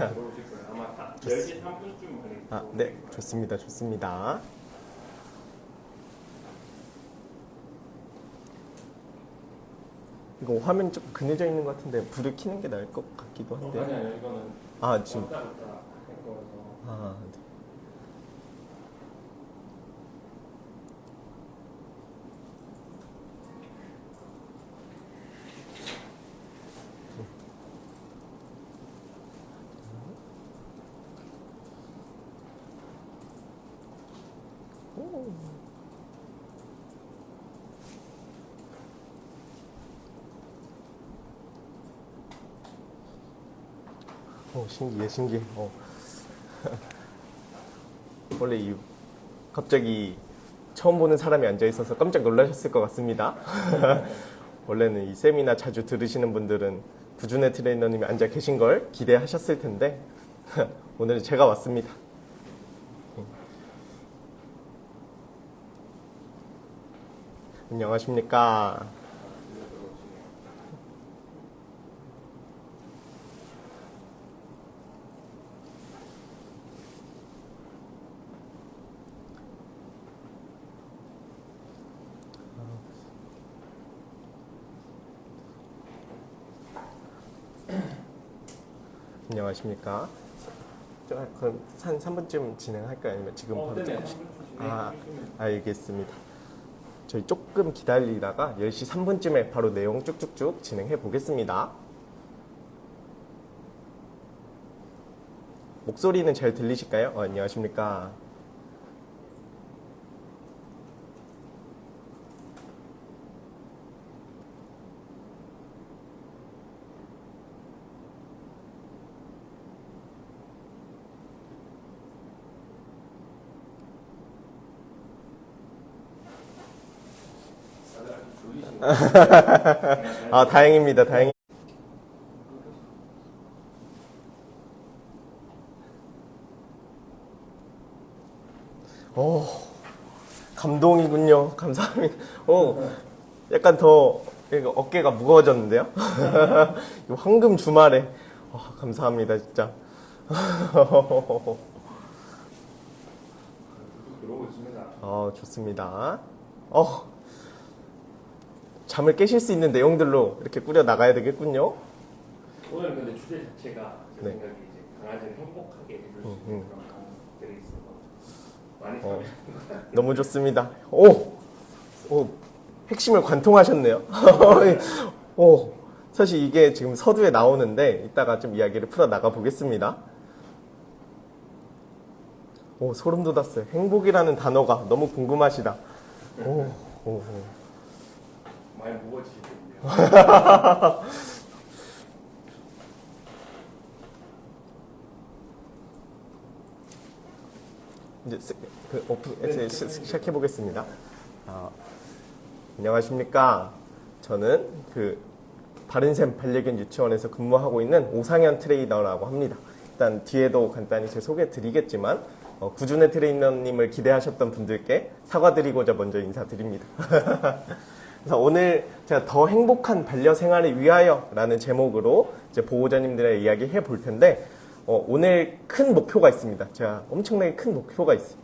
들어오실 거예요. 아마 다 10시 3분쯤 아, 네, 좋습니다. 좋습니다. 이거 화면 좀 그늘져 있는 것 같은데 불을 켜는 게 나을 것 같기도 한데요. 아니요, 이거는 아, 지금. 왔다 갔다 할 거라서. 아, 네. 신기해, 신기해. 원래 갑자기 처음 보는 사람이 앉아 있어서 깜짝 놀라셨을 것 같습니다. 원래는 이 세미나 자주 들으시는 분들은 구준의 트레이너님이 앉아 계신 걸 기대하셨을 텐데 오늘은 제가 왔습니다. 안녕하십니까. 안녕하십니까. 그럼 한 3분쯤 진행할까요? 아니면 지금 바로 네네. 조금씩? 알겠습니다. 저희 조금 기다리다가 10시 3분쯤에 바로 내용 쭉쭉쭉 진행해 보겠습니다. 목소리는 잘 들리실까요? 안녕하십니까. 아, 다행입니다. 다행히. 감동이군요. 감사합니다. 약간 더 어깨가 무거워졌는데요? 이 황금 주말에. 감사합니다, 진짜. 들어오고 있습니다. 좋습니다. 잠을 깨실 수 있는 내용들로 이렇게 꾸려 나가야 되겠군요. 오늘 근데 주제 자체가 제 네. 생각에 이제 강아지를 행복하게 해줄 수 있는 그런 강의들이 있어서 많이 너무 좋습니다. 핵심을 관통하셨네요. 사실 이게 지금 서두에 나오는데 이따가 좀 이야기를 풀어 나가 보겠습니다. 소름 돋았어요. 행복이라는 단어가 너무 궁금하시다. 많이 무거워지시거든요. 이제 오픈 시작해 보겠습니다. 안녕하십니까. 저는 바른샘 반려견 유치원에서 근무하고 있는 오상현 트레이너라고 합니다. 일단 뒤에도 간단히 제 소개 드리겠지만 구준의 트레이너님을 기대하셨던 분들께 사과드리고자 먼저 인사드립니다. 그래서 오늘 제가 더 행복한 반려 생활을 위하여 라는 제목으로 이제 보호자님들의 이야기 해볼 텐데 오늘 큰 목표가 있습니다. 제가 엄청나게 큰 목표가 있어요.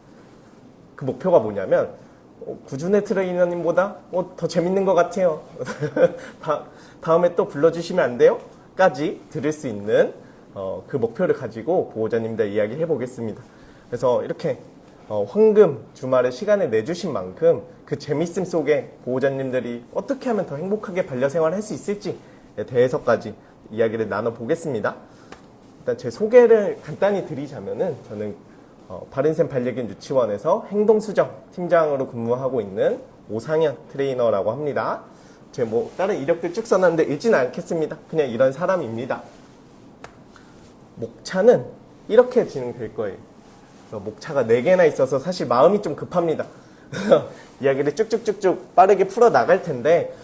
그 목표가 뭐냐면 구준의 트레이너님보다 더 재밌는 것 같아요. 다음에 또 불러주시면 안 돼요? 까지 들을 수 있는 그 목표를 가지고 보호자님들 이야기 해보겠습니다. 그래서 이렇게 황금 주말에 시간을 내주신 만큼 그 재밌음 속에 보호자님들이 어떻게 하면 더 행복하게 반려생활을 할 수 있을지에 대해서까지 이야기를 나눠보겠습니다. 일단 제 소개를 간단히 드리자면은 저는 바른샘 반려견 유치원에서 행동수정 팀장으로 근무하고 있는 오상현 트레이너라고 합니다. 제가 다른 이력들 쭉 써놨는데 읽지는 않겠습니다. 그냥 이런 사람입니다. 목차는 이렇게 진행될 거예요. 목차가 4개나 있어서 사실 마음이 좀 급합니다. 이야기를 쭉쭉쭉쭉 빠르게 풀어 나갈 텐데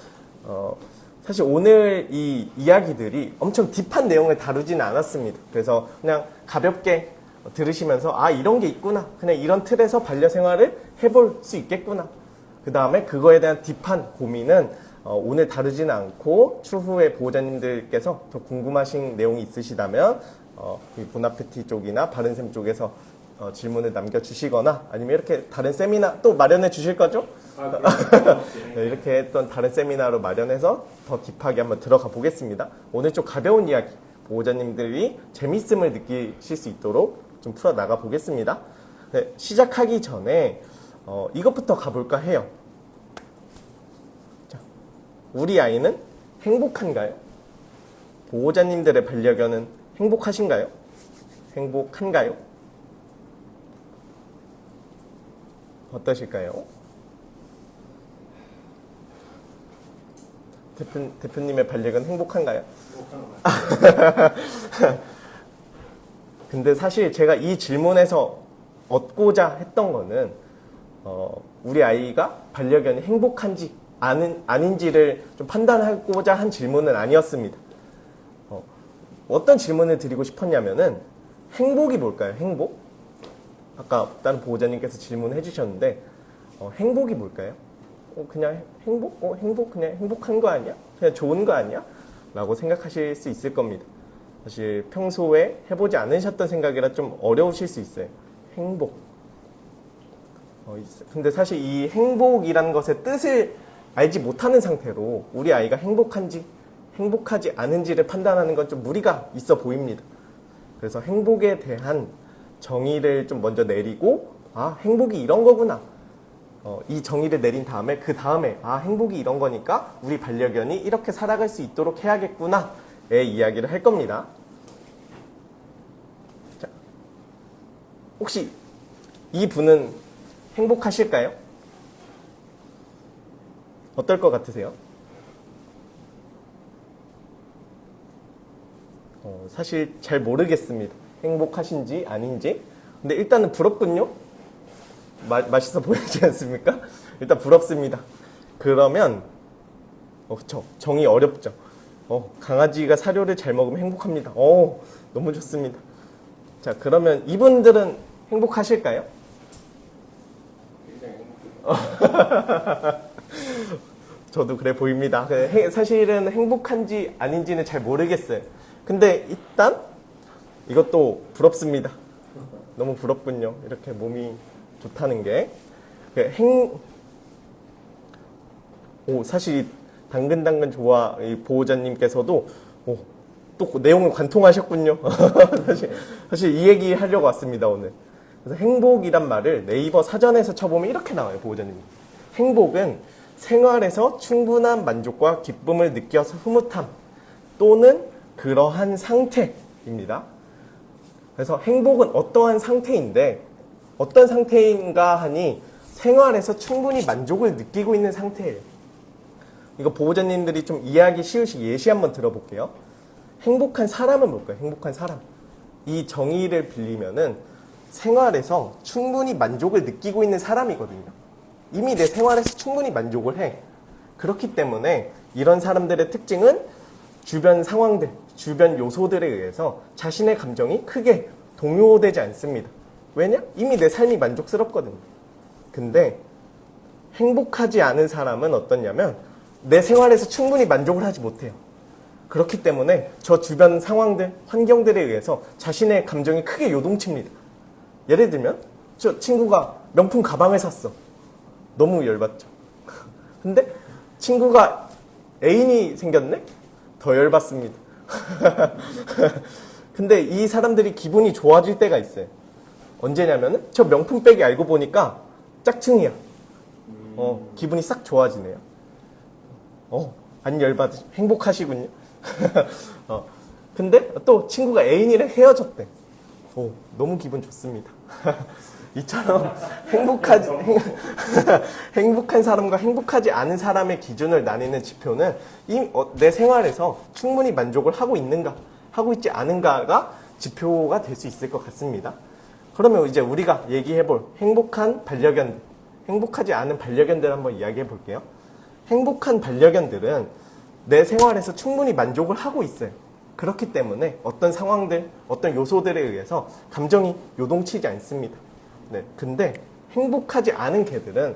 사실 오늘 이 이야기들이 엄청 딥한 내용을 다루지는 않았습니다. 그래서 그냥 가볍게 들으시면서 이런 게 있구나. 그냥 이런 틀에서 반려생활을 해볼 수 있겠구나. 그 다음에 그거에 대한 딥한 고민은 오늘 다루지는 않고 추후에 보호자님들께서 더 궁금하신 내용이 있으시다면 이 보나페티 쪽이나 바른셈 쪽에서 질문을 남겨주시거나 아니면 이렇게 다른 세미나 또 마련해 주실 거죠? 네, 이렇게 했던 다른 세미나로 마련해서 더 딥하게 한번 들어가 보겠습니다. 오늘 좀 가벼운 이야기, 보호자님들이 재밌음을 느끼실 수 있도록 좀 풀어나가 보겠습니다. 네, 시작하기 전에 이것부터 가볼까 해요. 자, 우리 아이는 행복한가요? 보호자님들의 반려견은 행복하신가요? 행복한가요? 어떠실까요? 대표님의 반려견 행복한가요? 근데 사실 제가 이 질문에서 얻고자 했던 거는 우리 아이가 반려견이 행복한지 아닌지를 좀 판단하고자 한 질문은 아니었습니다. 어떤 질문을 드리고 싶었냐면은 행복이 뭘까요? 행복? 아까 다른 보호자님께서 질문해 주셨는데 행복이 뭘까요? 그냥 행복? 행복 그냥 행복한 거 아니야? 그냥 좋은 거 아니야? 라고 생각하실 수 있을 겁니다. 사실 평소에 해보지 않으셨던 생각이라 좀 어려우실 수 있어요. 행복. 근데 사실 이 행복이라는 것의 뜻을 알지 못하는 상태로 우리 아이가 행복한지 행복하지 않은지를 판단하는 건 좀 무리가 있어 보입니다. 그래서 행복에 대한 정의를 좀 먼저 내리고 행복이 이런 거구나. 이 정의를 내린 다음에 그 다음에 행복이 이런 거니까 우리 반려견이 이렇게 살아갈 수 있도록 해야겠구나의 이야기를 할 겁니다. 자, 혹시 이 분은 행복하실까요? 어떨 것 같으세요? 사실 잘 모르겠습니다. 행복하신지 아닌지. 근데 일단은 부럽군요. 맛있어 보이지 않습니까? 일단 부럽습니다. 그러면 그쵸, 정의 어렵죠. 강아지가 사료를 잘 먹으면 행복합니다. 너무 좋습니다. 자, 그러면 이분들은 행복하실까요? 굉장히 행복해요. 저도 그래 보입니다. 사실은 행복한지 아닌지는 잘 모르겠어요. 근데 일단 이것도 부럽습니다. 너무 부럽군요. 이렇게 몸이 좋다는 게. 사실 당근당근 좋아 이 보호자님께서도 또 내용을 관통하셨군요. 사실 이 얘기 하려고 왔습니다, 오늘. 그래서 행복이란 말을 네이버 사전에서 쳐보면 이렇게 나와요, 보호자님. 행복은 생활에서 충분한 만족과 기쁨을 느껴서 흐뭇함 또는 그러한 상태입니다. 그래서 행복은 어떠한 상태인데 어떤 상태인가 하니 생활에서 충분히 만족을 느끼고 있는 상태예요. 이거 보호자님들이 좀 이해하기 쉬우시 예시 한번 들어볼게요. 행복한 사람은 뭘까요? 행복한 사람. 이 정의를 빌리면은 생활에서 충분히 만족을 느끼고 있는 사람이거든요. 이미 내 생활에서 충분히 만족을 해. 그렇기 때문에 이런 사람들의 특징은 주변 상황들, 주변 요소들에 의해서 자신의 감정이 크게 동요되지 않습니다. 왜냐? 이미 내 삶이 만족스럽거든요. 근데 행복하지 않은 사람은 어떠냐면 내 생활에서 충분히 만족을 하지 못해요. 그렇기 때문에 저 주변 상황들, 환경들에 의해서 자신의 감정이 크게 요동칩니다. 예를 들면 저 친구가 명품 가방을 샀어. 너무 열받죠. 근데 친구가 애인이 생겼네? 더 열받습니다. 근데 이 사람들이 기분이 좋아질 때가 있어요. 언제냐면은 저 명품백이 알고 보니까 짝퉁이야. 기분이 싹 좋아지네요. 안 행복하시군요. 근데 또 친구가 애인이랑 헤어졌대. 너무 기분 좋습니다. 이처럼 행복한 사람과 행복하지 않은 사람의 기준을 나뉘는 지표는 내 생활에서 충분히 만족을 하고 있는가, 하고 있지 않은가가 지표가 될 수 있을 것 같습니다. 그러면 이제 우리가 얘기해볼 행복한 반려견들, 행복하지 않은 반려견들 한번 이야기해 볼게요. 행복한 반려견들은 내 생활에서 충분히 만족을 하고 있어요. 그렇기 때문에 어떤 상황들, 어떤 요소들에 의해서 감정이 요동치지 않습니다. 네, 근데 행복하지 않은 개들은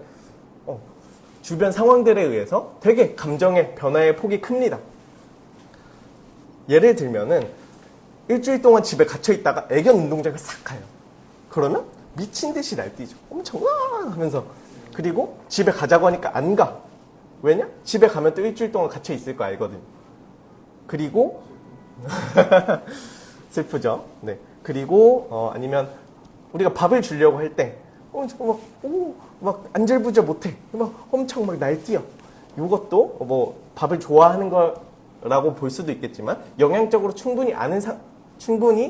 주변 상황들에 의해서 되게 감정의 변화의 폭이 큽니다. 예를 들면은 일주일 동안 집에 갇혀 있다가 애견 운동장을 싹 가요. 그러면 미친 듯이 날뛰죠. 엄청 와 하면서. 그리고 집에 가자고 하니까 안 가. 왜냐? 집에 가면 또 일주일 동안 갇혀 있을 거 알거든요. 그리고 슬프죠. 네. 그리고 아니면 우리가 밥을 주려고 할 때 막 안절부절 못해. 막 엄청 막 날뛰어. 이것도 뭐 밥을 좋아하는 거라고 볼 수도 있겠지만 영양적으로 충분히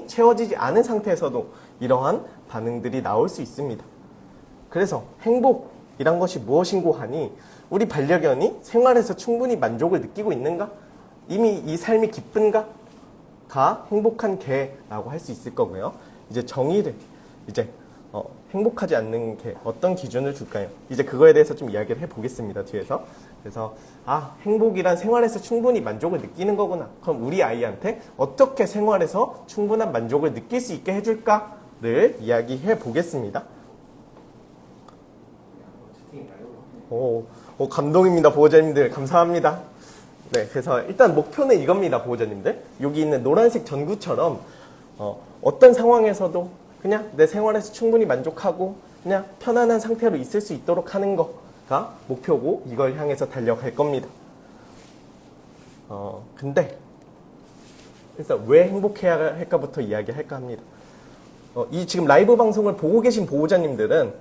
채워지지 않은 상태에서도 이러한 반응들이 나올 수 있습니다. 그래서 행복이란 것이 무엇인고 하니 우리 반려견이 생활에서 충분히 만족을 느끼고 있는가? 이미 이 삶이 기쁜가? 가 행복한 개라고 할 수 있을 거고요. 이제 정의를 행복하지 않는 개 어떤 기준을 둘까요? 이제 그거에 대해서 좀 이야기를 해보겠습니다. 뒤에서. 그래서 행복이란 생활에서 충분히 만족을 느끼는 거구나. 그럼 우리 아이한테 어떻게 생활에서 충분한 만족을 느낄 수 있게 해줄까를 이야기해 보겠습니다. 감동입니다. 보호자님들 감사합니다. 네, 그래서 일단 목표는 이겁니다. 보호자님들. 여기 있는 노란색 전구처럼 어떤 상황에서도 그냥 내 생활에서 충분히 만족하고 그냥 편안한 상태로 있을 수 있도록 하는 거가 목표고 이걸 향해서 달려갈 겁니다. 근데 일단 왜 행복해야 할까부터 이야기할까 합니다. 이 지금 라이브 방송을 보고 계신 보호자님들은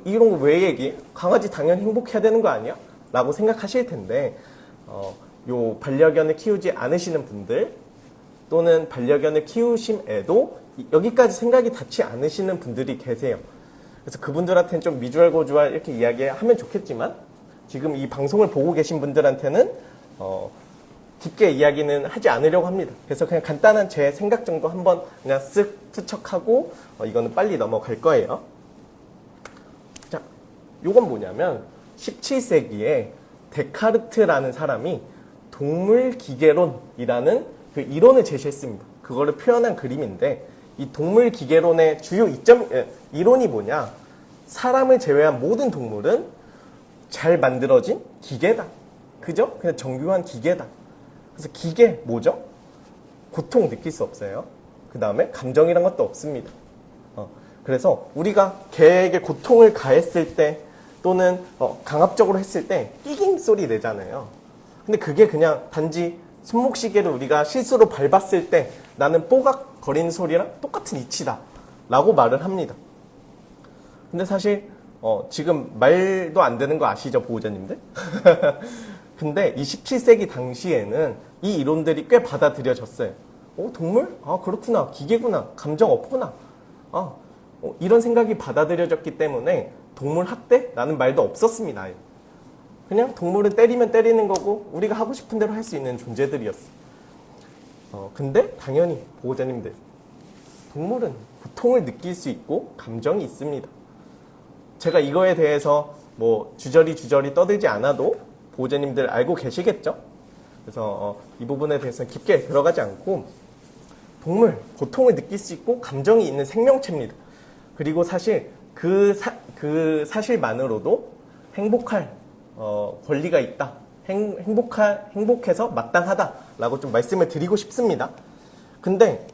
이런 거 왜 얘기해? 강아지 당연히 행복해야 되는 거 아니야? 라고 생각하실 텐데 요 반려견을 키우지 않으시는 분들 또는 반려견을 키우심에도 여기까지 생각이 닿지 않으시는 분들이 계세요. 그래서 그분들한테는 좀 미주알 고주알 이렇게 이야기하면 좋겠지만 지금 이 방송을 보고 계신 분들한테는 깊게 이야기는 하지 않으려고 합니다. 그래서 그냥 간단한 제 생각 정도 한번 그냥 쓱 투척하고 이거는 빨리 넘어갈 거예요. 자, 요건 뭐냐면 17세기에 데카르트라는 사람이 동물기계론이라는 그 이론을 제시했습니다. 그거를 표현한 그림인데 이 동물기계론의 주요 이론이 뭐냐? 사람을 제외한 모든 동물은 잘 만들어진 기계다. 그죠? 그냥 정교한 기계다. 그래서 기계 뭐죠? 고통 느낄 수 없어요. 그 다음에 감정이란 것도 없습니다. 그래서 우리가 개에게 고통을 가했을 때 또는 강압적으로 했을 때 삐깅 소리 내잖아요. 근데 그게 그냥 단지 손목시계를 우리가 실수로 밟았을 때 나는 뽀각 거리는 소리랑 똑같은 이치다 라고 말을 합니다. 근데 사실 지금 말도 안 되는 거 아시죠, 보호자님들? 근데 이 17세기 당시에는 이 이론들이 꽤 받아들여졌어요. 동물? 그렇구나. 기계구나. 감정 없구나. 이런 생각이 받아들여졌기 때문에 동물 학대라는 말도 없었습니다. 그냥 동물은 때리면 때리는 거고 우리가 하고 싶은 대로 할 수 있는 존재들이었어요. 근데 당연히 보호자님들, 동물은 고통을 느낄 수 있고 감정이 있습니다. 제가 이거에 대해서 뭐 주저리 떠들지 않아도 보호자님들 알고 계시겠죠? 그래서 이 부분에 대해서는 깊게 들어가지 않고 동물, 고통을 느낄 수 있고 감정이 있는 생명체입니다. 그리고 사실 그 사실만으로도 행복할 권리가 있다. 행복해서 마땅하다라고 좀 말씀을 드리고 싶습니다. 근데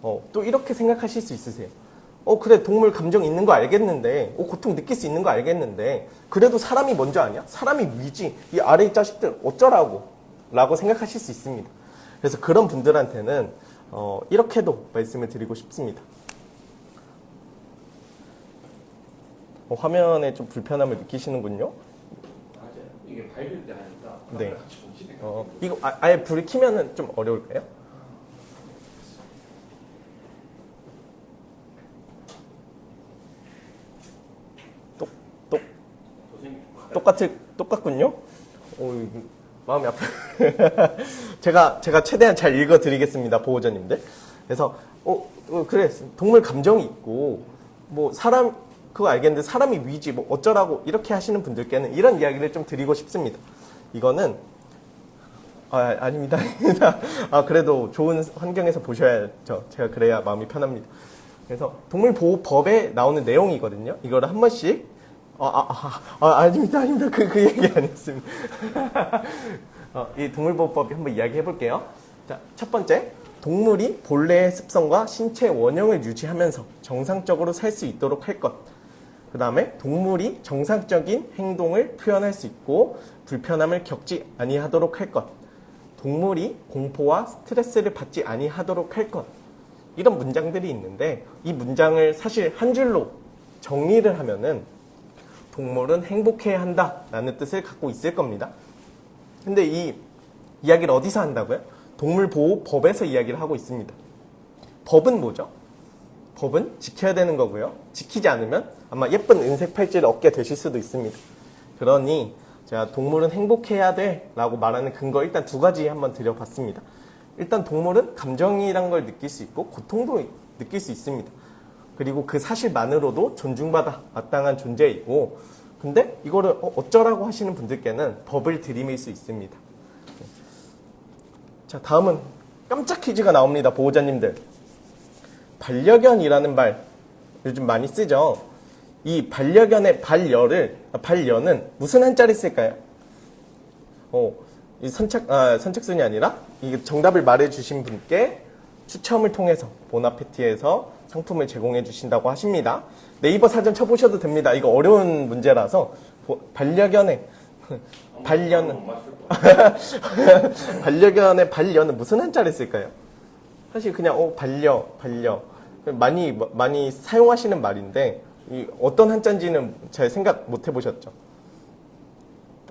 또 이렇게 생각하실 수 있으세요. 그래, 동물 감정 있는 거 알겠는데, 고통 느낄 수 있는 거 알겠는데, 그래도 사람이 먼저 아니야? 사람이 위지. 이 아래 이 자식들 어쩌라고? 라고 생각하실 수 있습니다. 그래서 그런 분들한테는 이렇게도 말씀을 드리고 싶습니다. 화면에 좀 불편함을 느끼시는군요. 맞아요. 이게 밝을 때 하니까. 네. 이거 아예 불을 켜면은 좀 어려울까요? 똑같군요. 마음이 아파요. 제가 최대한 잘 읽어드리겠습니다, 보호자님들. 그래서 그래, 동물 감정이 있고 뭐 사람 그거 알겠는데 사람이 위지 뭐 어쩌라고 이렇게 하시는 분들께는 이런 이야기를 좀 드리고 싶습니다. 이거는 아닙니다. 그래도 좋은 환경에서 보셔야죠. 제가 그래야 마음이 편합니다. 그래서 동물보호법에 나오는 내용이거든요. 이거를 한 번씩 아닙니다. 그 얘기 아니었습니다. 이 동물보호법 한번 이야기해 볼게요. 자, 첫 번째, 동물이 본래의 습성과 신체 원형을 유지하면서 정상적으로 살 수 있도록 할 것. 그 다음에 동물이 정상적인 행동을 표현할 수 있고 불편함을 겪지 아니하도록 할 것. 동물이 공포와 스트레스를 받지 아니하도록 할 것. 이런 문장들이 있는데 이 문장을 사실 한 줄로 정리를 하면은 동물은 행복해야 한다라는 뜻을 갖고 있을 겁니다. 근데 이 이야기를 어디서 한다고요? 동물보호법에서 이야기를 하고 있습니다. 법은 뭐죠? 법은 지켜야 되는 거고요. 지키지 않으면 아마 예쁜 은색 팔찌를 얻게 되실 수도 있습니다. 그러니 제가 동물은 행복해야 돼 라고 말하는 근거 일단 두 가지 한번 드려봤습니다. 일단 동물은 감정이란 걸 느낄 수 있고 고통도 느낄 수 있습니다. 그리고 그 사실만으로도 존중받아 마땅한 존재이고, 근데 이거를 어쩌라고 하시는 분들께는 법을 들이밀 수 있습니다. 자, 다음은 깜짝 퀴즈가 나옵니다. 보호자님들. 반려견이라는 말 요즘 많이 쓰죠. 이 반려견의 반려는 무슨 한자를 쓸까요? 이 선착순이 아니라 이 정답을 말해주신 분께 추첨을 통해서 보나페티에서 상품을 제공해 주신다고 하십니다. 네이버 사전 쳐보셔도 됩니다. 이거 어려운 문제라서 반려견의 반려견의 반려는 무슨 한자를 쓸까요? 사실 그냥 반려 많이 사용하시는 말인데 이 어떤 한자인지는 잘 생각 못 해보셨죠?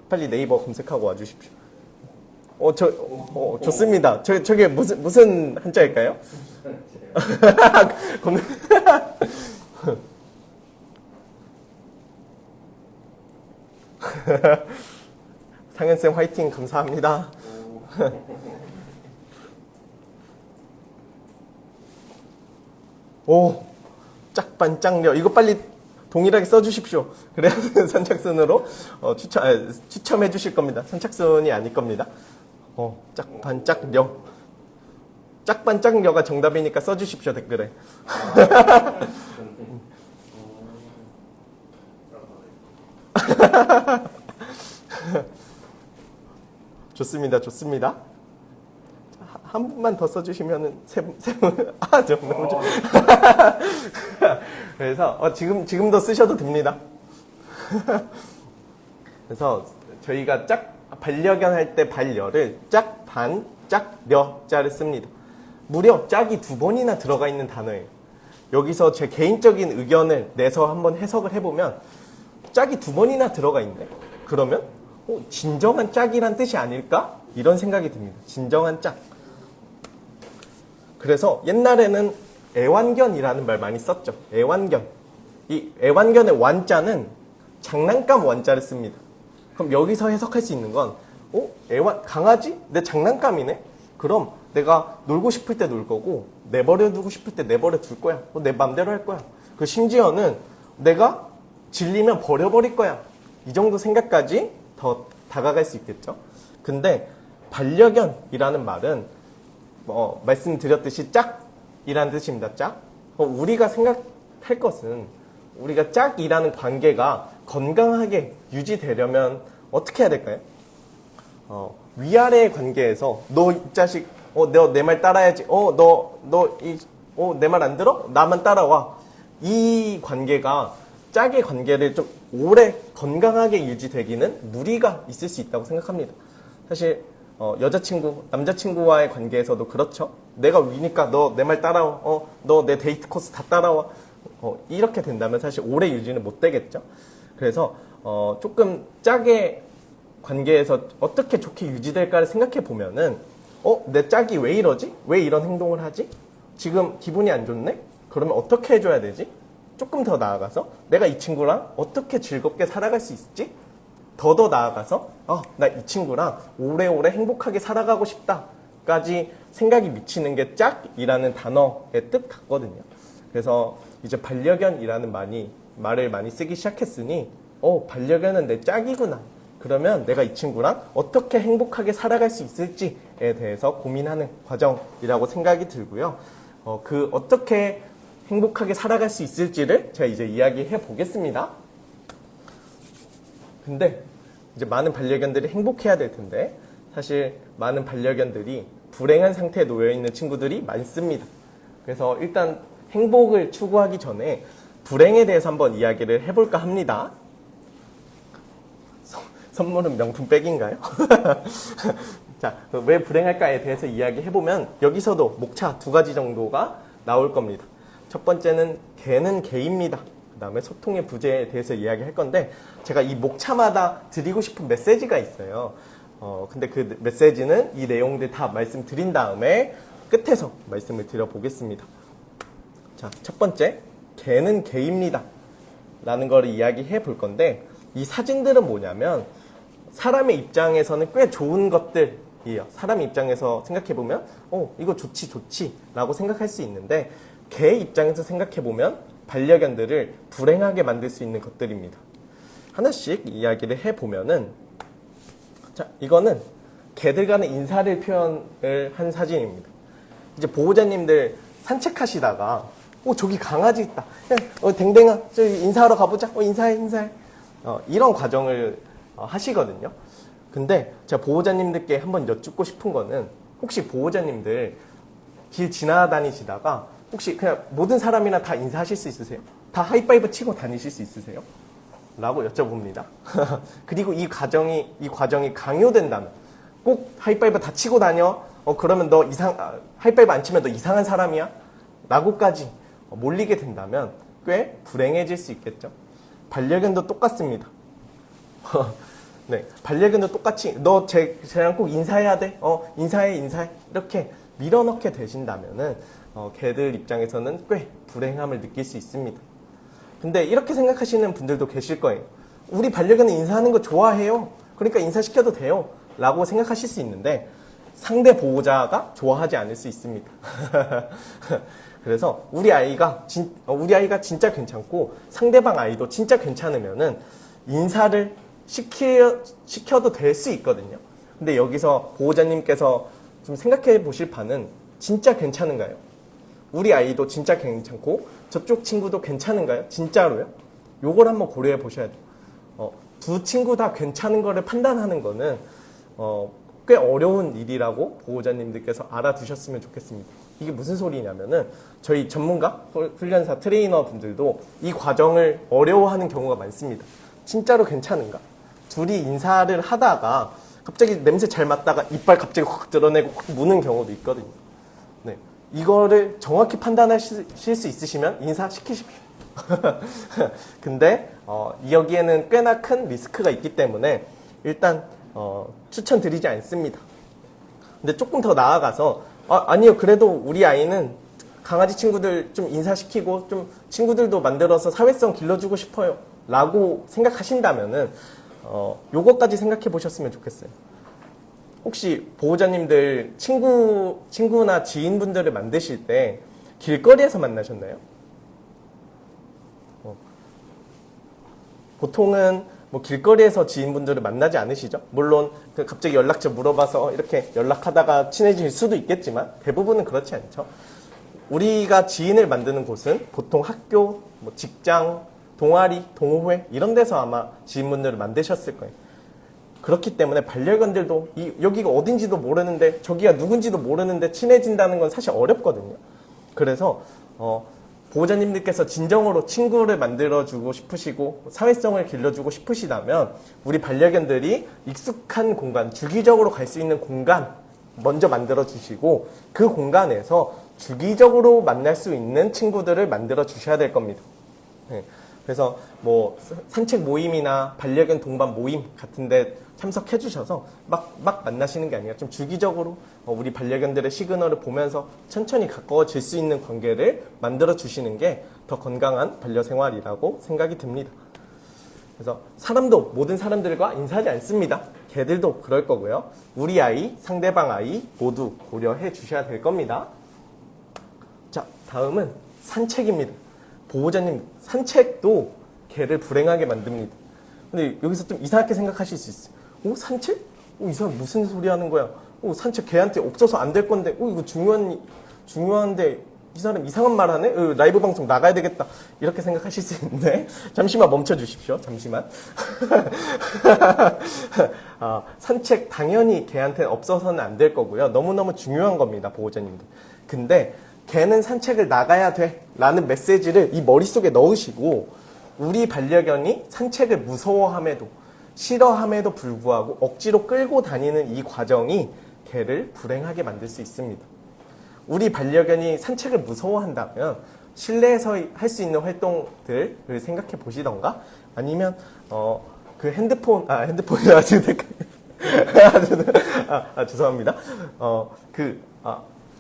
빨리 네이버 검색하고 와주십시오. 좋습니다. 저게 무슨 한자일까요? 상현쌤 화이팅 감사합니다. 오, 짝반짝녀. 이거 빨리 동일하게 써주십시오. 그래야 선착순으로 추첨해 주실 겁니다. 선착순이 아닐 겁니다. 짝반짝녀. 짝반짝녀가 정답이니까 써주십시오, 댓글에. 좋습니다, 좋습니다. 한 분만 더 써주시면은 세 분, 너무 좋. 그래서 지금도 쓰셔도 됩니다. 그래서 저희가 반려견 할 때 반려를 짝반짝려자를 씁니다. 무려 짝이 2번이나 들어가 있는 단어예요. 여기서 제 개인적인 의견을 내서 한번 해석을 해보면 짝이 2번이나 들어가 있네. 그러면 진정한 짝이란 뜻이 아닐까? 이런 생각이 듭니다. 진정한 짝. 그래서 옛날에는 애완견이라는 말 많이 썼죠. 애완견. 이 애완견의 완자는 장난감 완자를 씁니다. 그럼 여기서 해석할 수 있는 건 강아지? 내 장난감이네? 그럼 내가 놀고 싶을 때 놀 거고 내버려 두고 싶을 때 내버려 둘 거야. 내 맘대로 할 거야. 그 심지어는 내가 질리면 버려버릴 거야. 이 정도 생각까지 더 다가갈 수 있겠죠. 근데 반려견이라는 말은 말씀드렸듯이 짝이라는 뜻입니다. 짝. 우리가 생각할 것은 우리가 짝이라는 관계가 건강하게 유지되려면 어떻게 해야 될까요? 위아래의 관계에서 너 이 자식 너 내 말 따라야지. 내 말 안 들어? 나만 따라와. 이 관계가 짝의 관계를 좀 오래 건강하게 유지되기는 무리가 있을 수 있다고 생각합니다. 사실 여자친구, 남자친구와의 관계에서도 그렇죠. 내가 위니까 너 내 말 따라와. 너 내 데이트 코스 다 따라와. 이렇게 된다면 사실 오래 유지는 못 되겠죠. 그래서 조금 짝의 관계에서 어떻게 좋게 유지될까를 생각해 보면은 내 짝이 왜 이러지? 왜 이런 행동을 하지? 지금 기분이 안 좋네? 그러면 어떻게 해줘야 되지? 조금 더 나아가서 내가 이 친구랑 어떻게 즐겁게 살아갈 수 있지? 더 나아가서 나 이 친구랑 오래오래 행복하게 살아가고 싶다까지 생각이 미치는 게 짝이라는 단어의 뜻 같거든요. 그래서 이제 반려견이라는 말을 많이 쓰기 시작했으니 반려견은 내 짝이구나. 그러면 내가 이 친구랑 어떻게 행복하게 살아갈 수 있을지에 대해서 고민하는 과정이라고 생각이 들고요. 어떻게 행복하게 살아갈 수 있을지를 제가 이제 이야기해 보겠습니다. 근데 이제 많은 반려견들이 행복해야 될 텐데 사실 많은 반려견들이 불행한 상태에 놓여 있는 친구들이 많습니다. 그래서 일단 행복을 추구하기 전에 불행에 대해서 한번 이야기를 해볼까 합니다. 선물은 명품 백인가요? 자, 왜 불행할까에 대해서 이야기해보면 여기서도 목차 2가지 정도가 나올 겁니다. 첫 번째는 개는 개입니다. 그 다음에 소통의 부재에 대해서 이야기할 건데 제가 이 목차마다 드리고 싶은 메시지가 있어요. 근데 그 메시지는 이 내용들 다 말씀드린 다음에 끝에서 말씀을 드려보겠습니다. 자, 첫 번째, 개는 개입니다. 라는 걸 이야기해 볼 건데 이 사진들은 뭐냐면 사람의 입장에서는 꽤 좋은 것들이에요. 사람의 입장에서 생각해보면 이거 좋지 라고 생각할 수 있는데 개 입장에서 생각해보면 반려견들을 불행하게 만들 수 있는 것들입니다. 하나씩 이야기를 해보면은 자, 이거는 개들 간의 인사를 표현을 한 사진입니다. 이제 보호자님들 산책하시다가 저기 강아지 있다. 댕댕아 저기 인사하러 가보자. 인사해. 이런 과정을 하시거든요. 근데 제가 보호자님들께 한번 여쭙고 싶은 거는 혹시 보호자님들 길 지나다니시다가 혹시 그냥 모든 사람이랑 다 인사하실 수 있으세요? 다 하이파이브 치고 다니실 수 있으세요? 라고 여쭤봅니다. 그리고 이 과정이 강요된다면 꼭 하이파이브 다 치고 다녀? 그러면 너 하이파이브 안 치면 너 이상한 사람이야? 라고까지 몰리게 된다면 꽤 불행해질 수 있겠죠. 반려견도 똑같습니다. 네, 반려견도 똑같이 너 쟤랑 꼭 인사해야 돼. 인사해. 이렇게 밀어넣게 되신다면은 개들 입장에서는 꽤 불행함을 느낄 수 있습니다. 근데 이렇게 생각하시는 분들도 계실 거예요. 우리 반려견은 인사하는 거 좋아해요. 그러니까 인사시켜도 돼요. 라고 생각하실 수 있는데 상대 보호자가 좋아하지 않을 수 있습니다. 그래서 우리 아이가 진짜 괜찮고 상대방 아이도 진짜 괜찮으면은 인사를 시켜도 될 수 있거든요. 근데 여기서 보호자님께서 좀 생각해 보실 판은 진짜 괜찮은가요? 우리 아이도 진짜 괜찮고 저쪽 친구도 괜찮은가요? 진짜로요? 요걸 한번 고려해 보셔야 돼요. 두 친구 다 괜찮은 거를 판단하는 거는 꽤 어려운 일이라고 보호자님들께서 알아두셨으면 좋겠습니다. 이게 무슨 소리냐면은 저희 전문가, 훈련사, 트레이너 분들도 이 과정을 어려워하는 경우가 많습니다. 진짜로 괜찮은가? 둘이 인사를 하다가 갑자기 냄새 잘 맡다가 이빨 갑자기 확 드러내고 확 무는 경우도 있거든요. 네, 이거를 정확히 판단하실 수 있으시면 인사시키십시오. 근데 여기에는 꽤나 큰 리스크가 있기 때문에 일단 추천드리지 않습니다. 근데 조금 더 나아가서 아니요, 그래도 우리 아이는 강아지 친구들 좀 인사시키고 좀 친구들도 만들어서 사회성 길러주고 싶어요 라고 생각하신다면은 요거까지 생각해 보셨으면 좋겠어요. 혹시 보호자님들 친구나 지인분들을 만드실 때 길거리에서 만나셨나요? 보통은 길거리에서 지인분들을 만나지 않으시죠? 물론 갑자기 연락처 물어봐서 이렇게 연락하다가 친해질 수도 있겠지만 대부분은 그렇지 않죠. 우리가 지인을 만드는 곳은 보통 학교, 직장, 동아리, 동호회 이런 데서 아마 지인분들을 만드셨을 거예요. 그렇기 때문에 반려견들도 여기가 어딘지도 모르는데 저기가 누군지도 모르는데 친해진다는 건 사실 어렵거든요. 그래서 보호자님들께서 진정으로 친구를 만들어주고 싶으시고 사회성을 길러주고 싶으시다면 우리 반려견들이 익숙한 공간, 주기적으로 갈 수 있는 공간 먼저 만들어주시고 그 공간에서 주기적으로 만날 수 있는 친구들을 만들어주셔야 될 겁니다. 네. 그래서 산책 모임이나 반려견 동반 모임 같은 데 참석해 주셔서 막 만나시는 게 아니라 좀 주기적으로 우리 반려견들의 시그널을 보면서 천천히 가까워질 수 있는 관계를 만들어 주시는 게 더 건강한 반려생활이라고 생각이 듭니다. 그래서 모든 사람들과 인사하지 않습니다. 개들도 그럴 거고요. 우리 아이, 상대방 아이 모두 고려해 주셔야 될 겁니다. 자, 다음은 산책입니다. 보호자님, 산책도 개를 불행하게 만듭니다. 근데 여기서 좀 이상하게 생각하실 수 있어요. 산책? 이 사람 무슨 소리 하는 거야? 산책 개한테 없어서 안 될 건데, 이거 중요한데 이 사람 이상한 말 하네? 라이브 방송 나가야 되겠다. 이렇게 생각하실 수 있는데, 잠시만 멈춰 주십시오. 잠시만. 산책 당연히 개한테는 없어서는 안 될 거고요. 너무너무 중요한 겁니다, 보호자님들. 근데 개는 산책을 나가야 돼 라는 메시지를 이 머릿속에 넣으시고, 우리 반려견이 산책을 무서워함에도 싫어함에도 불구하고 억지로 끌고 다니는 이 과정이 개를 불행하게 만들 수 있습니다. 우리 반려견이 산책을 무서워한다면 실내에서 할 수 있는 활동들을 생각해 보시던가, 아니면 그 핸드폰이 죄송합니다.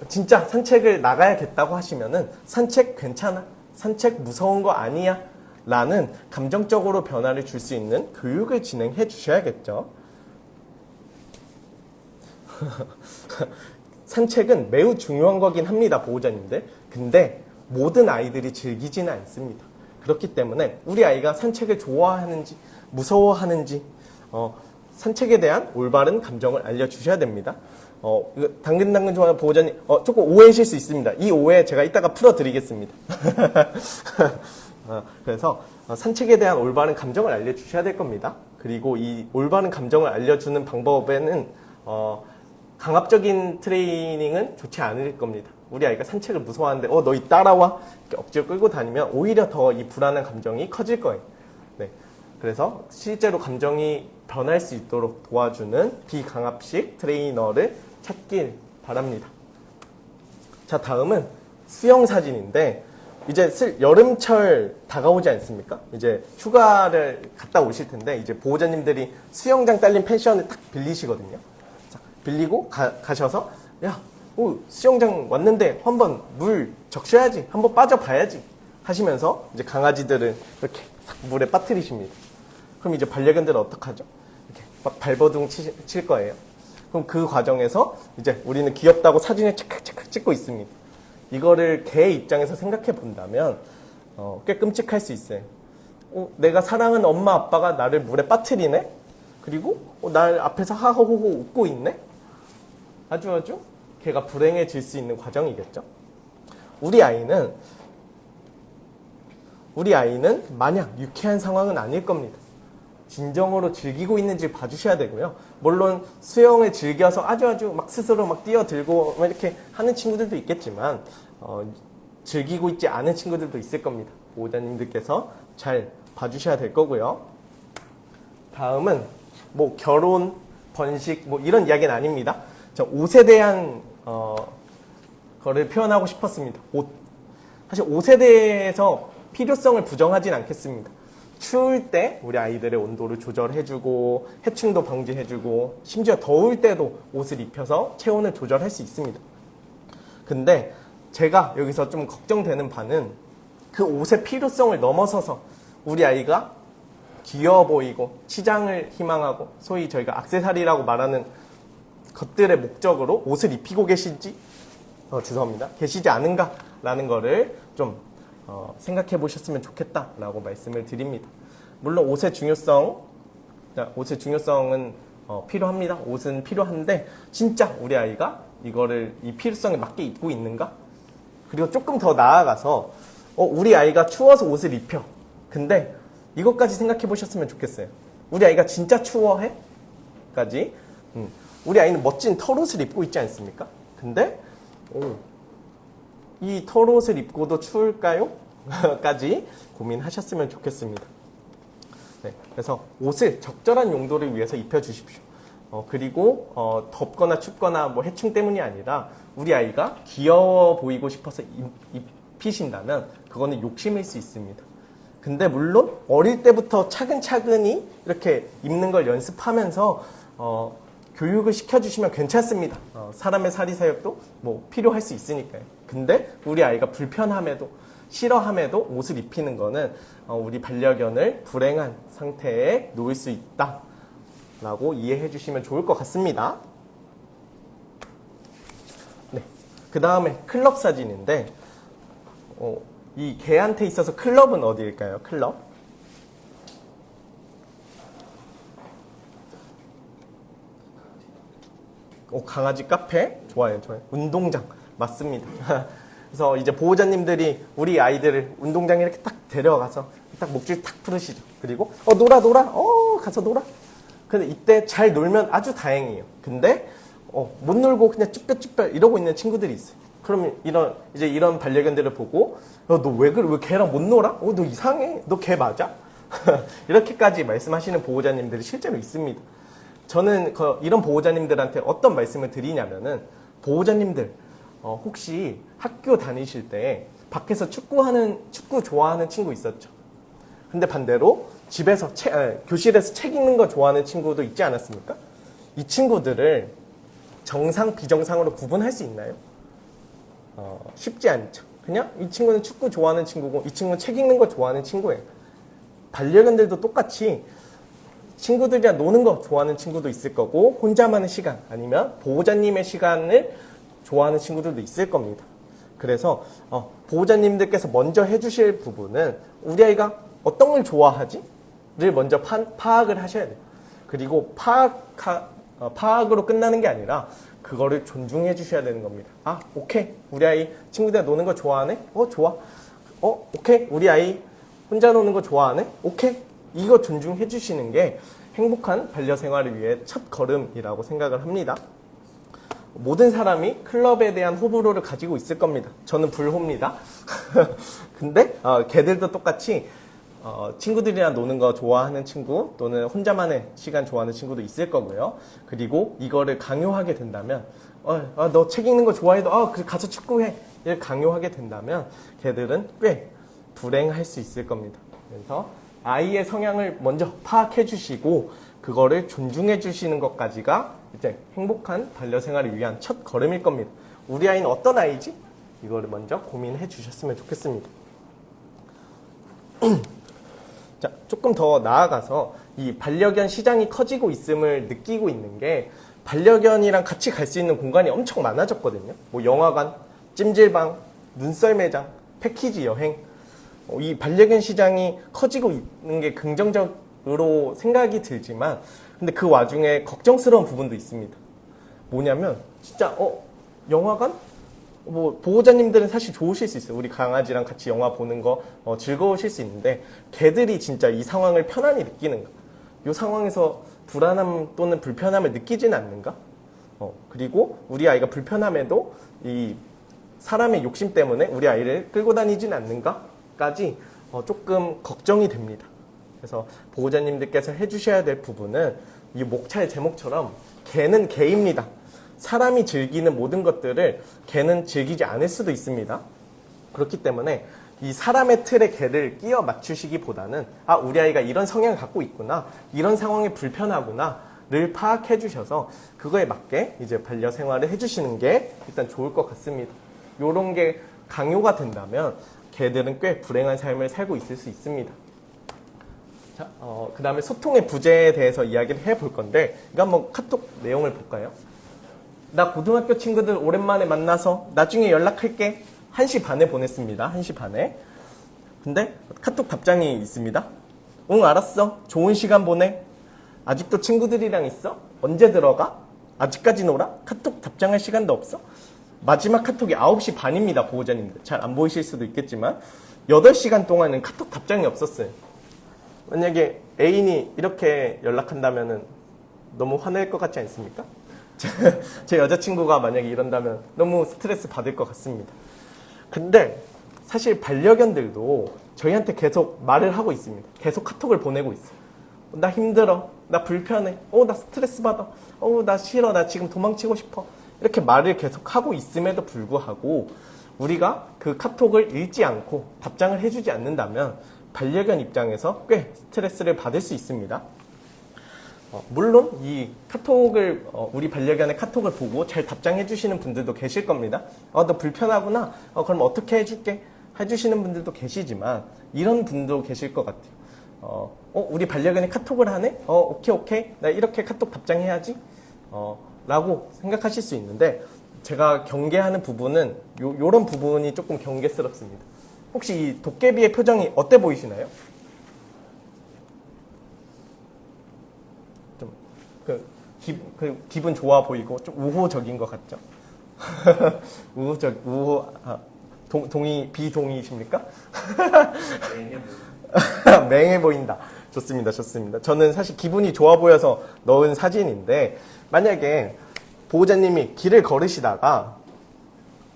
진짜 산책을 나가야겠다고 하시면은 산책 괜찮아, 산책 무서운 거 아니야 라는 감정적으로 변화를 줄 수 있는 교육을 진행해 주셔야겠죠. 산책은 매우 중요한 거긴 합니다, 보호자님들. 근데 모든 아이들이 즐기지는 않습니다. 그렇기 때문에 우리 아이가 산책을 좋아하는지 무서워하는지 산책에 대한 올바른 감정을 알려주셔야 됩니다. 당근당근 좋아하는 보호자님, 조금 오해하실 수 있습니다. 이 오해 제가 이따가 풀어드리겠습니다. 그래서 산책에 대한 올바른 감정을 알려주셔야 될 겁니다. 그리고 이 올바른 감정을 알려주는 방법에는 강압적인 트레이닝은 좋지 않을 겁니다. 우리 아이가 산책을 무서워하는데 너 이 따라와 이렇게 억지로 끌고 다니면 오히려 더 이 불안한 감정이 커질 거예요. 네. 그래서 실제로 감정이 변할 수 있도록 도와주는 비강압식 트레이너를 찾길 바랍니다. 자, 다음은 수영 사진인데, 이제 여름철 다가오지 않습니까? 이제 휴가를 갔다 오실 텐데, 이제 보호자님들이 수영장 딸린 펜션을 딱 빌리시거든요. 자, 빌리고 가셔서, 야, 수영장 왔는데 한번 물 적셔야지, 한번 빠져봐야지 하시면서 이제 강아지들을 이렇게 싹 물에 빠뜨리십니다. 그럼 이제 반려견들은 어떡하죠? 이렇게 막 발버둥 칠 거예요. 그럼 그 과정에서 이제 우리는 귀엽다고 사진을 칙칙 찍고 있습니다. 이거를 개 입장에서 생각해 본다면 꽤 끔찍할 수 있어요. 내가 사랑하는 엄마 아빠가 나를 물에 빠뜨리네? 그리고 날 앞에서 하하호호 웃고 있네? 아주 걔가 불행해질 수 있는 과정이겠죠. 우리 아이는 마냥 유쾌한 상황은 아닐 겁니다. 진정으로 즐기고 있는지 봐주셔야 되고요. 물론 수영을 즐겨서 아주 막 스스로 막 뛰어들고 이렇게 하는 친구들도 있겠지만 즐기고 있지 않은 친구들도 있을 겁니다. 보호자님들께서 잘 봐주셔야 될 거고요. 다음은 뭐 결혼, 번식 뭐 이런 이야기는 아닙니다. 저 옷에 대한 거를 표현하고 싶었습니다. 옷. 사실 옷에 대해서 필요성을 부정하진 않겠습니다. 추울 때 우리 아이들의 온도를 조절해주고 해충도 방지해주고 심지어 더울 때도 옷을 입혀서 체온을 조절할 수 있습니다. 근데 제가 여기서 좀 걱정되는 바는 그 옷의 필요성을 넘어서서 우리 아이가 귀여워 보이고 치장을 희망하고 소위 저희가 액세서리라고 말하는 것들의 목적으로 옷을 입히고 계시지 계시지 않은가라는 거를 좀 생각해 보셨으면 좋겠다라고 말씀을 드립니다. 물론 옷의 중요성은 필요합니다. 옷은 필요한데 진짜 우리 아이가 이거를 이 필요성에 맞게 입고 있는가? 그리고 조금 더 나아가서 우리 아이가 추워서 옷을 입혀. 근데 이것까지 생각해 보셨으면 좋겠어요. 우리 아이가 진짜 추워해? 까지. 우리 아이는 멋진 털옷을 입고 있지 않습니까? 근데 이 털옷을 입고도 추울까요? 까지 고민하셨으면 좋겠습니다. 네, 그래서 옷을 적절한 용도를 위해서 입혀주십시오. 그리고 덥거나 춥거나 뭐 해충 때문이 아니라 우리 아이가 귀여워 보이고 싶어서 입히신다면 그거는 욕심일 수 있습니다. 근데 물론 어릴 때부터 차근차근히 이렇게 입는 걸 연습하면서 교육을 시켜주시면 괜찮습니다. 사람의 사리사욕도 뭐 필요할 수 있으니까요. 근데 우리 아이가 불편함에도 싫어함에도 옷을 입히는 거는 우리 반려견을 불행한 상태에 놓을 수 있다 라고 이해해 주시면 좋을 것 같습니다. 네, 그 다음에 클럽 사진인데 이 개한테 있어서 클럽은 어디일까요? 클럽? 강아지 카페? 좋아요. 운동장. 맞습니다. 그래서 이제 보호자님들이 우리 아이들을 운동장에 이렇게 딱 데려가서 딱 목줄 탁 풀으시죠. 그리고 놀아 가서 놀아. 근데 이때 잘 놀면 아주 다행이에요. 근데 못 놀고 그냥 쭈뼛쭈뼛 이러고 있는 친구들이 있어요. 그러면 이런 반려견들을 보고 너 왜 그래? 왜 걔랑 못 놀아? 너 이상해? 너 걔 맞아? 이렇게까지 말씀하시는 보호자님들이 실제로 있습니다. 저는 이런 보호자님들한테 어떤 말씀을 드리냐면은 보호자님들 혹시 학교 다니실 때 밖에서 축구 좋아하는 친구 있었죠? 근데 반대로 집에서 교실에서 책 읽는 거 좋아하는 친구도 있지 않았습니까? 이 친구들을 정상, 비정상으로 구분할 수 있나요? 쉽지 않죠. 그냥 이 친구는 축구 좋아하는 친구고 이 친구는 책 읽는 거 좋아하는 친구예요. 반려견들도 똑같이 친구들이랑 노는 거 좋아하는 친구도 있을 거고 혼자만의 시간 아니면 보호자님의 시간을 좋아하는 친구들도 있을 겁니다. 그래서 보호자님들께서 먼저 해주실 부분은 우리 아이가 어떤 걸 좋아하지? 를 먼저 파악을 하셔야 돼요. 그리고 파악으로 끝나는 게 아니라 그거를 존중해 주셔야 되는 겁니다. 오케이. 우리 아이 친구들이랑 노는 거 좋아하네? 좋아. 오케이. 우리 아이 혼자 노는 거 좋아하네? 오케이. 이거 존중해 주시는 게 행복한 반려 생활을 위해 첫 걸음이라고 생각을 합니다. 모든 사람이 클럽에 대한 호불호를 가지고 있을 겁니다. 저는 불호입니다. 근데 걔들도 똑같이 친구들이랑 노는 거 좋아하는 친구 또는 혼자만의 시간 좋아하는 친구도 있을 거고요. 그리고 이거를 강요하게 된다면 너 책 읽는 거 좋아해도 그래 가서 축구해 이렇게 강요하게 된다면 걔들은 꽤 불행할 수 있을 겁니다. 그래서 아이의 성향을 먼저 파악해 주시고 그거를 존중해 주시는 것까지가 이제 행복한 반려생활을 위한 첫 걸음일 겁니다. 우리 아이는 어떤 아이지? 이거를 먼저 고민해 주셨으면 좋겠습니다. 자, 조금 더 나아가서 이 반려견 시장이 커지고 있음을 느끼고 있는 게 반려견이랑 같이 갈 수 있는 공간이 엄청 많아졌거든요. 뭐 영화관, 찜질방, 눈썰 매장, 패키지 여행. 이 반려견 시장이 커지고 있는 게 긍정적으로 생각이 들지만 근데 그 와중에 걱정스러운 부분도 있습니다. 뭐냐면 진짜 영화관? 뭐 보호자님들은 사실 좋으실 수 있어요. 우리 강아지랑 같이 영화 보는 거 즐거우실 수 있는데 걔들이 진짜 이 상황을 편안히 느끼는가? 이 상황에서 불안함 또는 불편함을 느끼지는 않는가? 그리고 우리 아이가 불편함에도 이 사람의 욕심 때문에 우리 아이를 끌고 다니진 않는가까지 조금 걱정이 됩니다. 그래서 보호자님들께서 해주셔야 될 부분은 이 목차의 제목처럼 개는 개입니다. 사람이 즐기는 모든 것들을 개는 즐기지 않을 수도 있습니다. 그렇기 때문에 이 사람의 틀에 개를 끼워 맞추시기보다는 우리 아이가 이런 성향을 갖고 있구나, 이런 상황이 불편하구나를 파악해 주셔서 그거에 맞게 이제 반려 생활을 해주시는 게 일단 좋을 것 같습니다. 이런 게 강요가 된다면 개들은 꽤 불행한 삶을 살고 있을 수 있습니다. 자, 그 다음에 소통의 부재에 대해서 이야기를 해볼 건데 이거 한번 카톡 내용을 볼까요? 나 고등학교 친구들 오랜만에 만나서 나중에 연락할게. 1시 반에 보냈습니다. 1시 반에. 근데 카톡 답장이 있습니다. 응, 알았어. 좋은 시간 보내. 아직도 친구들이랑 있어? 언제 들어가? 아직까지 놀아? 카톡 답장할 시간도 없어? 마지막 카톡이 9시 반입니다. 보호자님들. 잘 안 보이실 수도 있겠지만 8시간 동안은 카톡 답장이 없었어요. 만약에 애인이 이렇게 연락한다면 너무 화낼 것 같지 않습니까? 제 여자친구가 만약에 이런다면 너무 스트레스 받을 것 같습니다. 근데 사실 반려견들도 저희한테 계속 말을 하고 있습니다. 계속 카톡을 보내고 있어요. 나 힘들어. 나 불편해. 나 스트레스 받아. 나 싫어. 나 지금 도망치고 싶어. 이렇게 말을 계속 하고 있음에도 불구하고 우리가 그 카톡을 읽지 않고 답장을 해주지 않는다면 반려견 입장에서 꽤 스트레스를 받을 수 있습니다. 물론 이 카톡을 우리 반려견의 카톡을 보고 잘 답장해 주시는 분들도 계실 겁니다. 너 불편하구나. 그럼 어떻게 해줄게. 해주시는 분들도 계시지만 이런 분도 계실 것 같아요. 우리 반려견이 카톡을 하네? 오케이. 나 이렇게 카톡 답장해야지. 라고 생각하실 수 있는데 제가 경계하는 부분은 요런 부분이 조금 경계스럽습니다. 혹시 이 도깨비의 표정이 어때 보이시나요? 기분 좋아 보이고 좀 우호적인 것 같죠? 비동의이십니까? 맹해 보인다. 맹해 보인다. 좋습니다. 좋습니다. 저는 사실 기분이 좋아 보여서 넣은 사진인데, 만약에 보호자님이 길을 걸으시다가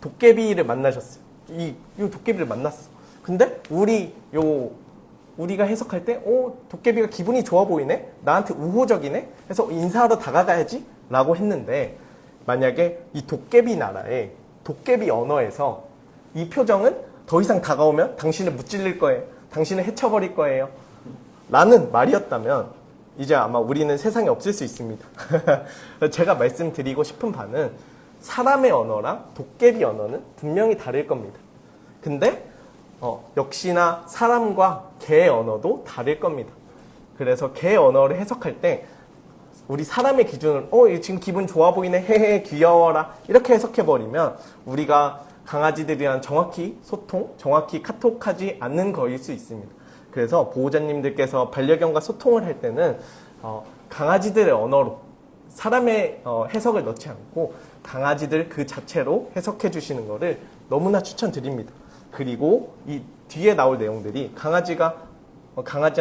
도깨비를 만나셨어요. 이 도깨비를 만났어. 근데 우리가 해석할 때, 도깨비가 기분이 좋아 보이네? 나한테 우호적이네? 해서 인사하러 다가가야지? 라고 했는데, 만약에 이 도깨비 나라의 도깨비 언어에서 이 표정은 더 이상 다가오면 당신을 무찔릴 거예요. 당신을 해쳐버릴 거예요. 라는 말이었다면, 이제 아마 우리는 세상에 없을 수 있습니다. 제가 말씀드리고 싶은 바는 사람의 언어랑 도깨비 언어는 분명히 다를 겁니다. 근데 역시나 사람과 개의 언어도 다를 겁니다. 그래서 개의 언어를 해석할 때 우리 사람의 기준으로 지금 기분 좋아 보이네, 헤헤, 귀여워라 이렇게 해석해버리면 우리가 강아지들이랑 정확히 소통, 정확히 카톡하지 않는 거일 수 있습니다. 그래서 보호자님들께서 반려견과 소통을 할 때는 강아지들의 언어로 사람의 해석을 넣지 않고 강아지들 그 자체로 해석해 주시는 것을 너무나 추천드립니다. 그리고 이 뒤에 나올 내용들이 강아지와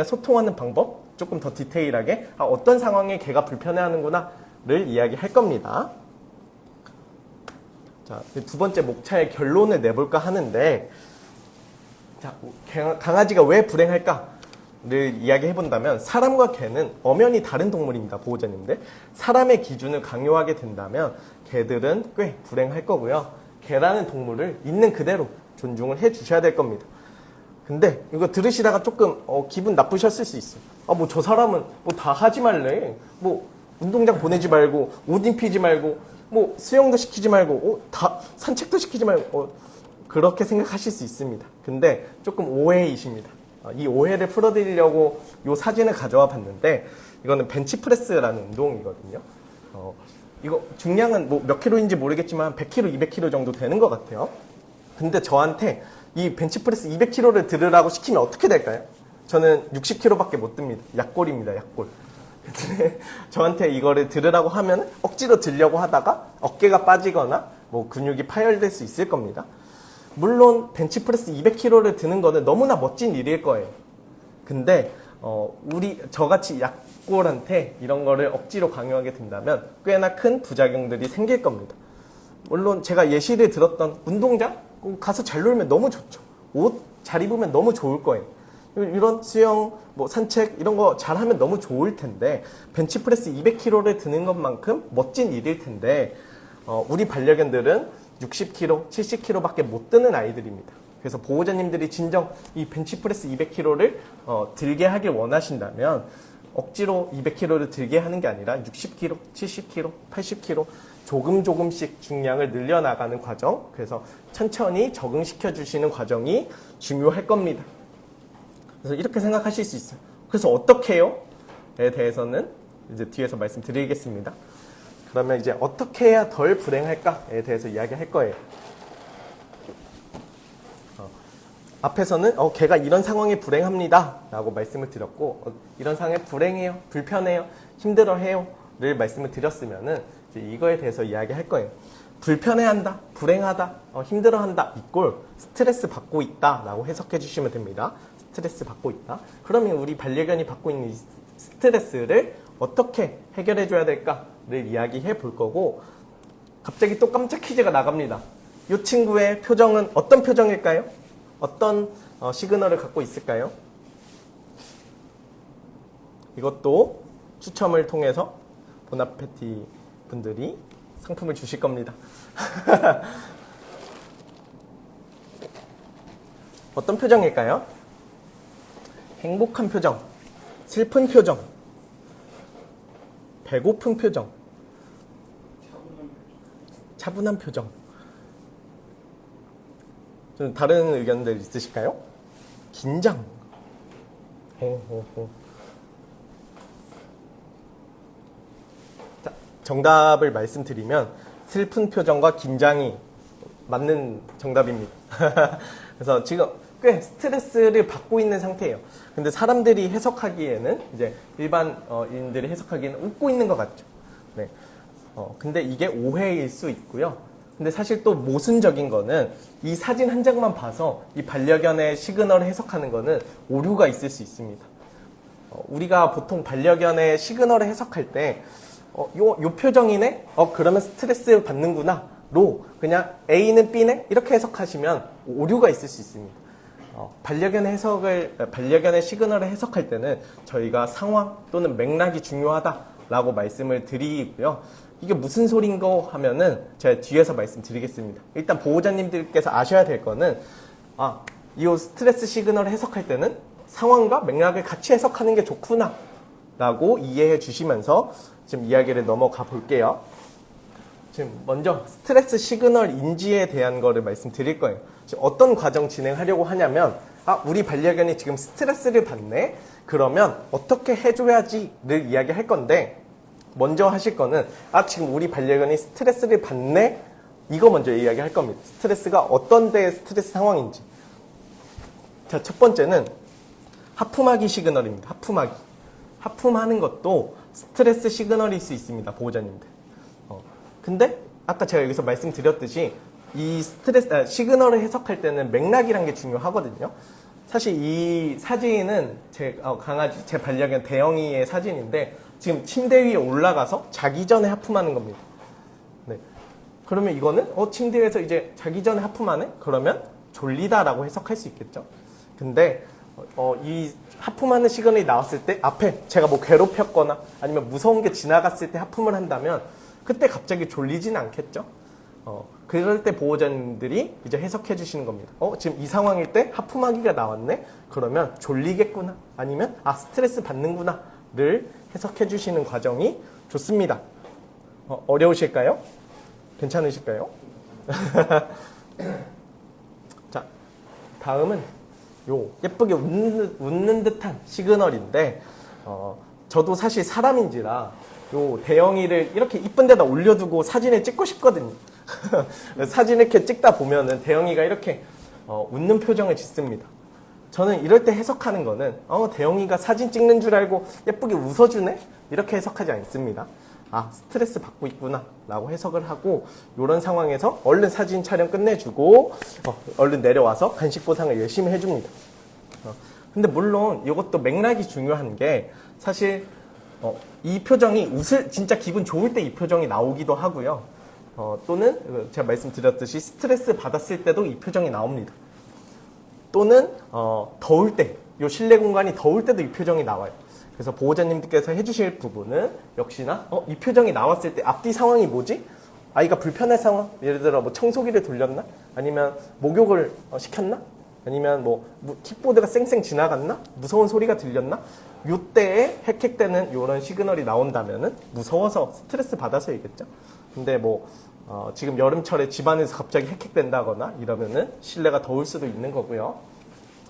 소통하는 방법, 조금 더 디테일하게 어떤 상황에 개가 불편해하는구나를 이야기할 겁니다. 자, 두 번째 목차의 결론을 내볼까 하는데, 자, 강아지가 왜 불행할까를 이야기해본다면 사람과 개는 엄연히 다른 동물입니다. 보호자님들. 사람의 기준을 강요하게 된다면 개들은 꽤 불행할 거고요. 개라는 동물을 있는 그대로 존중을 해주셔야 될 겁니다. 근데 이거 들으시다가 조금 기분 나쁘셨을 수 있어요. 뭐 저 사람은 뭐 다 하지 말래. 뭐 운동장 보내지 말고 옷 입히지 말고 뭐 수영도 시키지 말고 다 산책도 시키지 말고 그렇게 생각하실 수 있습니다. 근데 조금 오해이십니다. 이 오해를 풀어드리려고 이 사진을 가져와 봤는데, 이거는 벤치프레스라는 운동이거든요. 이거 중량은 뭐 몇 킬로인지 모르겠지만 100kg, 200kg 정도 되는 것 같아요. 근데 저한테 이 벤치프레스 200kg를 들으라고 시키면 어떻게 될까요? 저는 60kg밖에 못 듭니다. 약골입니다, 약골. 근데 저한테 이거를 들으라고 하면 억지로 들려고 하다가 어깨가 빠지거나 뭐 근육이 파열될 수 있을 겁니다. 물론 벤치프레스 200kg를 드는 거는 너무나 멋진 일일 거예요. 근데 저같이 약골한테 이런 거를 억지로 강요하게 된다면 꽤나 큰 부작용들이 생길 겁니다. 물론 제가 예시를 들었던 운동장 가서 잘 놀면 너무 좋죠. 옷 잘 입으면 너무 좋을 거예요. 이런 수영, 뭐 산책 이런 거 잘하면 너무 좋을 텐데, 벤치프레스 200kg를 드는 것만큼 멋진 일일 텐데 우리 반려견들은 60kg, 70kg밖에 못 드는 아이들입니다. 그래서 보호자님들이 진정 이 벤치프레스 200kg를 들게 하길 원하신다면 억지로 200kg를 들게 하는 게 아니라 60kg, 70kg, 80kg 조금씩 중량을 늘려나가는 과정, 그래서 천천히 적응시켜 주시는 과정이 중요할 겁니다. 그래서 이렇게 생각하실 수 있어요. 그래서 어떻게 해요? 에 대해서는 이제 뒤에서 말씀드리겠습니다. 그러면 이제 어떻게 해야 덜 불행할까에 대해서 이야기할 거예요. 앞에서는 걔가 이런 상황에 불행합니다 라고 말씀을 드렸고, 이런 상황에 불행해요, 불편해요, 힘들어해요 를 말씀을 드렸으면은 이제 이거에 대해서 이야기할 거예요. 불편해한다, 불행하다, 힘들어한다 이꼴 스트레스 받고 있다 라고 해석해 주시면 됩니다. 스트레스 받고 있다. 그러면 우리 반려견이 받고 있는 이 스트레스를 어떻게 해결해 줘야 될까를 이야기해 볼 거고, 갑자기 또 깜짝 퀴즈가 나갑니다. 이 친구의 표정은 어떤 표정일까요? 어떤 시그널을 갖고 있을까요? 이것도 추첨을 통해서 보나페티 분들이 상품을 주실 겁니다. 어떤 표정일까요? 행복한 표정, 슬픈 표정, 배고픈 표정, 차분한 표정. 좀 다른 의견들 있으실까요? 긴장. 자, 정답을 말씀드리면 슬픈 표정과 긴장이 맞는 정답입니다. 그래서 지금 꽤 스트레스를 받고 있는 상태예요. 근데 사람들이 해석하기에는, 이제 일반인들이 해석하기에는 웃고 있는 것 같죠. 네. 근데 이게 오해일 수 있고요. 근데 사실 또 모순적인 거는 이 사진 한 장만 봐서 이 반려견의 시그널을 해석하는 거는 오류가 있을 수 있습니다. 우리가 보통 반려견의 시그널을 해석할 때 요 표정이네? 그러면 스트레스 받는구나 로 그냥 A는 B네? 이렇게 해석하시면 오류가 있을 수 있습니다. 반려견의 시그널을 해석할 때는 저희가 상황 또는 맥락이 중요하다라고 말씀을 드리고요. 이게 무슨 소린가 하면은 제가 뒤에서 말씀드리겠습니다. 일단 보호자님들께서 아셔야 될 거는 이 스트레스 시그널을 해석할 때는 상황과 맥락을 같이 해석하는 게 좋구나 라고 이해해 주시면서 지금 이야기를 넘어가 볼게요. 지금 먼저 스트레스 시그널 인지에 대한 거를 말씀드릴 거예요. 지금 어떤 과정 진행하려고 하냐면 우리 반려견이 지금 스트레스를 받네? 그러면 어떻게 해줘야지를 이야기할 건데 먼저 하실 거는 지금 우리 반려견이 스트레스를 받네? 이거 먼저 이야기할 겁니다. 스트레스가 어떤 데의 스트레스 상황인지. 자, 첫 번째는 하품하기 시그널입니다. 하품하기. 하품하는 것도 스트레스 시그널일 수 있습니다. 보호자님들. 근데 아까 제가 여기서 말씀드렸듯이 이 스트레스 시그널을 해석할 때는 맥락이란 게 중요하거든요. 사실 이 사진은 제 반려견 대영이의 사진인데 지금 침대 위에 올라가서 자기 전에 하품하는 겁니다. 네. 그러면 이거는 침대 위에서 이제 자기 전에 하품하네? 그러면 졸리다라고 해석할 수 있겠죠. 근데 이 하품하는 시그널이 나왔을 때 앞에 제가 뭐 괴롭혔거나 아니면 무서운 게 지나갔을 때 하품을 한다면 그때 갑자기 졸리진 않겠죠. 그럴 때 보호자님들이 이제 해석해 주시는 겁니다. 지금 이 상황일 때 하품하기가 나왔네? 그러면 졸리겠구나. 아니면 스트레스 받는구나를 해석해 주시는 과정이 좋습니다. 어려우실까요? 괜찮으실까요? 자, 다음은 요 예쁘게 웃는 듯한 시그널인데 저도 사실 사람인지라 요 대영이를 이렇게 이쁜 데다 올려두고 사진을 찍고 싶거든요. 사진 이렇게 찍다 보면은 대영이가 이렇게 웃는 표정을 짓습니다. 저는 이럴 때 해석하는 거는 대영이가 사진 찍는 줄 알고 예쁘게 웃어주네? 이렇게 해석하지 않습니다. 스트레스 받고 있구나 라고 해석을 하고 이런 상황에서 얼른 사진 촬영 끝내주고 얼른 내려와서 간식 보상을 열심히 해줍니다. 근데 물론 이것도 맥락이 중요한 게 사실 이 표정이 진짜 기분 좋을 때 이 표정이 나오기도 하고요. 또는 제가 말씀드렸듯이 스트레스 받았을 때도 이 표정이 나옵니다. 또는 더울 때, 이 실내 공간이 더울 때도 이 표정이 나와요. 그래서 보호자님들께서 해주실 부분은 역시나 이 표정이 나왔을 때 앞뒤 상황이 뭐지? 아이가 불편할 상황? 예를 들어 뭐 청소기를 돌렸나? 아니면 목욕을 시켰나? 아니면 뭐 킥보드가 쌩쌩 지나갔나? 무서운 소리가 들렸나? 요때에 헥헥대는 요런 시그널이 나온다면은 무서워서 스트레스 받아서이겠죠. 근데 뭐 지금 여름철에 집안에서 갑자기 헥헥댄다거나 이러면은 실내가 더울 수도 있는 거고요.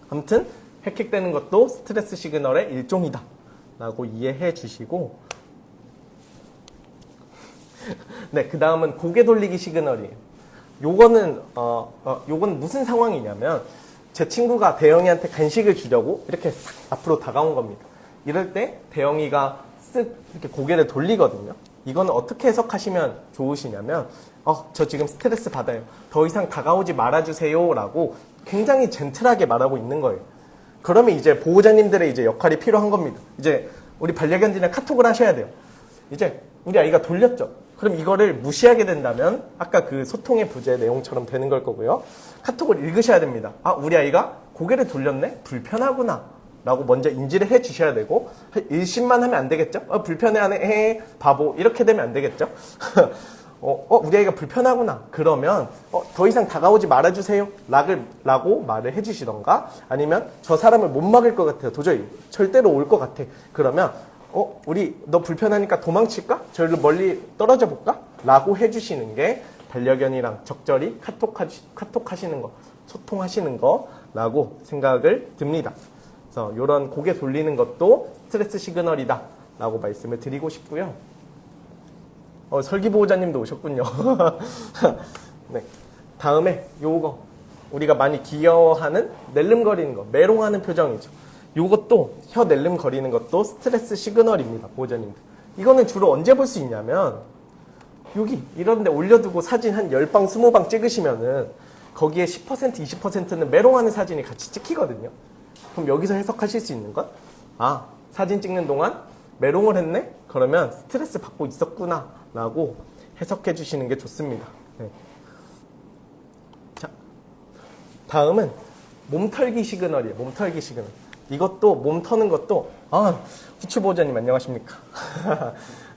아무튼 헥헥대는 것도 스트레스 시그널의 일종이다 라고 이해해 주시고 네, 그 다음은 고개 돌리기 시그널이에요. 요거는 무슨 상황이냐면 제 친구가 대영이한테 간식을 주려고 이렇게 싹 앞으로 다가온 겁니다. 이럴 때 대영이가 쓱 이렇게 고개를 돌리거든요. 이거는 어떻게 해석하시면 좋으시냐면 저 지금 스트레스 받아요. 더 이상 다가오지 말아주세요 라고 굉장히 젠틀하게 말하고 있는 거예요. 그러면 이제 보호자님들의 이제 역할이 필요한 겁니다. 이제 우리 반려견들이랑 카톡을 하셔야 돼요. 이제 우리 아이가 돌렸죠. 그럼 이거를 무시하게 된다면 아까 그 소통의 부재 내용처럼 되는 걸 거고요. 카톡을 읽으셔야 됩니다. 우리 아이가 고개를 돌렸네? 불편하구나 라고 먼저 인지를 해 주셔야 되고 일심만 하면 안 되겠죠? 불편해하네, 바보 이렇게 되면 안 되겠죠? 우리 아이가 불편하구나. 그러면 더 이상 다가오지 말아주세요 라고 말을 해주시던가 아니면 저 사람을 못 막을 것 같아요. 도저히 절대로 올 것 같아. 그러면 우리 너 불편하니까 도망칠까? 저희를 멀리 떨어져 볼까? 라고 해주시는 게 반려견이랑 적절히 카톡하시는 거, 소통하시는 거라고 생각을 듭니다. 그래서 이런 고개 돌리는 것도 스트레스 시그널이다 라고 말씀을 드리고 싶고요. 설기보호자님도 오셨군요. 네. 다음에 요거 우리가 많이 귀여워하는 낼름거리는 거, 메롱하는 표정이죠. 요것도 혀 낼름거리는 것도 스트레스 시그널입니다. 보호자님들. 이거는 주로 언제 볼 수 있냐면 여기 이런 데 올려두고 사진 한 10방, 20방 찍으시면은 거기에 10%, 20%는 메롱하는 사진이 같이 찍히거든요. 그럼 여기서 해석하실 수 있는 건 아, 사진 찍는 동안 메롱을 했네? 그러면 스트레스 받고 있었구나 라고 해석해 주시는 게 좋습니다. 네. 자, 다음은 몸털기 시그널이에요. 몸털기 시그널. 이것도 몸 터는 것도 후추 보호자님 안녕하십니까?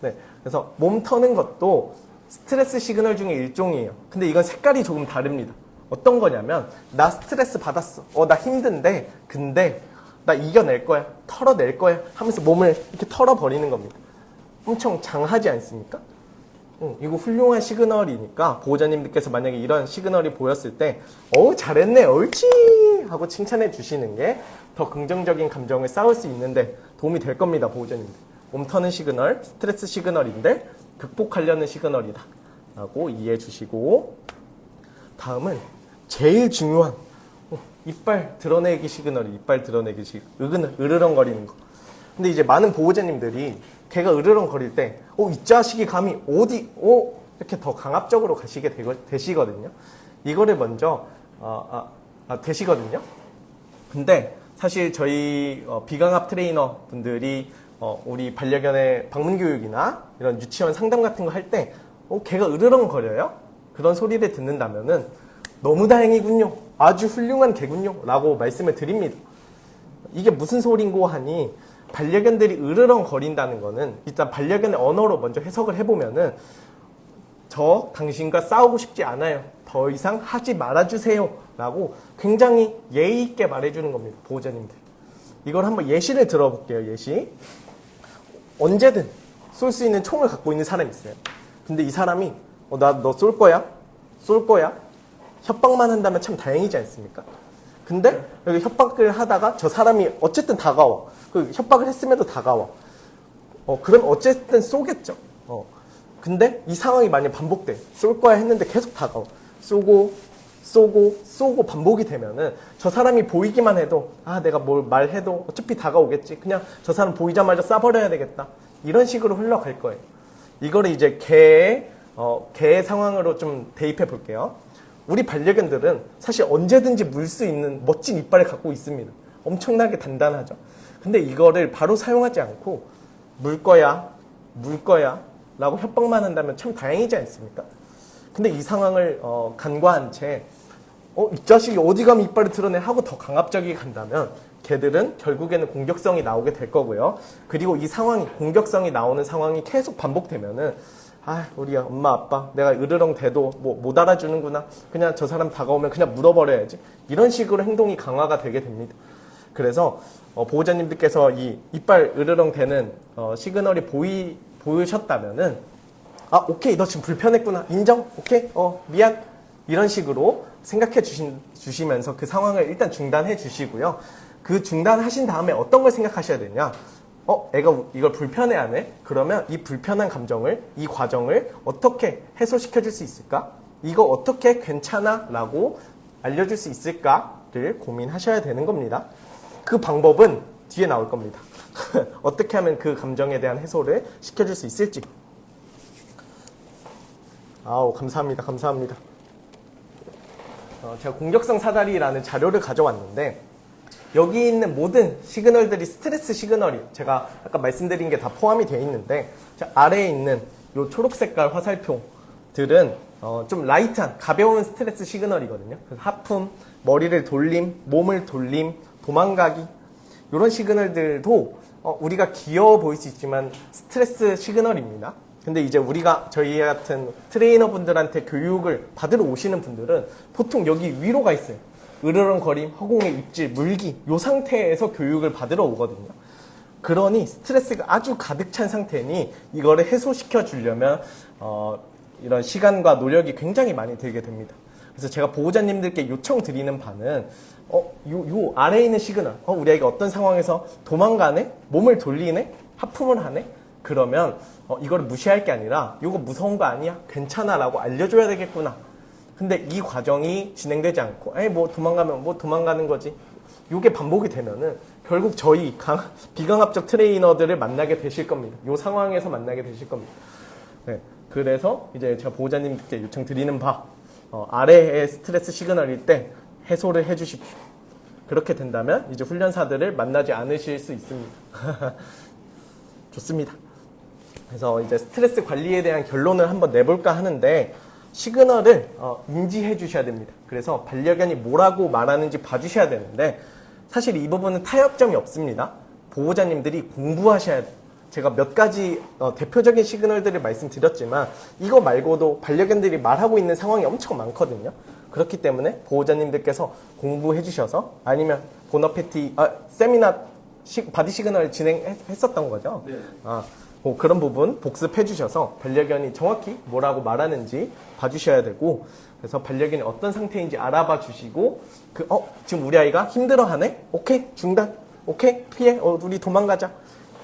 네, 그래서 몸 터는 것도 스트레스 시그널 중에 일종이에요. 근데 이건 색깔이 조금 다릅니다. 어떤 거냐면 나 스트레스 받았어. 나 힘든데 근데 나 이겨낼 거야. 털어낼 거야. 하면서 몸을 이렇게 털어버리는 겁니다. 엄청 장하지 않습니까? 이거 훌륭한 시그널이니까 보호자님들께서 만약에 이런 시그널이 보였을 때 잘했네. 옳지! 하고 칭찬해 주시는 게 더 긍정적인 감정을 쌓을 수 있는데 도움이 될 겁니다. 보호자님들. 몸 터는 시그널, 스트레스 시그널인데 극복하려는 시그널이다 라고 이해해 주시고, 다음은 제일 중요한 이빨 드러내기 시그널이 이빨 드러내기 시그널, 으르렁거리는 거. 근데 이제 많은 보호자님들이 걔가 으르렁거릴 때 이 자식이 감히 어디 이렇게 더 강압적으로 가시게 되시거든요. 이거를 먼저 되시거든요. 근데 사실 저희 비강압 트레이너 분들이 우리 반려견의 방문 교육이나 이런 유치원 상담 같은 거 할 때 걔가 으르렁거려요? 그런 소리를 듣는다면은 너무 다행이군요. 아주 훌륭한 개군요. 라고 말씀을 드립니다. 이게 무슨 소린고 하니 반려견들이 으르렁거린다는 거는 일단 반려견의 언어로 먼저 해석을 해보면은 저 당신과 싸우고 싶지 않아요. 더 이상 하지 말아주세요. 라고 굉장히 예의 있게 말해주는 겁니다. 보호자님들. 이걸 한번 예시를 들어볼게요. 예시. 언제든 쏠 수 있는 총을 갖고 있는 사람이 있어요. 근데 이 사람이 너 쏠 거야? 쏠 거야? 협박만 한다면 참 다행이지 않습니까? 근데 여기 협박을 하다가 저 사람이 어쨌든 다가와. 그 협박을 했음에도 다가와. 그럼 어쨌든 쏘겠죠. 근데 이 상황이 만약 반복돼. 쏠 거야 했는데 계속 다가와. 쏘고 반복이 되면은 저 사람이 보이기만 해도 내가 뭘 말해도 어차피 다가오겠지. 그냥 저 사람 보이자마자 쏴버려야 되겠다. 이런 식으로 흘러갈 거예요. 이거를 이제 개의 상황으로 좀 대입해 볼게요. 우리 반려견들은 사실 언제든지 물 수 있는 멋진 이빨을 갖고 있습니다. 엄청나게 단단하죠. 근데 이거를 바로 사용하지 않고 물 거야 라고 협박만 한다면 참 다행이지 않습니까? 근데 이 상황을 간과한 채 이 자식이 어디 가면 이빨을 드러내 하고 더 강압적이게 간다면 개들은 결국에는 공격성이 나오게 될 거고요. 그리고 이 상황이, 공격성이 나오는 상황이 계속 반복되면은 우리 엄마 아빠 내가 으르렁 대도 못 알아주는구나. 그냥 저 사람 다가오면 그냥 물어버려야지. 이런 식으로 행동이 강화가 되게 됩니다. 그래서 보호자님들께서 이 이빨 으르렁 대는 시그널이 보이셨다면은 오케이, 너 지금 불편했구나. 인정? 오케이? 미안. 이런 식으로 생각해 주시면서 그 상황을 일단 중단해 주시고요. 그 중단하신 다음에 어떤 걸 생각하셔야 되냐? 애가 이걸 불편해하네? 그러면 이 불편한 감정을, 이 과정을 어떻게 해소시켜 줄 수 있을까? 이거 어떻게 괜찮아? 라고 알려줄 수 있을까를 고민하셔야 되는 겁니다. 그 방법은 뒤에 나올 겁니다. 어떻게 하면 그 감정에 대한 해소를 시켜줄 수 있을지. 감사합니다. 감사합니다. 제가 공격성 사다리라는 자료를 가져왔는데 여기 있는 모든 시그널들이 스트레스 시그널이 제가 아까 말씀드린 게 다 포함이 되어 있는데 아래에 있는 이 초록 색깔 화살표들은 좀 라이트한 가벼운 스트레스 시그널이거든요. 하품, 머리를 돌림, 몸을 돌림, 도망가기 이런 시그널들도 우리가 귀여워 보일 수 있지만 스트레스 시그널입니다. 근데 이제 우리가 저희 같은 트레이너 분들한테 교육을 받으러 오시는 분들은 보통 여기 위로 가 있어요. 으르렁거림, 허공에 입질, 물기 이 상태에서 교육을 받으러 오거든요. 그러니 스트레스가 아주 가득 찬 상태니 이거를 해소시켜 주려면 이런 시간과 노력이 굉장히 많이 들게 됩니다. 그래서 제가 보호자님들께 요청드리는 바는 요 아래에 있는 시그널 우리 아이가 어떤 상황에서 도망가네? 몸을 돌리네? 하품을 하네? 그러면 이거를 무시할 게 아니라 이거 무서운 거 아니야? 괜찮아 라고 알려줘야 되겠구나. 근데 이 과정이 진행되지 않고 뭐 도망가면 뭐 도망가는 거지. 이게 반복이 되면은 결국 저희 비강압적 트레이너들을 만나게 되실 겁니다. 이 상황에서 만나게 되실 겁니다. 네. 그래서 이제 제가 보호자님께 요청드리는 바 아래의 스트레스 시그널일 때 해소를 해주십시오. 그렇게 된다면 이제 훈련사들을 만나지 않으실 수 있습니다. 좋습니다. 그래서 이제 스트레스 관리에 대한 결론을 한번 내볼까 하는데 시그널을 인지해 주셔야 됩니다. 그래서 반려견이 뭐라고 말하는지 봐주셔야 되는데 사실 이 부분은 타협점이 없습니다. 보호자님들이 공부하셔야 돼요. 제가 몇 가지 대표적인 시그널들을 말씀드렸지만 이거 말고도 반려견들이 말하고 있는 상황이 엄청 많거든요. 그렇기 때문에 보호자님들께서 공부해 주셔서 아니면 보너패티 세미나 바디 시그널 진행했었던 거죠. 네. 뭐 그런 부분 복습해 주셔서 반려견이 정확히 뭐라고 말하는지 봐주셔야 되고 그래서 반려견이 어떤 상태인지 알아봐 주시고 지금 우리 아이가 힘들어하네? 오케이 중단 오케이 피해 우리 도망가자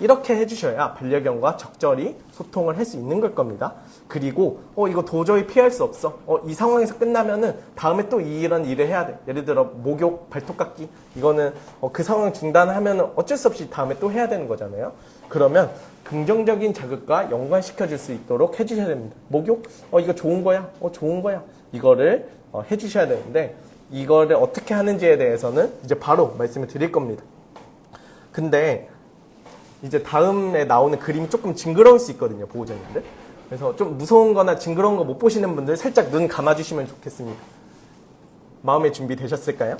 이렇게 해주셔야 반려견과 적절히 소통을 할 수 있는 걸 겁니다. 그리고 이거 도저히 피할 수 없어. 이 상황에서 끝나면은 다음에 또 이런 일을 해야 돼. 예를 들어 목욕, 발톱 깎기 이거는 그 상황 중단하면은 어쩔 수 없이 다음에 또 해야 되는 거잖아요. 그러면 긍정적인 자극과 연관시켜 줄 수 있도록 해주셔야 됩니다. 목욕? 이거 좋은 거야? 좋은 거야. 이거를 해주셔야 되는데 이거를 어떻게 하는지에 대해서는 이제 바로 말씀을 드릴 겁니다. 근데 이제 다음에 나오는 그림이 조금 징그러울 수 있거든요, 보호자님들. 그래서 좀 무서운 거나 징그러운 거 못 보시는 분들 살짝 눈 감아주시면 좋겠습니다. 마음의 준비 되셨을까요?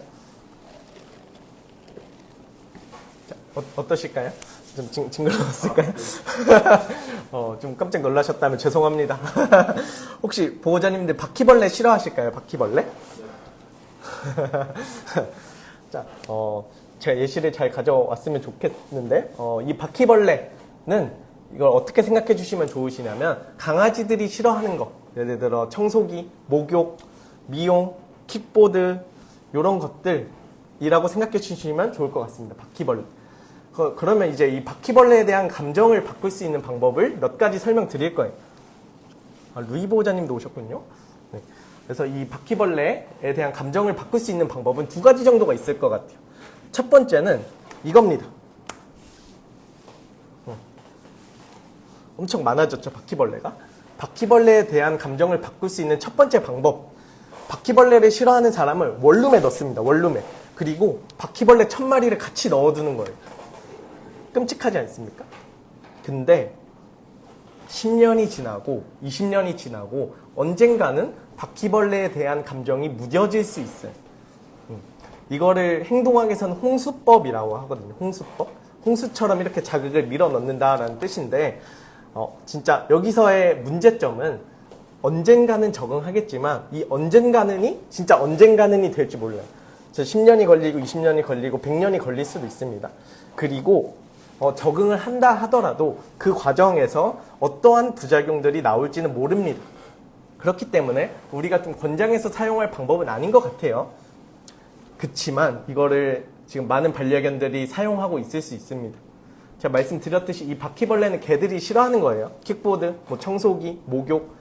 자, 어떠실까요? 좀 징그러웠을까요? 좀 깜짝 놀라셨다면 죄송합니다. 혹시 보호자님들 바퀴벌레 싫어하실까요? 바퀴벌레? 자, 제가 예시를 잘 가져왔으면 좋겠는데 이 바퀴벌레는 이걸 어떻게 생각해 주시면 좋으시냐면 강아지들이 싫어하는 거 예를 들어 청소기, 목욕, 미용, 킥보드 이런 것들이라고 생각해 주시면 좋을 것 같습니다. 바퀴벌레. 그러면 이제 이 바퀴벌레에 대한 감정을 바꿀 수 있는 방법을 몇 가지 설명드릴 거예요. 루이 보호자님도 오셨군요. 네. 그래서 이 바퀴벌레에 대한 감정을 바꿀 수 있는 방법은 두 가지 정도가 있을 것 같아요. 첫 번째는 이겁니다. 엄청 많아졌죠, 바퀴벌레가. 바퀴벌레에 대한 감정을 바꿀 수 있는 첫 번째 방법. 바퀴벌레를 싫어하는 사람을 원룸에 넣습니다. 원룸에. 그리고 바퀴벌레 1000마리를 같이 넣어두는 거예요. 끔찍하지 않습니까? 근데 10년이 지나고 20년이 지나고 언젠가는 바퀴벌레에 대한 감정이 무뎌질 수 있어요. 이거를 행동학에서는 홍수법이라고 하거든요. 홍수법. 홍수처럼 이렇게 자극을 밀어 넣는다라는 뜻인데 진짜 여기서의 문제점은 언젠가는 적응하겠지만 이 언젠가는이 진짜 언젠가는이 될지 몰라요. 10년이 걸리고 20년이 걸리고 100년이 걸릴 수도 있습니다. 그리고 적응을 한다 하더라도 그 과정에서 어떠한 부작용들이 나올지는 모릅니다. 그렇기 때문에 우리가 좀 권장해서 사용할 방법은 아닌 것 같아요. 그치만 이거를 지금 많은 반려견들이 사용하고 있을 수 있습니다. 제가 말씀드렸듯이 이 바퀴벌레는 개들이 싫어하는 거예요. 킥보드, 청소기, 목욕.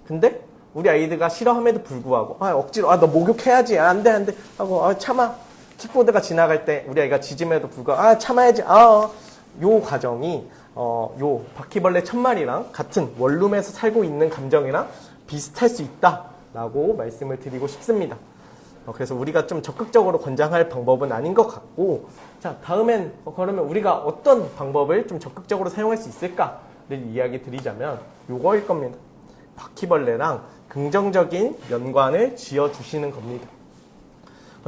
근데 우리 아이들가 싫어함에도 불구하고 억지로 너 목욕해야지 안 돼 하고 참아. 킥보드가 지나갈 때 우리 아이가 짖음에도 불구하고 참아야지. 요 과정이 요 바퀴벌레 1000마리랑 같은 원룸에서 살고 있는 감정이랑 비슷할 수 있다라고 말씀을 드리고 싶습니다. 그래서 우리가 좀 적극적으로 권장할 방법은 아닌 것 같고, 자, 다음엔 그러면 우리가 어떤 방법을 좀 적극적으로 사용할 수 있을까를 이야기 드리자면 요거일 겁니다. 바퀴벌레랑 긍정적인 연관을 지어주시는 겁니다.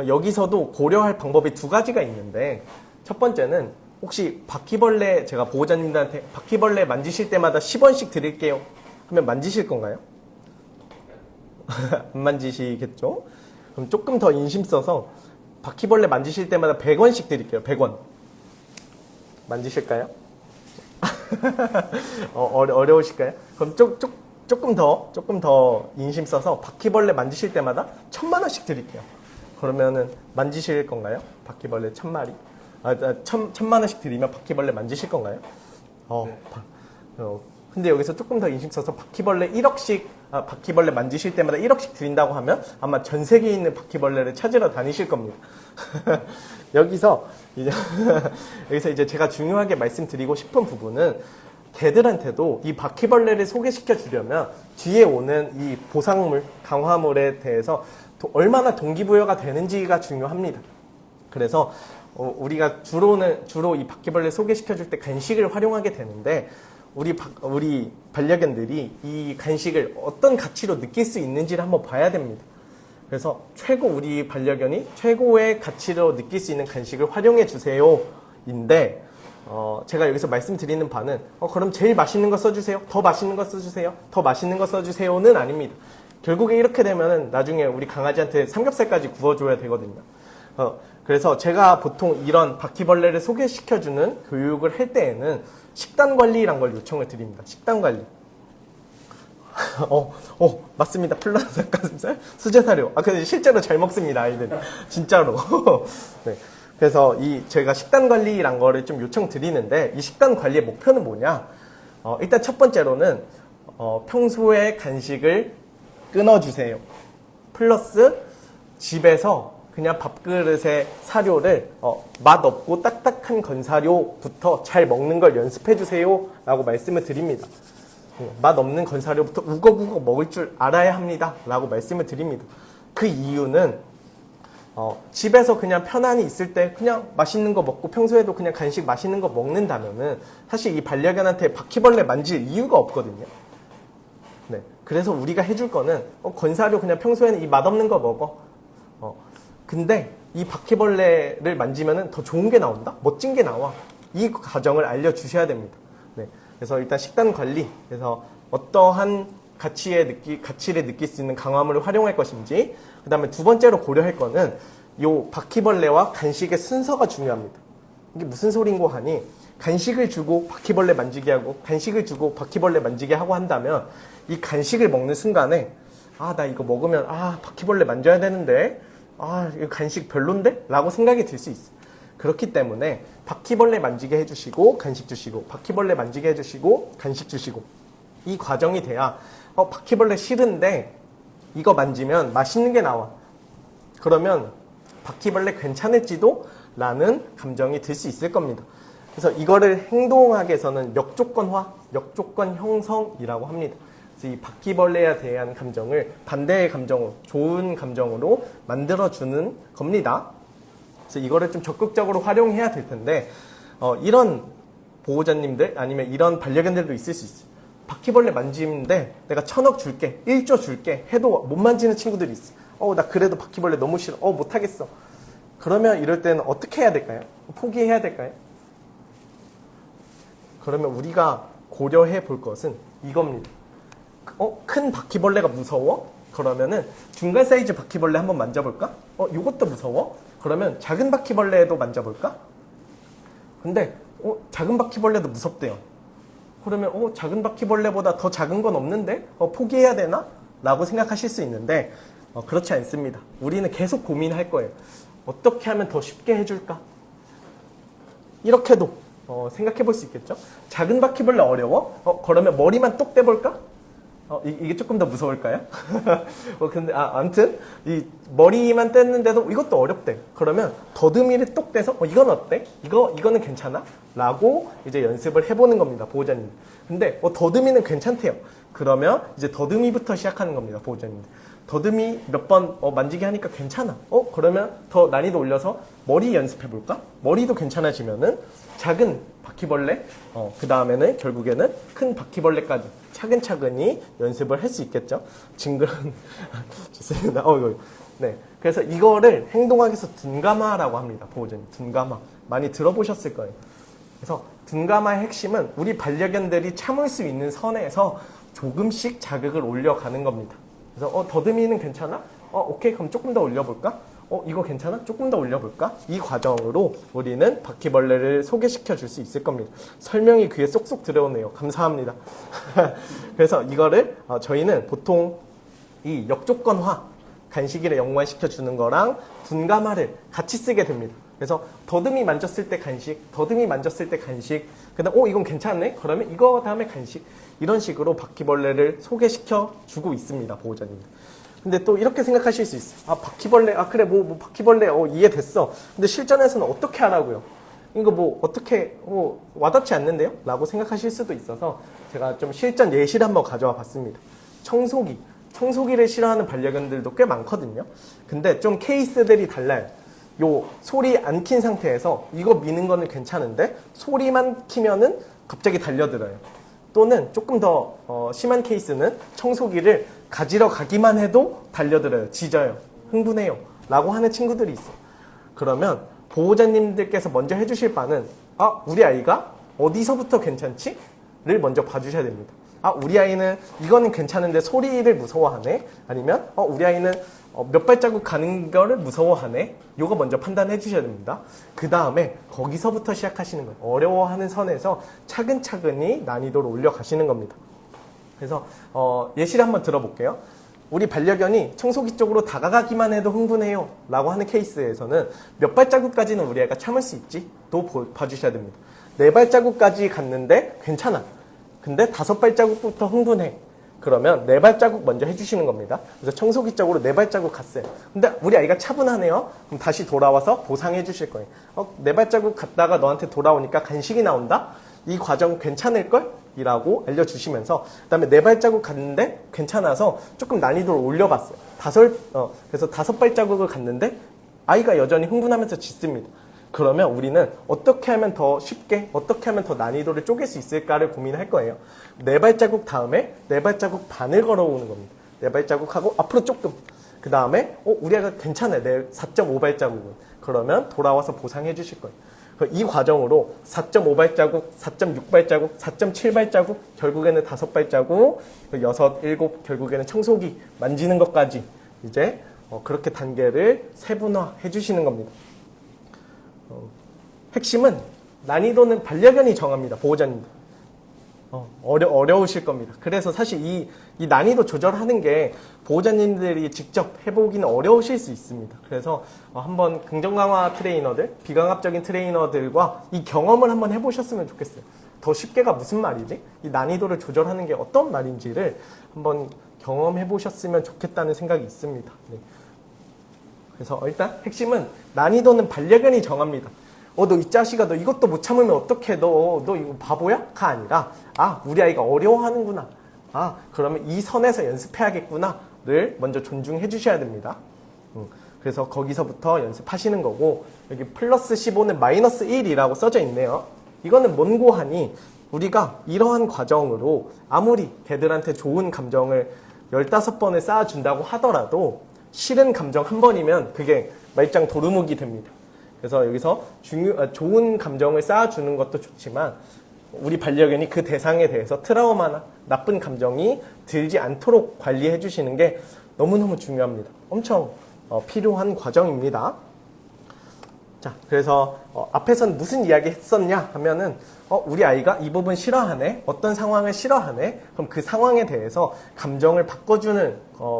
여기서도 고려할 방법이 두 가지가 있는데, 첫 번째는 혹시 바퀴벌레, 제가 보호자님들한테 바퀴벌레 만지실 때마다 10원씩 드릴게요 하면 만지실 건가요? 안 만지시겠죠? 그럼 조금 더 인심 써서 바퀴벌레 만지실 때마다 100원씩 드릴게요. 100원. 만지실까요? 어려우실까요? 그럼 조금 더 인심 써서 바퀴벌레 만지실 때마다 1000만원씩 드릴게요. 그러면은 만지실 건가요? 바퀴벌레 1000마리? 1000만원씩 드리면 바퀴벌레 만지실 건가요? 근데 여기서 조금 더 인심 써서 바퀴벌레 1억씩, 바퀴벌레 만지실 때마다 1억씩 드린다고 하면 아마 전 세계에 있는 바퀴벌레를 찾으러 다니실 겁니다. 여기서 이제 제가 중요하게 말씀드리고 싶은 부분은 개들한테도 이 바퀴벌레를 소개시켜 주려면 뒤에 오는 이 보상물, 강화물에 대해서 얼마나 동기부여가 되는지가 중요합니다. 그래서 우리가 주로 이 바퀴벌레 소개시켜 줄 때 간식을 활용하게 되는데 우리 반려견들이 이 간식을 어떤 가치로 느낄 수 있는지를 한번 봐야 됩니다. 그래서 우리 반려견이 최고의 가치로 느낄 수 있는 간식을 활용해 주세요인데 제가 여기서 말씀드리는 바는 그럼 제일 맛있는 거 써주세요. 더 맛있는 거 써주세요. 더 맛있는 거 써주세요는 아닙니다. 결국에 이렇게 되면은 나중에 우리 강아지한테 삼겹살까지 구워줘야 되거든요. 그래서 제가 보통 이런 바퀴벌레를 소개시켜주는 교육을 할 때에는 식단 관리란 걸 요청을 드립니다. 식단 관리. 맞습니다. 플라스 닭가슴살, 수제 사료. 근데 실제로 잘 먹습니다, 아이들. 진짜로. 네. 그래서 저희가 식단 관리란 거를 좀 요청드리는데, 이 식단 관리의 목표는 뭐냐? 일단 첫 번째로는, 평소에 간식을 끊어주세요. 플러스, 집에서 그냥 밥그릇에 사료를 맛없고 딱딱한 건사료부터 잘 먹는 걸 연습해주세요 라고 말씀을 드립니다. 맛없는 건사료부터 우걱우걱 먹을 줄 알아야 합니다 라고 말씀을 드립니다. 그 이유는 집에서 그냥 편안히 있을 때 그냥 맛있는 거 먹고 평소에도 그냥 간식 맛있는 거 먹는다면은 사실 이 반려견한테 바퀴벌레 만질 이유가 없거든요. 네, 그래서 우리가 해줄 거는 건사료 그냥 평소에는 이 맛없는 거 먹어. 근데 이 바퀴벌레를 만지면은 더 좋은 게 나온다? 멋진 게 나와. 이 과정을 알려주셔야 됩니다. 네. 그래서 일단 식단 관리, 그래서 어떠한 가치를 느낄 수 있는 강화물을 활용할 것인지, 그 다음에 두 번째로 고려할 거는 요 바퀴벌레와 간식의 순서가 중요합니다. 이게 무슨 소린고 하니, 간식을 주고 바퀴벌레 만지게 하고, 간식을 주고 바퀴벌레 만지게 하고 한다면, 이 간식을 먹는 순간에, 나 이거 먹으면, 바퀴벌레 만져야 되는데, 이거 간식 별론데? 라고 생각이 들 수 있어요. 그렇기 때문에 바퀴벌레 만지게 해주시고 간식 주시고 바퀴벌레 만지게 해주시고 간식 주시고 이 과정이 돼야 바퀴벌레 싫은데 이거 만지면 맛있는 게 나와. 그러면 바퀴벌레 괜찮을지도 라는 감정이 들 수 있을 겁니다. 그래서 이거를 행동학에서는 역조건 형성이라고 합니다. 이 바퀴벌레에 대한 감정을 반대의 감정으로, 좋은 감정으로 만들어주는 겁니다. 그래서 이거를 좀 적극적으로 활용해야 될 텐데, 이런 보호자님들, 아니면 이런 반려견들도 있을 수 있어요. 바퀴벌레 만지는데 내가 1,000억 줄게, 1조 줄게 해도 못 만지는 친구들이 있어. 나 그래도 바퀴벌레 너무 싫어. 못하겠어. 그러면 이럴 때는 어떻게 해야 될까요? 포기해야 될까요? 그러면 우리가 고려해 볼 것은 이겁니다. 큰 바퀴벌레가 무서워? 그러면은 중간 사이즈 바퀴벌레 한번 만져볼까? 요것도 무서워? 그러면 작은 바퀴벌레도 만져볼까? 근데 작은 바퀴벌레도 무섭대요. 그러면 작은 바퀴벌레보다 더 작은 건 없는데? 포기해야 되나? 라고 생각하실 수 있는데 그렇지 않습니다. 우리는 계속 고민할 거예요. 어떻게 하면 더 쉽게 해줄까? 이렇게도 생각해 볼 수 있겠죠? 작은 바퀴벌레 어려워? 그러면 머리만 똑 떼볼까? 이게 조금 더 무서울까요? 근데, 아무튼, 이 머리만 뗐는데도 이것도 어렵대. 그러면 더듬이를 똑 떼서, 이건 어때? 이거는 괜찮아? 라고 이제 연습을 해보는 겁니다, 보호자님. 근데, 더듬이는 괜찮대요. 그러면 이제 더듬이부터 시작하는 겁니다, 보호자님. 더듬이 몇 번 만지게 하니까 괜찮아. 그러면 더 난이도 올려서 머리 연습해볼까? 머리도 괜찮아지면은 작은 바퀴벌레, 그 다음에는 결국에는 큰 바퀴벌레까지 차근차근히 연습을 할 수 있겠죠. 징그러운, 좋습니다. 네. 그래서 이거를 행동학에서 둔감화라고 합니다. 보호자님. 둔감화. 많이 들어보셨을 거예요. 그래서 둔감화의 핵심은 우리 반려견들이 참을 수 있는 선에서 조금씩 자극을 올려가는 겁니다. 그래서 더듬이는 괜찮아? 오케이. 그럼 조금 더 올려볼까? 이거 괜찮아? 조금 더 올려볼까? 이 과정으로 우리는 바퀴벌레를 소개시켜 줄 수 있을 겁니다. 설명이 귀에 쏙쏙 들어오네요. 감사합니다. 그래서 이거를 저희는 보통 이 역조건화, 간식이를 연관시켜 주는 거랑 둔감화를 같이 쓰게 됩니다. 그래서 더듬이 만졌을 때 간식, 더듬이 만졌을 때 간식, 그 다음 이건 괜찮네? 그러면 이거 다음에 간식. 이런 식으로 바퀴벌레를 소개시켜 주고 있습니다. 보호자님. 근데 또 이렇게 생각하실 수 있어요. 바퀴벌레, 그래, 바퀴벌레, 이해됐어. 근데 실전에서는 어떻게 하라고요? 이거 뭐 어떻게 와닿지 않는데요? 라고 생각하실 수도 있어서 제가 좀 실전 예시를 한번 가져와 봤습니다. 청소기를 싫어하는 반려견들도 꽤 많거든요. 근데 좀 케이스들이 달라요. 요 소리 안 킨 상태에서 이거 미는 거는 괜찮은데 소리만 키면은 갑자기 달려들어요. 또는 조금 더 심한 케이스는 청소기를 가지러 가기만 해도 달려들어요. 짖어요. 흥분해요. 라고 하는 친구들이 있어요. 그러면 보호자님들께서 먼저 해주실 바는 우리 아이가 어디서부터 괜찮지? 를 먼저 봐주셔야 됩니다. 우리 아이는 이거는 괜찮은데 소리를 무서워하네? 아니면 우리 아이는 몇 발자국 가는 거를 무서워하네? 요거 먼저 판단해 주셔야 됩니다. 그 다음에 거기서부터 시작하시는 거예요. 어려워하는 선에서 차근차근히 난이도를 올려가시는 겁니다. 그래서 예시를 한번 들어볼게요. 우리 반려견이 청소기 쪽으로 다가가기만 해도 흥분해요 라고 하는 케이스에서는 몇 발자국까지는 우리 아이가 참을 수 있지? 또 봐주셔야 됩니다. 4발자국까지 갔는데 괜찮아. 근데 5발자국부터 흥분해. 그러면 4발자국 먼저 해주시는 겁니다. 그래서 청소기 쪽으로 4발자국 갔어요. 근데 우리 아이가 차분하네요. 그럼 다시 돌아와서 보상해 주실 거예요. 4발자국 갔다가 너한테 돌아오니까 간식이 나온다? 이 과정 괜찮을걸? 이라고 알려주시면서 그 다음에 4발자국 갔는데 괜찮아서 조금 난이도를 올려봤어요. 그래서 5발자국을 갔는데 아이가 여전히 흥분하면서 짖습니다. 그러면 우리는 어떻게 하면 더 쉽게, 어떻게 하면 더 난이도를 쪼갤 수 있을까를 고민할 거예요. 4발자국 다음에 4발자국 반을 걸어오는 겁니다. 4발자국 하고 앞으로 조금. 그 다음에 우리 아이가 괜찮아요. 4.5발자국은. 그러면 돌아와서 보상해 주실 거예요. 이 과정으로 4.5발자국, 4.6발자국, 4.7발자국, 결국에는 5발자국, 6, 7, 결국에는 청소기 만지는 것까지 이제 그렇게 단계를 세분화해 주시는 겁니다. 핵심은 난이도는 반려견이 정합니다. 보호자님들. 어려우실 겁니다. 그래서 사실 이 난이도 조절하는 게 보호자님들이 직접 해보기는 어려우실 수 있습니다. 그래서 한번 긍정강화 트레이너들, 비강압적인 트레이너들과 이 경험을 한번 해보셨으면 좋겠어요. 더 쉽게가 무슨 말이지? 이 난이도를 조절하는 게 어떤 말인지를 한번 경험해보셨으면 좋겠다는 생각이 있습니다. 네. 그래서 일단 핵심은 난이도는 반려견이 정합니다. 너 이 자식아, 너 이것도 못 참으면 어떡해? 너 이거 바보야? 가 아니라, 우리 아이가 어려워하는구나. 그러면 이 선에서 연습해야겠구나.를 먼저 존중해 주셔야 됩니다. 그래서 거기서부터 연습하시는 거고, 여기 플러스 15는 마이너스 1이라고 써져 있네요. 이거는 뭔고하니, 우리가 이러한 과정으로 아무리 걔들한테 좋은 감정을 15번을 쌓아준다고 하더라도, 싫은 감정 한 번이면 그게 말짱 도루묵이 됩니다. 그래서 여기서 좋은 감정을 쌓아주는 것도 좋지만 우리 반려견이 그 대상에 대해서 트라우마나 나쁜 감정이 들지 않도록 관리해 주시는 게 너무너무 중요합니다. 엄청 필요한 과정입니다. 자, 그래서 앞에서는 무슨 이야기 했었냐 하면은 우리 아이가 이 부분 싫어하네, 어떤 상황을 싫어하네, 그럼 그 상황에 대해서 감정을 바꿔주는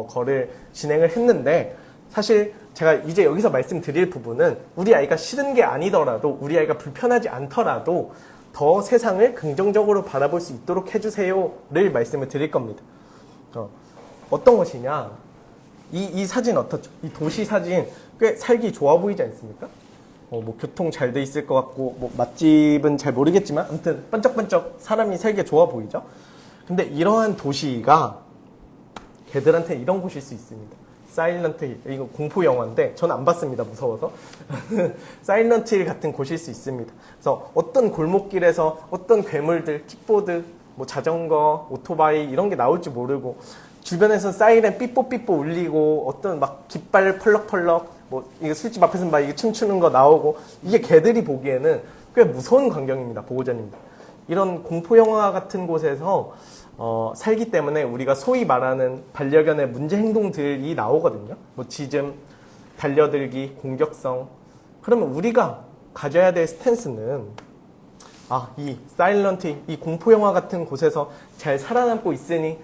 거를 진행을 했는데, 사실 제가 이제 여기서 말씀드릴 부분은 우리 아이가 싫은 게 아니더라도, 우리 아이가 불편하지 않더라도 더 세상을 긍정적으로 바라볼 수 있도록 해주세요를 말씀을 드릴 겁니다. 어떤 것이냐, 이 사진 어떻죠? 이 도시 사진 꽤 살기 좋아 보이지 않습니까? 뭐 교통 잘 돼 있을 것 같고, 뭐 맛집은 잘 모르겠지만 아무튼 반짝반짝 사람이 살기 좋아 보이죠? 근데 이러한 도시가 걔들한테 이런 곳일 수 있습니다. 사일런트 힐, 이거 공포 영화인데 전 안 봤습니다. 무서워서. 사일런트 힐 같은 곳일 수 있습니다. 그래서 어떤 골목길에서 어떤 괴물들, 킥보드, 뭐 자전거, 오토바이 이런 게 나올지 모르고, 주변에서 사이렌 삐뽀삐뽀 울리고, 어떤 막 깃발 펄럭펄럭, 뭐 이게 술집 앞에서 막 이게 춤추는 거 나오고, 이게 걔들이 보기에는 꽤 무서운 광경입니다. 보호자님들. 이런 공포 영화 같은 곳에서 살기 때문에 우리가 소위 말하는 반려견의 문제 행동들이 나오거든요. 뭐 짖음, 달려들기, 공격성. 그러면 우리가 가져야 될 스탠스는 이 사일런트, 이 공포 영화 같은 곳에서 잘 살아남고 있으니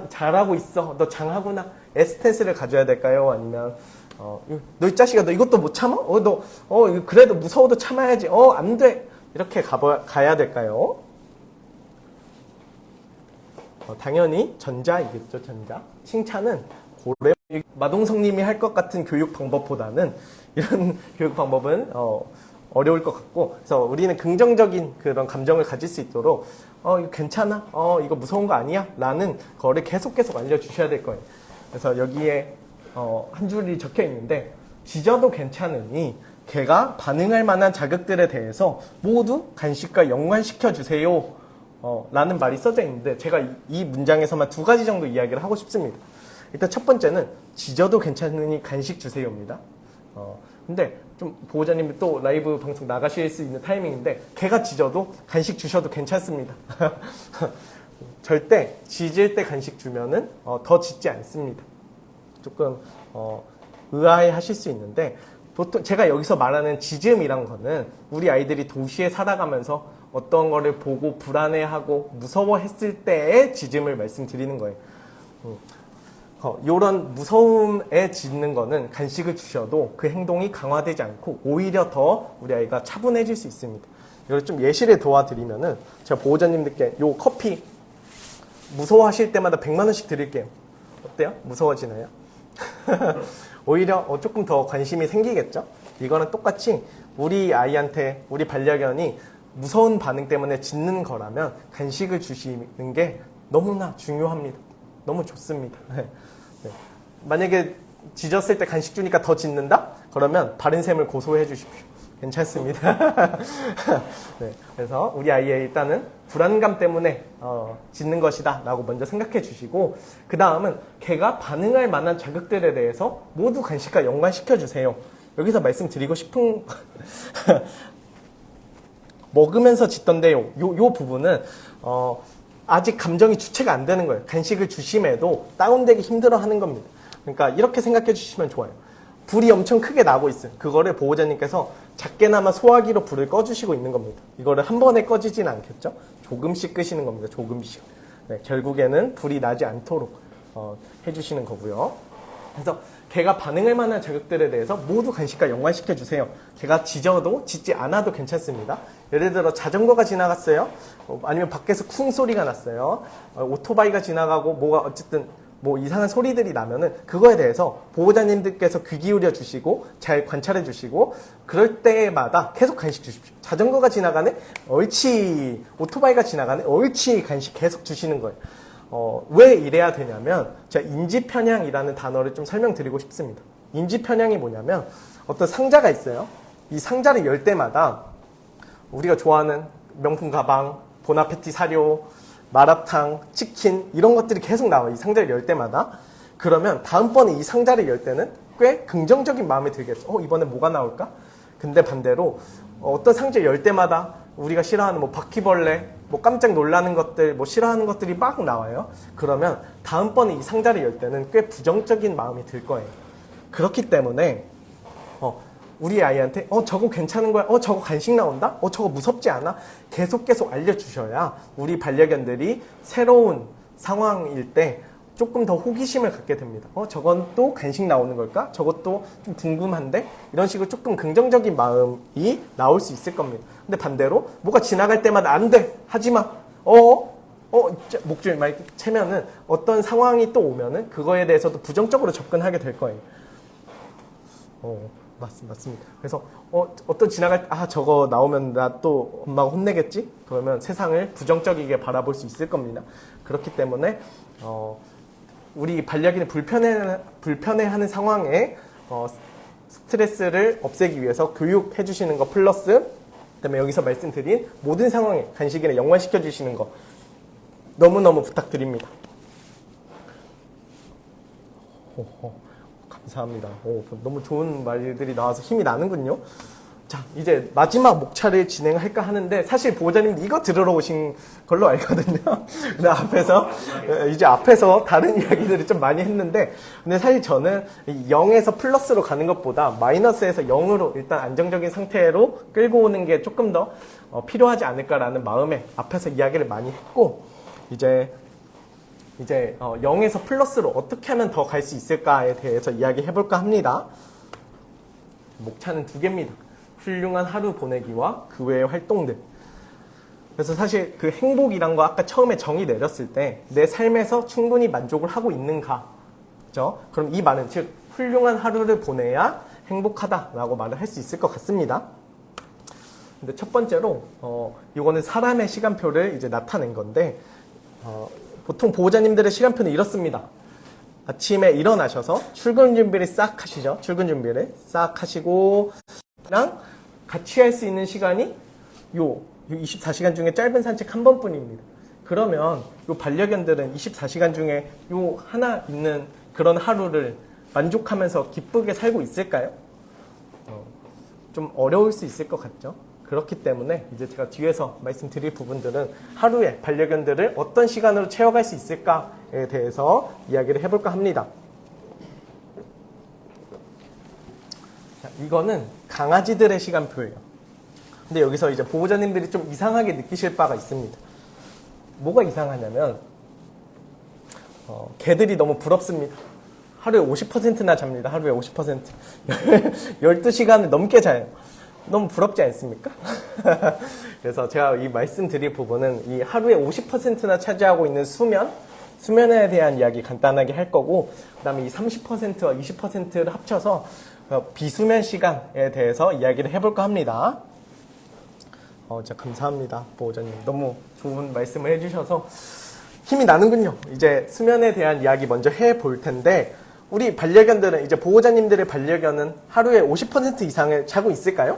잘하고 있어, 너 장하구나, 의 스탠스를 가져야 될까요? 아니면 너 이 자식아, 너 이것도 못 참아? 그래도 무서워도 참아야지. 안 돼. 이렇게 가야 될까요? 당연히 전자이겠죠, 전자. 칭찬은 고래 마동석님이 할 것 같은 교육 방법보다는, 이런 교육 방법은 어려울 것 같고, 그래서 우리는 긍정적인 그런 감정을 가질 수 있도록 이거 괜찮아? 이거 무서운 거 아니야? 라는 거를 계속 알려주셔야 될 거예요. 그래서 여기에 한 줄이 적혀 있는데, 지져도 괜찮으니 개가 반응할 만한 자극들에 대해서 모두 간식과 연관시켜 주세요. 라는 말이 써져 있는데, 제가 이 문장에서만 2가지 정도 이야기를 하고 싶습니다. 일단 첫 번째는 지져도 괜찮으니 간식 주세요입니다. 근데 좀 보호자님이 또 라이브 방송 나가실 수 있는 타이밍인데, 개가 짖어도 간식 주셔도 괜찮습니다. 절대 짖을 때 간식 주면은 더 짖지 않습니다. 조금 의아해 하실 수 있는데, 보통 제가 여기서 말하는 짖음이란 거는 우리 아이들이 도시에 살아가면서 어떤 거를 보고 불안해하고 무서워했을 때의 짖음을 말씀드리는 거예요. 이런 무서움에 짖는 거는 간식을 주셔도 그 행동이 강화되지 않고 오히려 더 우리 아이가 차분해질 수 있습니다. 이걸 좀 예시를 도와드리면은, 제가 보호자님들께 요 커피 무서워하실 때마다 100만 원씩 드릴게요. 어때요? 무서워지나요? 오히려 조금 더 관심이 생기겠죠? 이거는 똑같이 우리 아이한테 우리 반려견이 무서운 반응 때문에 짖는 거라면 간식을 주시는 게 너무나 중요합니다. 너무 좋습니다. 네. 만약에 짖었을 때 간식 주니까 더 짖는다? 그러면 바른샘을 고소해 주십시오. 괜찮습니다. 네. 그래서 우리 아이의 일단은 불안감 때문에 짖는 것이다 라고 먼저 생각해 주시고, 그 다음은 개가 반응할 만한 자극들에 대해서 모두 간식과 연관시켜 주세요. 여기서 말씀드리고 싶은 먹으면서 짖던데요. 요 부분은 아직 감정이 주체가 안 되는 거예요. 간식을 주심에도 다운되기 힘들어하는 겁니다. 그러니까 이렇게 생각해 주시면 좋아요. 불이 엄청 크게 나고 있어요. 그거를 보호자님께서 작게나마 소화기로 불을 꺼주시고 있는 겁니다. 이거를 한 번에 꺼지진 않겠죠? 조금씩 끄시는 겁니다. 조금씩. 네, 결국에는 불이 나지 않도록 해주시는 거고요. 그래서 개가 반응할 만한 자극들에 대해서 모두 간식과 연관시켜 주세요. 개가 짖어도 짖지 않아도 괜찮습니다. 예를 들어 자전거가 지나갔어요. 아니면 밖에서 쿵 소리가 났어요. 오토바이가 지나가고 뭐가 어쨌든 뭐 이상한 소리들이 나면은 그거에 대해서 보호자님들께서 귀 기울여 주시고 잘 관찰해 주시고, 그럴 때마다 계속 간식 주십시오. 자전거가 지나가네? 옳지. 오토바이가 지나가네? 옳지. 간식 계속 주시는 거예요. 왜 이래야 되냐면, 제가 인지편향이라는 단어를 좀 설명드리고 싶습니다. 인지편향이 뭐냐면, 어떤 상자가 있어요. 이 상자를 열 때마다 우리가 좋아하는 명품 가방, 보나페티 사료, 마라탕, 치킨 이런 것들이 계속 나와요. 이 상자를 열 때마다. 그러면 다음번에 이 상자를 열 때는 꽤 긍정적인 마음이 들겠죠. 이번에 뭐가 나올까? 근데 반대로 어떤 상자를 열 때마다 우리가 싫어하는 뭐 바퀴벌레, 뭐 깜짝 놀라는 것들, 뭐 싫어하는 것들이 막 나와요. 그러면 다음번에 이 상자를 열 때는 꽤 부정적인 마음이 들 거예요. 그렇기 때문에 우리 아이한테 저거 괜찮은 거야? 저거 간식 나온다? 저거 무섭지 않아? 계속 알려주셔야 우리 반려견들이 새로운 상황일 때 조금 더 호기심을 갖게 됩니다. 저건 또 간식 나오는 걸까? 저것도 좀 궁금한데? 이런 식으로 조금 긍정적인 마음이 나올 수 있을 겁니다. 근데 반대로 뭐가 지나갈 때마다 안 돼! 하지 마! 목줄 막 이렇게 채면은 어떤 상황이 또 오면은 그거에 대해서도 부정적으로 접근하게 될 거예요. 맞습니다. 그래서 어떤 지나갈 저거 나오면 나 또 엄마가 혼내겠지? 그러면 세상을 부정적이게 바라볼 수 있을 겁니다. 그렇기 때문에 우리 반려견이 불편해하는 상황에 스트레스를 없애기 위해서 교육해 주시는 거 플러스, 그다음에 여기서 말씀드린 모든 상황에 간식이나 연관시켜 주시는 거 너무너무 부탁드립니다. 감사합니다. 너무 좋은 말들이 나와서 힘이 나는군요. 자, 이제 마지막 목차를 진행할까 하는데, 사실 보호자님도 이거 들으러 오신 걸로 알거든요. 근데 앞에서 다른 이야기들을 좀 많이 했는데, 근데 사실 저는 0에서 플러스로 가는 것보다 마이너스에서 0으로 일단 안정적인 상태로 끌고 오는 게 조금 더 필요하지 않을까라는 마음에 앞에서 이야기를 많이 했고, 이제 0에서 플러스로 어떻게 하면 더 갈 수 있을까에 대해서 이야기해볼까 합니다. 목차는 2개입니다. 훌륭한 하루 보내기와 그 외의 활동들. 그래서 사실 그 행복이란 거 아까 처음에 정의 내렸을 때 내 삶에서 충분히 만족을 하고 있는가, 그렇죠? 그럼 이 말은 즉 훌륭한 하루를 보내야 행복하다라고 말을 할 수 있을 것 같습니다. 근데 첫 번째로 이거는 사람의 시간표를 이제 나타낸 건데 보통 보호자님들의 시간표는 이렇습니다. 아침에 일어나셔서 출근 준비를 싹 하시죠. 출근 준비를 싹 하시고 랑 같이 할 수 있는 시간이 요 24시간 중에 짧은 산책 한 번뿐입니다. 그러면 요 반려견들은 24시간 중에 요 하나 있는 그런 하루를 만족하면서 기쁘게 살고 있을까요? 좀 어려울 수 있을 것 같죠? 그렇기 때문에 이제 제가 뒤에서 말씀드릴 부분들은 하루에 반려견들을 어떤 시간으로 채워갈 수 있을까에 대해서 이야기를 해볼까 합니다. 자, 이거는 강아지들의 시간표예요. 근데 여기서 이제 보호자님들이 좀 이상하게 느끼실 바가 있습니다. 뭐가 이상하냐면 개들이 너무 부럽습니다. 하루에 50%나 잡니다. 하루에 50%. 12시간을 넘게 자요. 너무 부럽지 않습니까? 그래서 제가 이 말씀드릴 부분은 이 하루에 50%나 차지하고 있는 수면에 대한 이야기 간단하게 할 거고, 그 다음에 이 30%와 20%를 합쳐서 비수면 시간에 대해서 이야기를 해볼까 합니다. 진짜 감사합니다. 보호자님. 너무 좋은 말씀을 해주셔서 힘이 나는군요. 이제 수면에 대한 이야기 먼저 해볼 텐데, 우리 반려견들은, 이제 보호자님들의 반려견은 하루에 50% 이상을 자고 있을까요?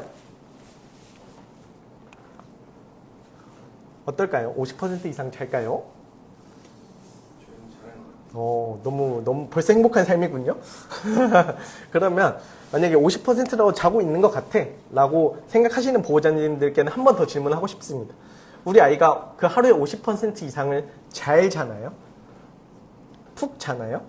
어떨까요? 50% 이상 잘까요? 너무 벌써 행복한 삶이군요. 그러면 만약에 50%라고 자고 있는 것 같아 라고 생각하시는 보호자님들께는 한 번 더 질문하고 싶습니다. 우리 아이가 그 하루에 50% 이상을 잘 자나요? 푹 자나요?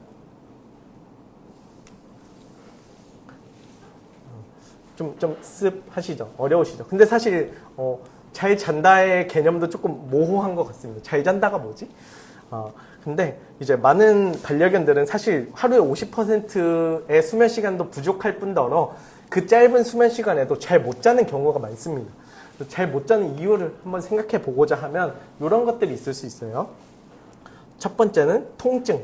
좀 습하시죠? 어려우시죠? 근데 사실 잘 잔다의 개념도 조금 모호한 것 같습니다. 잘 잔다가 뭐지? 근데 이제 많은 반려견들은 사실 하루에 50%의 수면 시간도 부족할 뿐더러 그 짧은 수면 시간에도 잘 못 자는 경우가 많습니다. 잘 못 자는 이유를 한번 생각해 보고자 하면 이런 것들이 있을 수 있어요. 첫 번째는 통증.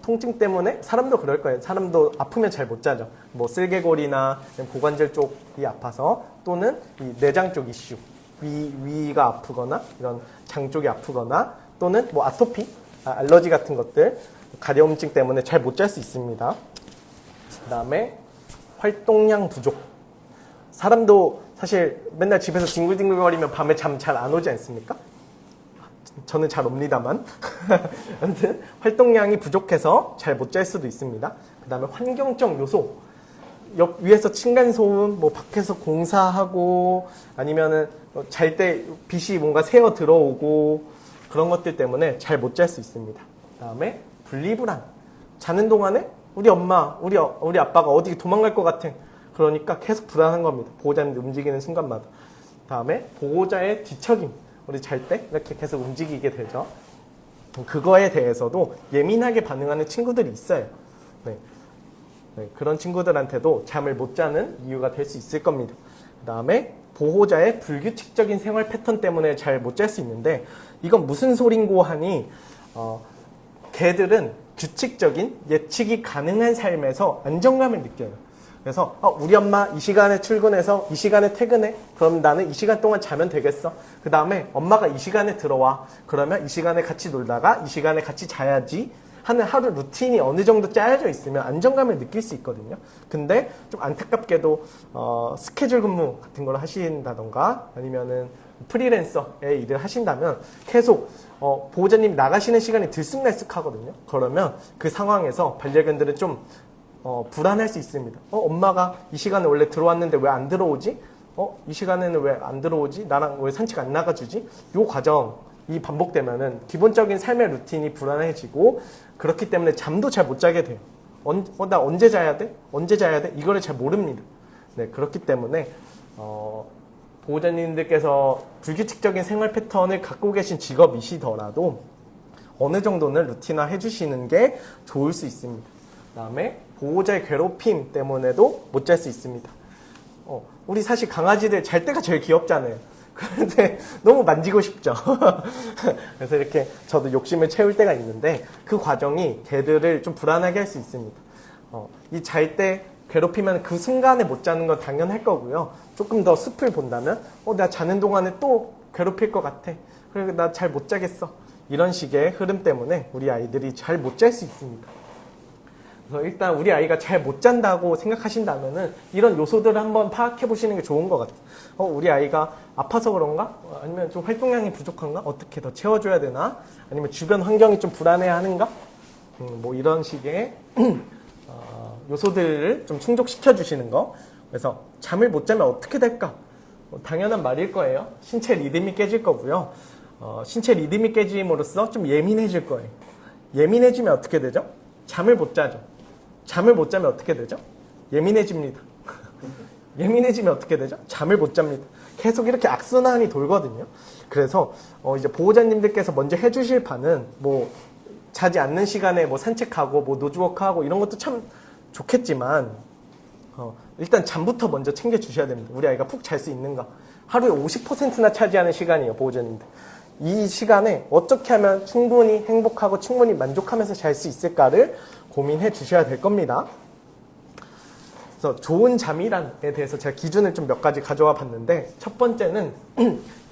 통증 때문에 사람도 그럴 거예요. 사람도 아프면 잘 못 자죠. 뭐 쓸개골이나 고관절 쪽이 아파서, 또는 이 내장 쪽 이슈, 위가 아프거나 이런 장 쪽이 아프거나, 또는 뭐 아토피, 알러지 같은 것들, 가려움증 때문에 잘 못 잘 수 있습니다. 그 다음에 활동량 부족. 사람도 사실 맨날 집에서 뒹굴뒹굴거리면 밤에 잠 잘 안 오지 않습니까? 저는 잘 옵니다만. 아무튼 활동량이 부족해서 잘 못 잘 수도 있습니다. 그 다음에 환경적 요소. 옆 위에서 층간소음, 뭐 밖에서 공사하고, 아니면은 잘 때 빛이 뭔가 새어 들어오고, 그런 것들 때문에 잘 못 잘 수 있습니다. 그 다음에 분리불안. 자는 동안에 우리 엄마, 우리 아빠가 어디 도망갈 것 같아. 그러니까 계속 불안한 겁니다. 보호자님들 움직이는 순간마다. 그 다음에 보호자의 뒤척임. 우리 잘 때 이렇게 계속 움직이게 되죠. 그거에 대해서도 예민하게 반응하는 친구들이 있어요. 네, 그런 친구들한테도 잠을 못 자는 이유가 될 수 있을 겁니다. 그 다음에 보호자의 불규칙적인 생활 패턴 때문에 잘 못 잘 수 있는데, 이건 무슨 소린고 하니 개들은 규칙적인 예측이 가능한 삶에서 안정감을 느껴요. 그래서 우리 엄마 이 시간에 출근해서 이 시간에 퇴근해. 그럼 나는 이 시간 동안 자면 되겠어. 그 다음에 엄마가 이 시간에 들어와. 그러면 이 시간에 같이 놀다가 이 시간에 같이 자야지 하는 하루 루틴이 어느 정도 짜여져 있으면 안정감을 느낄 수 있거든요. 근데 좀 안타깝게도 스케줄 근무 같은 걸 하신다던가, 아니면은 프리랜서의 일을 하신다면 계속 보호자님 나가시는 시간이 들쑥날쑥하거든요. 그러면 그 상황에서 반려견들은 좀 불안할 수 있습니다. 엄마가 이 시간에 원래 들어왔는데 왜 안 들어오지? 이 시간에는 왜 안 들어오지? 나랑 왜 산책 안 나가주지? 요 과정이 반복되면은 기본적인 삶의 루틴이 불안해지고, 그렇기 때문에 잠도 잘 못 자게 돼요. 나 언제 자야 돼? 언제 자야 돼? 이거를 잘 모릅니다. 네, 그렇기 때문에 보호자님들께서 불규칙적인 생활 패턴을 갖고 계신 직업이시더라도 어느 정도는 루틴화 해주시는 게 좋을 수 있습니다. 그 다음에 보호자의 괴롭힘 때문에도 못 잘 수 있습니다. 우리 사실 강아지들 잘 때가 제일 귀엽잖아요. 그런데 너무 만지고 싶죠. 그래서 이렇게 저도 욕심을 채울 때가 있는데, 그 과정이 개들을 좀 불안하게 할 수 있습니다. 이 잘 때 괴롭히면 그 순간에 못 자는 건 당연할 거고요. 조금 더 숲을 본다면 나 자는 동안에 또 괴롭힐 것 같아. 그래 나 잘 못 자겠어. 이런 식의 흐름 때문에 우리 아이들이 잘 못 잘 수 있습니다. 그래서 일단 우리 아이가 잘 못 잔다고 생각하신다면은 이런 요소들을 한번 파악해 보시는 게 좋은 것 같아요. 우리 아이가 아파서 그런가? 아니면 좀 활동량이 부족한가? 어떻게 더 채워줘야 되나? 아니면 주변 환경이 좀 불안해하는가? 뭐 이런 식의 요소들을 좀 충족시켜 주시는 거. 그래서 잠을 못 자면 어떻게 될까? 당연한 말일 거예요. 신체 리듬이 깨질 거고요. 신체 리듬이 깨짐으로써 좀 예민해질 거예요. 예민해지면 어떻게 되죠? 잠을 못 자죠. 잠을 못 자면 어떻게 되죠? 예민해집니다. 예민해지면 어떻게 되죠? 잠을 못 잡니다. 계속 이렇게 악순환이 돌거든요. 그래서 이제 보호자님들께서 먼저 해주실 바는 뭐 자지 않는 시간에 뭐 산책하고 뭐 노즈워크하고 이런 것도 참 좋겠지만 일단 잠부터 먼저 챙겨주셔야 됩니다. 우리 아이가 푹 잘 수 있는가. 하루에 50%나 차지하는 시간이에요, 보호자님들. 이 시간에 어떻게 하면 충분히 행복하고 충분히 만족하면서 잘 수 있을까를 고민해 주셔야 될 겁니다. 그래서 좋은 잠이란에 대해서 제가 기준을 좀 몇 가지 가져와 봤는데, 첫 번째는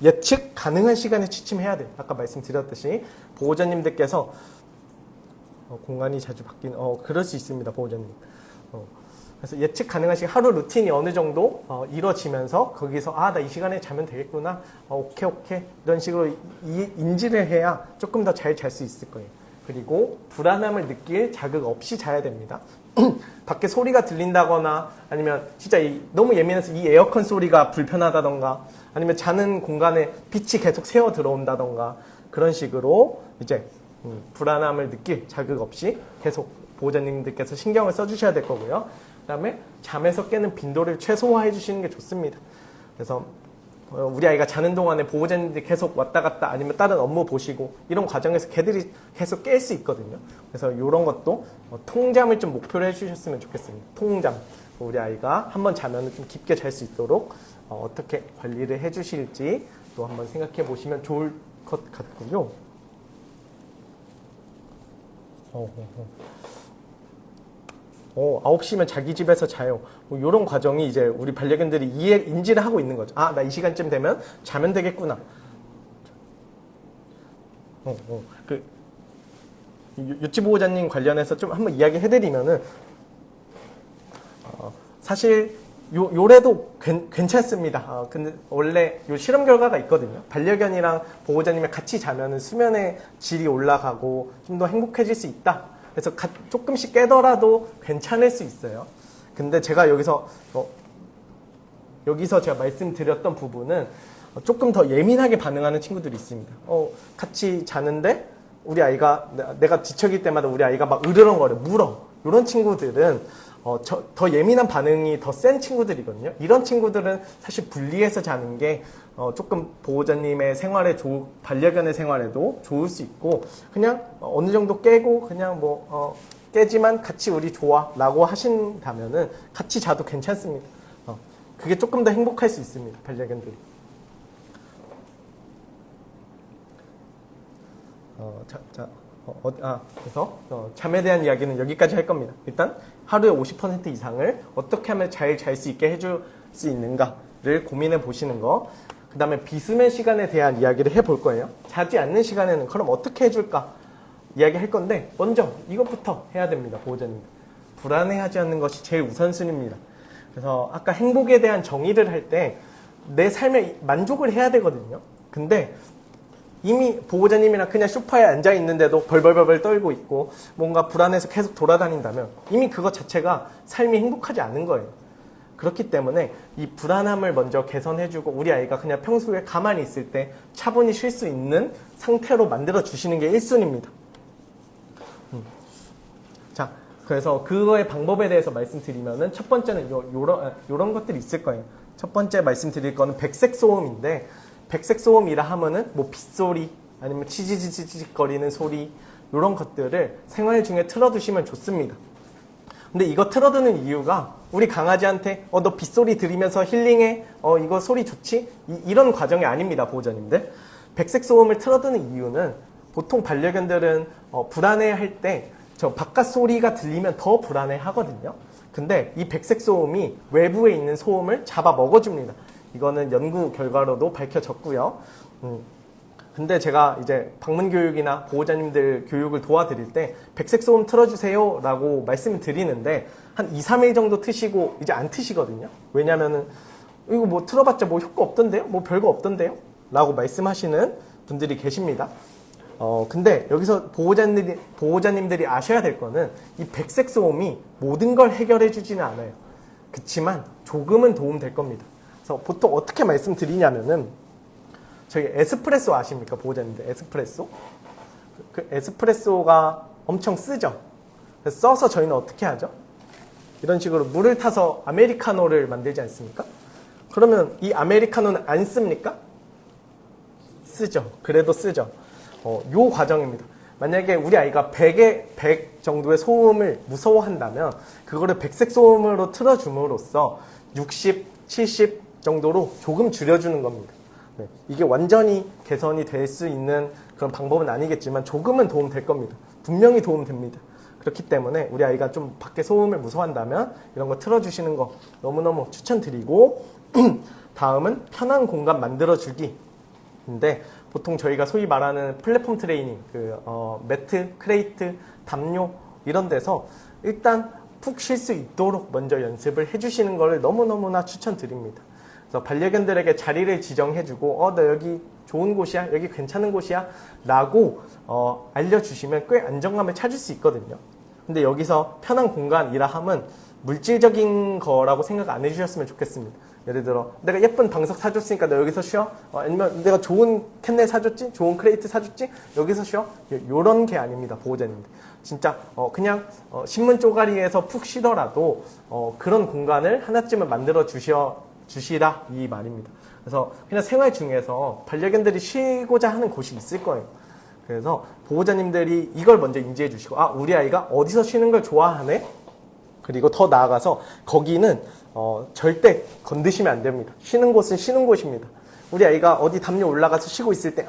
예측 가능한 시간에 취침해야 돼요. 아까 말씀드렸듯이 보호자님들께서 공간이 자주 바뀌는 그럴 수 있습니다, 보호자님. 그래서 예측 가능한 시간, 하루 루틴이 어느 정도 이루어지면서 거기서 나 이 시간에 자면 되겠구나, 오케이 이런 식으로 인지를 해야 조금 더 잘 잘 수 있을 거예요. 그리고 불안함을 느낄 자극 없이 자야 됩니다. 밖에 소리가 들린다거나 아니면 진짜 너무 예민해서 이 에어컨 소리가 불편하다던가 아니면 자는 공간에 빛이 계속 새어 들어온다던가 그런 식으로 이제 불안함을 느낄 자극 없이 계속 보호자님들께서 신경을 써주셔야 될 거고요. 그 다음에 잠에서 깨는 빈도를 최소화해 주시는 게 좋습니다. 그래서 우리 아이가 자는 동안에 보호자님들이 계속 왔다 갔다 아니면 다른 업무 보시고 이런 과정에서 걔들이 계속 깰 수 있거든요. 그래서 이런 것도 통잠을 좀 목표로 해주셨으면 좋겠습니다. 통잠. 우리 아이가 한번 자면 좀 깊게 잘 수 있도록 어떻게 관리를 해주실지 또 한번 생각해 보시면 좋을 것 같고요. 9시면 자기 집에서 자요. 이런 과정이 이제 우리 반려견들이 인지를 하고 있는 거죠. 나 이 시간쯤 되면 자면 되겠구나. 유치보호자님 관련해서 좀 한번 이야기 해드리면은, 사실 요래도 괜찮습니다. 근데 원래 요 실험 결과가 있거든요. 반려견이랑 보호자님이 같이 자면은 수면의 질이 올라가고 좀 더 행복해질 수 있다. 그래서 조금씩 깨더라도 괜찮을 수 있어요. 근데 제가 여기서 제가 말씀드렸던 부분은 조금 더 예민하게 반응하는 친구들이 있습니다. 같이 자는데 우리 아이가 내가 뒤척일 때마다 우리 아이가 막 으르렁거려, 물어. 이런 친구들은 더 예민한 반응이 더 센 친구들이거든요. 이런 친구들은 사실 분리해서 자는 게 조금 보호자님의 생활에 반려견의 생활에도 좋을 수 있고, 그냥 어느 정도 깨고 그냥 깨지만 같이 우리 좋아 라고 하신다면은 같이 자도 괜찮습니다. 그게 조금 더 행복할 수 있습니다, 반려견들이. 그래서 잠에 대한 이야기는 여기까지 할 겁니다. 일단 하루에 50% 이상을 어떻게 하면 잘 잘 수 있게 해줄 수 있는가를 고민해 보시는 거. 그 다음에 비수면 시간에 대한 이야기를 해볼 거예요. 자지 않는 시간에는 그럼 어떻게 해줄까 이야기 할 건데, 먼저 이것부터 해야 됩니다, 보호자님. 불안해하지 않는 것이 제일 우선순위입니다. 그래서 아까 행복에 대한 정의를 할 때 내 삶에 만족을 해야 되거든요. 근데 이미 보호자님이랑 그냥 소파에 앉아 있는데도 벌벌벌 떨고 있고 뭔가 불안해서 계속 돌아다닌다면 이미 그것 자체가 삶이 행복하지 않은 거예요. 그렇기 때문에 이 불안함을 먼저 개선해주고 우리 아이가 그냥 평소에 가만히 있을 때 차분히 쉴 수 있는 상태로 만들어 주시는 게 1순위입니다. 자, 그래서 그거의 방법에 대해서 말씀드리면은 첫 번째는 요런 것들이 있을 거예요. 첫 번째 말씀드릴 거는 백색 소음인데, 백색 소음이라 하면은 뭐 빗소리 아니면 치지직 거리는 소리, 이런 것들을 생활 중에 틀어두시면 좋습니다. 근데 이거 틀어두는 이유가 우리 강아지한테 너 빗소리 들으면서 힐링해, 이거 소리 좋지? 이런 과정이 아닙니다, 보호자님들. 백색 소음을 틀어두는 이유는 보통 반려견들은 불안해할 때 저 바깥 소리가 들리면 더 불안해 하거든요. 근데 이 백색 소음이 외부에 있는 소음을 잡아 먹어줍니다. 이거는 연구 결과로도 밝혀졌고요. 근데 제가 이제 방문 교육이나 보호자님들 교육을 도와드릴 때 백색 소음 틀어주세요 라고 말씀을 드리는데 한 2, 3일 정도 트시고 이제 안 트시거든요. 왜냐면은 이거 뭐 틀어봤자 뭐 효과 없던데요? 뭐 별거 없던데요? 라고 말씀하시는 분들이 계십니다. 근데 여기서 보호자님들이 아셔야 될 거는 이 백색 소음이 모든 걸 해결해 주지는 않아요. 그치만 조금은 도움 될 겁니다. 그래서 보통 어떻게 말씀드리냐면은 저희 에스프레소 아십니까? 보호자님들 에스프레소? 그 에스프레소가 엄청 쓰죠? 그래서 써서 저희는 어떻게 하죠? 이런 식으로 물을 타서 아메리카노를 만들지 않습니까? 그러면 이 아메리카노는 안 씁니까? 쓰죠. 그래도 쓰죠. 요 과정입니다. 만약에 우리 아이가 100 정도의 소음을 무서워한다면 그거를 백색 소음으로 틀어줌으로써 60, 70 정도로 조금 줄여주는 겁니다. 네, 이게 완전히 개선이 될 수 있는 그런 방법은 아니겠지만 조금은 도움 될 겁니다. 분명히 도움 됩니다. 그렇기 때문에 우리 아이가 좀 밖에 소음을 무서워한다면 이런 거 틀어주시는 거 너무너무 추천드리고 다음은 편한 공간 만들어주기. 인데 보통 저희가 소위 말하는 플랫폼 트레이닝, 매트, 크레이트, 담요 이런 데서 일단 푹 쉴 수 있도록 먼저 연습을 해주시는 것을 너무너무나 추천드립니다. 그래서 반려견들에게 자리를 지정해주고 너 여기 좋은 곳이야, 여기 괜찮은 곳이야 라고 알려주시면 꽤 안정감을 찾을 수 있거든요. 근데 여기서 편한 공간이라 함은 물질적인 거라고 생각 안 해주셨으면 좋겠습니다. 예를 들어 내가 예쁜 방석 사줬으니까 너 여기서 쉬어? 아니면 내가 좋은 캔넬 사줬지? 좋은 크레이트 사줬지? 여기서 쉬어? 요런 게 아닙니다. 보호자님들. 진짜 그냥 신문 쪼가리에서 푹 쉬더라도 그런 공간을 하나쯤은 만들어 주시라 이 말입니다. 그래서 그냥 생활 중에서 반려견들이 쉬고자 하는 곳이 있을 거예요. 그래서 보호자님들이 이걸 먼저 인지해 주시고 우리 아이가 어디서 쉬는 걸 좋아하네? 그리고 더 나아가서 거기는 절대 건드시면 안 됩니다. 쉬는 곳은 쉬는 곳입니다. 우리 아이가 어디 담요 올라가서 쉬고 있을 때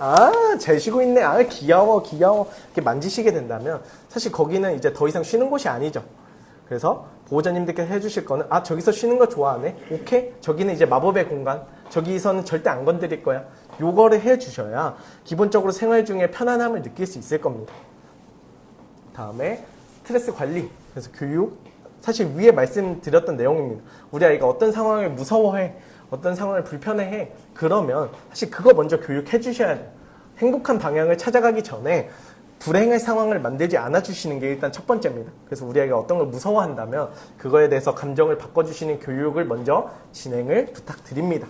잘 쉬고 있네, 귀여워 이렇게 만지시게 된다면 사실 거기는 이제 더 이상 쉬는 곳이 아니죠. 그래서 보호자님들께서 해주실 거는 저기서 쉬는 거 좋아하네, 오케이, 저기는 이제 마법의 공간, 저기서는 절대 안 건드릴 거야, 요거를 해주셔야 기본적으로 생활 중에 편안함을 느낄 수 있을 겁니다. 다음에 스트레스 관리, 그래서 교육, 사실 위에 말씀드렸던 내용입니다. 우리 아이가 어떤 상황을 무서워해, 어떤 상황을 불편해해, 그러면 사실 그거 먼저 교육해 주셔야 돼요. 행복한 방향을 찾아가기 전에 불행의 상황을 만들지 않아 주시는 게 일단 첫 번째입니다. 그래서 우리 아이가 어떤 걸 무서워한다면 그거에 대해서 감정을 바꿔주시는 교육을 먼저 진행을 부탁드립니다.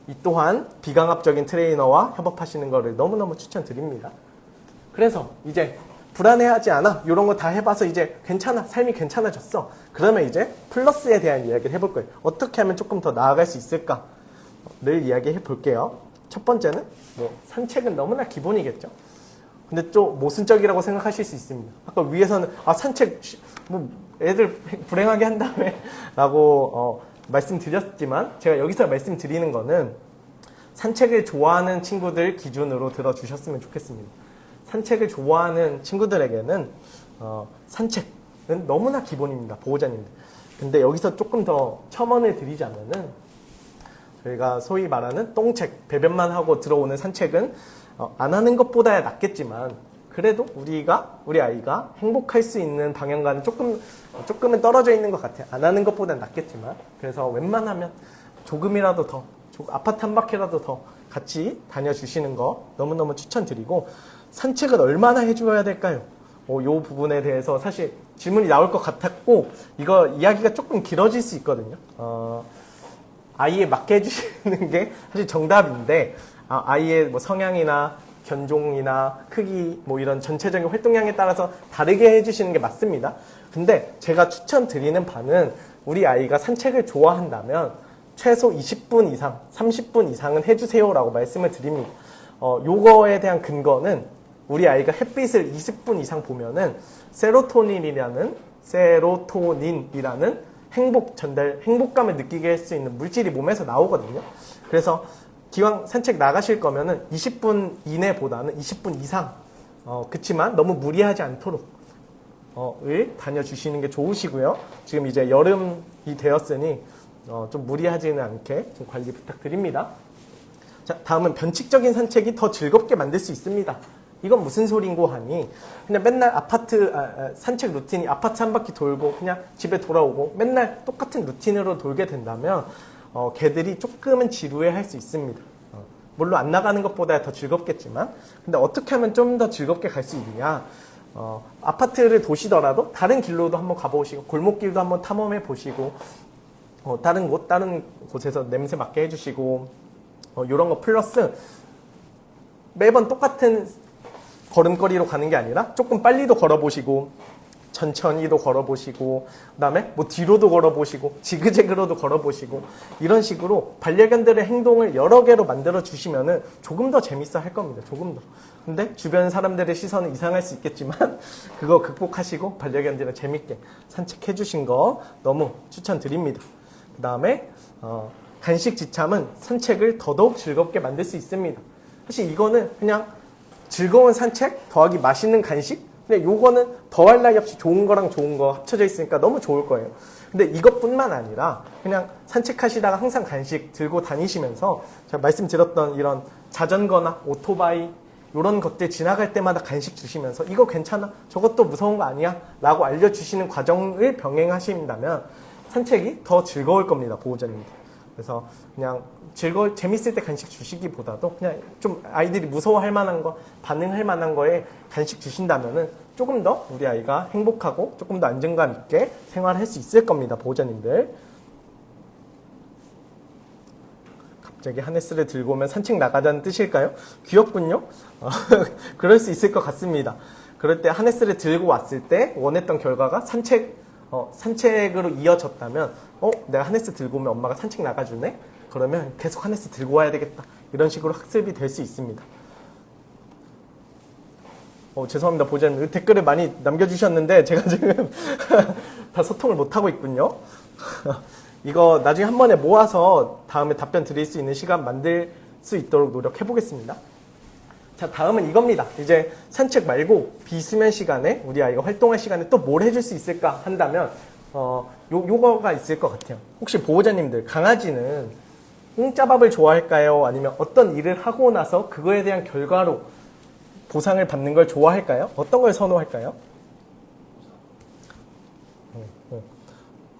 이 또한 비강압적인 트레이너와 협업하시는 것을 너무너무 추천드립니다. 그래서 이제 불안해하지 않아, 이런 거 다 해봐서 이제 괜찮아, 삶이 괜찮아졌어, 그러면 이제 플러스에 대한 이야기를 해볼 거예요. 어떻게 하면 조금 더 나아갈 수 있을까를 이야기해 볼게요. 첫 번째는 산책은 너무나 기본이겠죠. 근데 좀 모순적이라고 생각하실 수 있습니다. 아까 위에서는 산책 애들 불행하게 한 다음에 라고 말씀드렸지만 제가 여기서 말씀드리는 거는 산책을 좋아하는 친구들 기준으로 들어주셨으면 좋겠습니다. 산책을 좋아하는 친구들에게는 산책은 너무나 기본입니다. 보호자님들. 근데 여기서 조금 더 첨언을 드리자면은 저희가 소위 말하는 똥책, 배변만 하고 들어오는 산책은 안 하는 것보다야 낫겠지만 그래도 우리 아이가 행복할 수 있는 방향과는 조금은 떨어져 있는 것 같아요. 안 하는 것보다는 낫겠지만 그래서 웬만하면 조금이라도 더 아파트 한 바퀴라도 더 같이 다녀주시는 거 너무너무 추천드리고, 산책을 얼마나 해줘야 될까요? 요 부분에 대해서 사실 질문이 나올 것 같았고 이거 이야기가 조금 길어질 수 있거든요. 아이에 맞게 해주시는 게 사실 정답인데 아이의 성향이나 견종이나 크기 이런 전체적인 활동량에 따라서 다르게 해주시는 게 맞습니다. 근데 제가 추천드리는 바는 우리 아이가 산책을 좋아한다면 최소 20분 이상, 30분 이상은 해주세요라고 말씀을 드립니다. 요거에 대한 근거는 우리 아이가 햇빛을 20분 이상 보면은 세로토닌이라는 행복감을 느끼게 할 수 있는 물질이 몸에서 나오거든요. 그래서 기왕 산책 나가실 거면은 20분 이내보다는 20분 이상, 그치만 너무 무리하지 않도록 을 다녀주시는 게 좋으시고요. 지금 이제 여름이 되었으니 좀 무리하지는 않게 좀 관리 부탁드립니다. 자, 다음은 변칙적인 산책이 더 즐겁게 만들 수 있습니다. 이건 무슨 소린고 하니 그냥 맨날 산책 루틴이 아파트 한 바퀴 돌고 그냥 집에 돌아오고 맨날 똑같은 루틴으로 돌게 된다면 개들이 조금은 지루해 할 수 있습니다. 물론 안 나가는 것보다 더 즐겁겠지만 근데 어떻게 하면 좀 더 즐겁게 갈 수 있느냐, 아파트를 도시더라도 다른 길로도 한번 가보시고 골목길도 한번 탐험해 보시고 다른 곳에서 냄새 맡게 해주시고 이런 거 플러스 매번 똑같은 걸음걸이로 가는 게 아니라 조금 빨리도 걸어보시고 천천히도 걸어보시고 그다음에 뭐 뒤로도 걸어보시고 지그재그로도 걸어보시고 이런 식으로 반려견들의 행동을 여러 개로 만들어 주시면은 조금 더 재밌어 할 겁니다. 조금 더. 근데 주변 사람들의 시선은 이상할 수 있겠지만 그거 극복하시고 반려견들을 재밌게 산책해 주신 거 너무 추천드립니다. 그다음에 간식 지참은 산책을 더더욱 즐겁게 만들 수 있습니다. 사실 이거는 그냥 즐거운 산책 더하기 맛있는 간식? 근데 요거는 더할 나위 없이 좋은 거랑 좋은 거 합쳐져 있으니까 너무 좋을 거예요. 근데 이것뿐만 아니라 그냥 산책하시다가 항상 간식 들고 다니시면서 제가 말씀드렸던 이런 자전거나 오토바이 이런 것들 지나갈 때마다 간식 주시면서 이거 괜찮아? 저것도 무서운 거 아니야? 라고 알려주시는 과정을 병행하신다면 산책이 더 즐거울 겁니다. 보호자님들. 그래서 그냥 재밌을 때 간식 주시기보다도 그냥 좀 아이들이 무서워할 만한 거, 반응할 만한 거에 간식 주신다면은 조금 더 우리 아이가 행복하고 조금 더 안정감 있게 생활할 수 있을 겁니다. 보호자님들. 갑자기 하네스를 들고 오면 산책 나가자는 뜻일까요? 귀엽군요. 그럴 수 있을 것 같습니다. 그럴 때 하네스를 들고 왔을 때 원했던 결과가 산책으로 이어졌다면 내가 하네스 들고 오면 엄마가 산책 나가주네? 그러면 계속 하네스 들고 와야 되겠다. 이런 식으로 학습이 될 수 있습니다. 죄송합니다. 보호자님 댓글을 많이 남겨주셨는데 제가 지금 다 소통을 못하고 있군요. 이거 나중에 한 번에 모아서 다음에 답변 드릴 수 있는 시간 만들 수 있도록 노력해 보겠습니다. 자, 다음은 이겁니다. 이제 산책 말고 비수면 시간에 우리 아이가 활동할 시간에 또 뭘 해줄 수 있을까 한다면 요거가 있을 것 같아요. 혹시 보호자님들 강아지는 공짜밥을 좋아할까요? 아니면 어떤 일을 하고 나서 그거에 대한 결과로 보상을 받는 걸 좋아할까요? 어떤 걸 선호할까요?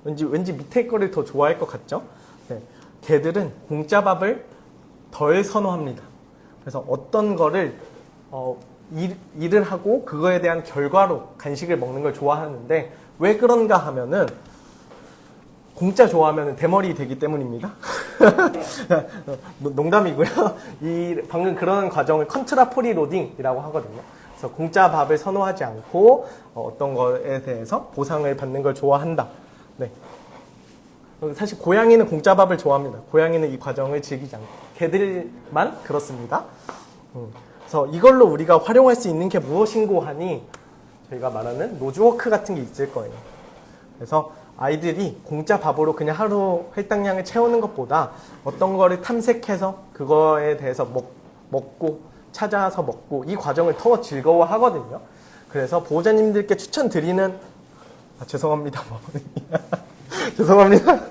왠지 밑에 거를 더 좋아할 것 같죠? 네. 개들은 공짜밥을 덜 선호합니다. 그래서 어떤 거를 일을 하고 그거에 대한 결과로 간식을 먹는 걸 좋아하는데 왜 그런가 하면은 공짜 좋아하면 대머리 되기 때문입니다. 농담이고요. 방금 그런 과정을 컨트라 프리 로딩이라고 하거든요. 그래서 공짜 밥을 선호하지 않고 어떤 거에 대해서 보상을 받는 걸 좋아한다. 네. 사실 고양이는 공짜 밥을 좋아합니다. 고양이는 이 과정을 즐기지 않고 개들만 그렇습니다. 그래서 이걸로 우리가 활용할 수 있는 게 무엇인고 하니 저희가 말하는 노즈워크 같은 게 있을 거예요. 그래서 아이들이 공짜 밥으로 그냥 하루 할당량을 채우는 것보다 어떤 거를 탐색해서 그거에 대해서 먹고 찾아서 먹고 이 과정을 더 즐거워하거든요. 그래서 보호자님들께 추천드리는 죄송합니다. 죄송합니다.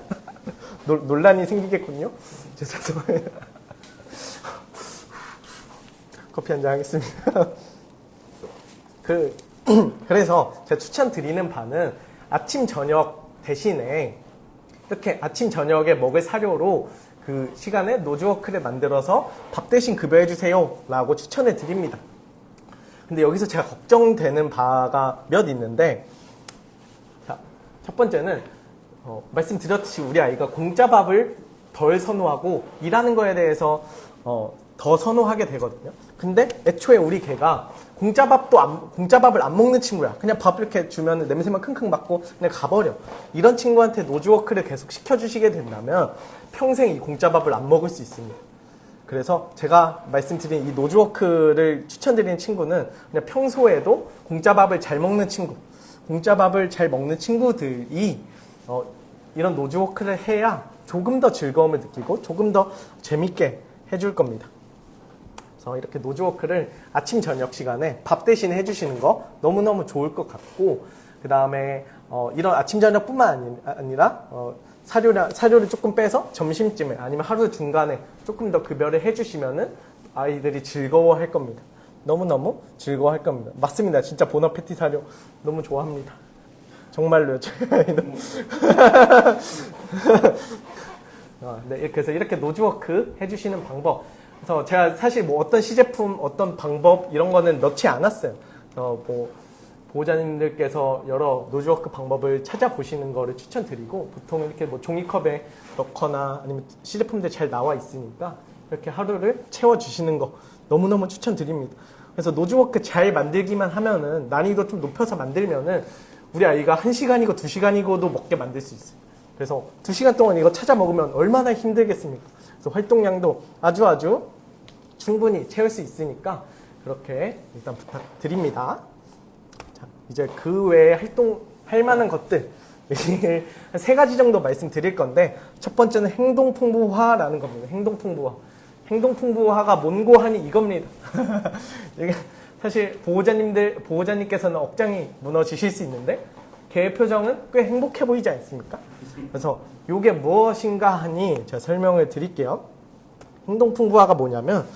논란이 생기겠군요. 죄송합니다. 커피 한잔 하겠습니다. 그래서 제가 추천드리는 바는 아침 저녁 대신에 이렇게 아침 저녁에 먹을 사료로 그 시간에 노즈워크를 만들어서 밥 대신 급여해 주세요 라고 추천해 드립니다. 근데 여기서 제가 걱정되는 바가 몇 있는데, 자, 첫 번째는 말씀드렸듯이 우리 아이가 공짜 밥을 덜 선호하고 일하는 거에 대해서 더 선호하게 되거든요. 근데 애초에 우리 개가 공짜밥을 안 먹는 친구야. 그냥 밥 이렇게 주면 냄새만 킁킁 맡고 그냥 가버려. 이런 친구한테 노즈워크를 계속 시켜주시게 된다면 평생 이 공짜밥을 안 먹을 수 있습니다. 그래서 제가 말씀드린 이 노즈워크를 추천드리는 친구는 그냥 평소에도 공짜밥을 잘 먹는 친구, 공짜밥을 잘 먹는 친구들이 이런 노즈워크를 해야 조금 더 즐거움을 느끼고 조금 더 재밌게 해줄 겁니다. 그래서 이렇게 노즈워크를 아침 저녁 시간에 밥 대신 해주시는 거 너무너무 좋을 것 같고, 그 다음에 이런 아침 저녁뿐만 아니라 사료를 조금 빼서 점심쯤에 아니면 하루 중간에 조금 더 급여를 해주시면은 아이들이 즐거워할 겁니다. 너무너무 즐거워할 겁니다. 맞습니다. 진짜 보나페티 사료 너무 좋아합니다. 정말로요. 제가 아이는. 네, 그래서 이렇게 노즈워크 해주시는 방법. 그래서 제가 사실 뭐 어떤 시제품, 어떤 방법 이런 거는 넣지 않았어요. 뭐 보호자님들께서 여러 노즈워크 방법을 찾아보시는 거를 추천드리고 보통 이렇게 뭐 종이컵에 넣거나 아니면 시제품들 잘 나와 있으니까 이렇게 하루를 채워주시는 거 너무너무 추천드립니다. 그래서 노즈워크 잘 만들기만 하면은 난이도 좀 높여서 만들면은 우리 아이가 1시간이고 2시간이고도 먹게 만들 수 있어요. 그래서 2시간 동안 이거 찾아 먹으면 얼마나 힘들겠습니까? 그래서 활동량도 아주 충분히 채울 수 있으니까 그렇게 일단 부탁드립니다. 자, 이제 그 외에 활동할 만한 것들 한 3가지 정도 말씀드릴 건데 첫 번째는 행동풍부화라는 겁니다. 행동풍부화. 행동풍부화가 뭔고하니 이겁니다. 이게 사실 보호자님께서는 억장이 무너지실 수 있는데 개의 표정은 꽤 행복해 보이지 않습니까? 그래서 이게 무엇인가 하니 제가 설명을 드릴게요. 행동풍부화가 뭐냐면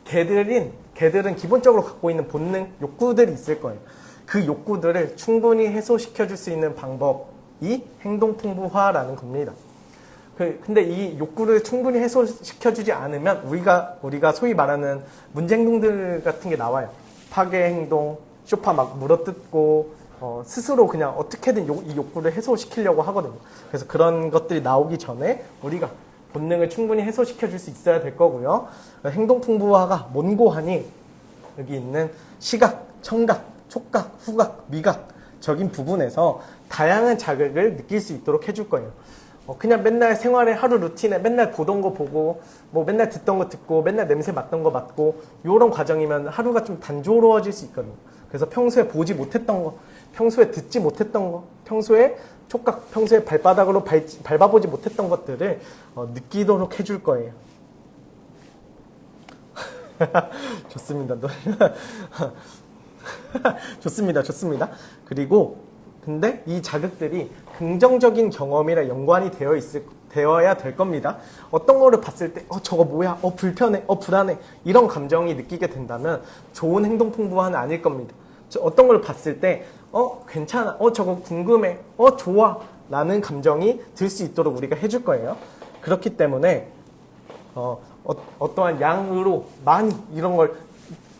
개들은 기본적으로 갖고 있는 본능, 욕구들이 있을 거예요. 그 욕구들을 충분히 해소시켜 줄 수 있는 방법이 행동풍부화라는 겁니다. 근데 이 욕구를 충분히 해소시켜 주지 않으면 우리가 소위 말하는 문제 행동들 같은 게 나와요. 파괴 행동, 소파 막 물어뜯고 스스로 그냥 어떻게든 이 욕구를 해소시키려고 하거든요. 그래서 그런 것들이 나오기 전에 우리가 본능을 충분히 해소시켜 줄 수 있어야 될 거고요. 행동풍부화가 뭔고하니 여기 있는 시각, 청각, 촉각, 후각, 미각적인 부분에서 다양한 자극을 느낄 수 있도록 해줄 거예요. 그냥 맨날 생활의 하루 루틴에 맨날 보던 거 보고 뭐 맨날 듣던 거 듣고 맨날 냄새 맡던 거 맡고 이런 과정이면 하루가 좀 단조로워질 수 있거든요. 그래서 평소에 보지 못했던 거, 평소에 듣지 못했던 거, 평소에 촉각, 평소에 발바닥으로 밟아보지 못했던 것들을 느끼도록 해줄 거예요. 좋습니다. 좋습니다. 그리고 근데 이 자극들이 긍정적인 경험이랑 연관이 되어야 될 겁니다. 어떤 거를 봤을 때 저거 뭐야? 불편해? 불안해? 이런 감정이 느끼게 된다면 좋은 행동풍부화는 아닐 겁니다. 어떤 걸 봤을 때 괜찮아, 저거 궁금해, 좋아 라는 감정이 들 수 있도록 우리가 해줄 거예요. 그렇기 때문에 어떠한 양으로 많이 이런 걸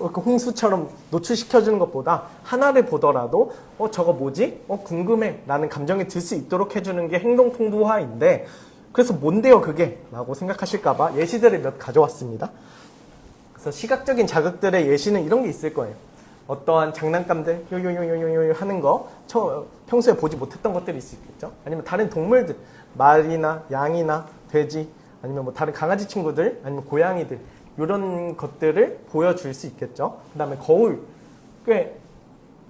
홍수처럼 노출시켜주는 것보다 하나를 보더라도 저거 뭐지? 궁금해 라는 감정이 들 수 있도록 해주는 게 행동풍부화인데 그래서 뭔데요 그게? 라고 생각하실까봐 예시들을 몇 가져왔습니다. 그래서 시각적인 자극들의 예시는 이런 게 있을 거예요. 어떠한 장난감들 요요요요요 하는 거 평소에 보지 못했던 것들이 있을 수 있겠죠. 아니면 다른 동물들 말이나 양이나 돼지 아니면 뭐 다른 강아지 친구들 아니면 고양이들 이런 것들을 보여줄 수 있겠죠. 그 다음에 거울 꽤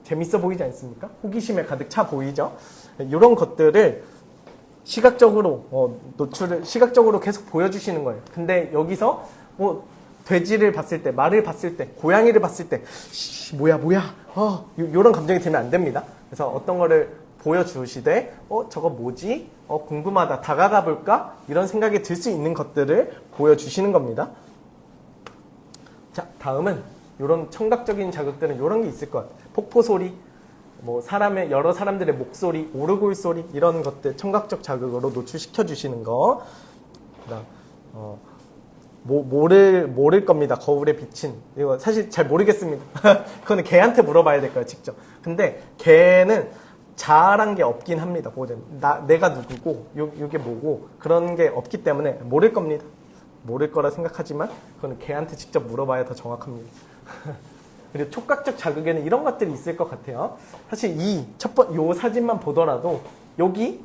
재밌어 보이지 않습니까? 호기심에 가득 차 보이죠. 이런 것들을 시각적으로 시각적으로 계속 보여주시는 거예요. 근데 여기서 뭐 돼지를 봤을 때, 말을 봤을 때, 고양이를 봤을 때 뭐야 이런 감정이 들면 안 됩니다. 그래서 어떤 거를 보여주시되 저거 뭐지? 궁금하다, 다가가 볼까? 이런 생각이 들 수 있는 것들을 보여주시는 겁니다. 자, 다음은 이런 청각적인 자극들은 이런 게 있을 것 같아요. 폭포 소리, 뭐 여러 사람들의 목소리, 오르골 소리 이런 것들 청각적 자극으로 노출시켜 주시는 거. 그다음 모를 겁니다. 거울에 비친. 이거 사실 잘 모르겠습니다. 그거는 개한테 물어봐야 될 거예요, 직접. 근데 개는 잘한 게 없긴 합니다. 내가 누구고, 이게 뭐고, 그런 게 없기 때문에 모를 겁니다. 모를 거라 생각하지만, 그거는 개한테 직접 물어봐야 더 정확합니다. 그리고 촉각적 자극에는 이런 것들이 있을 것 같아요. 사실 요 사진만 보더라도, 여기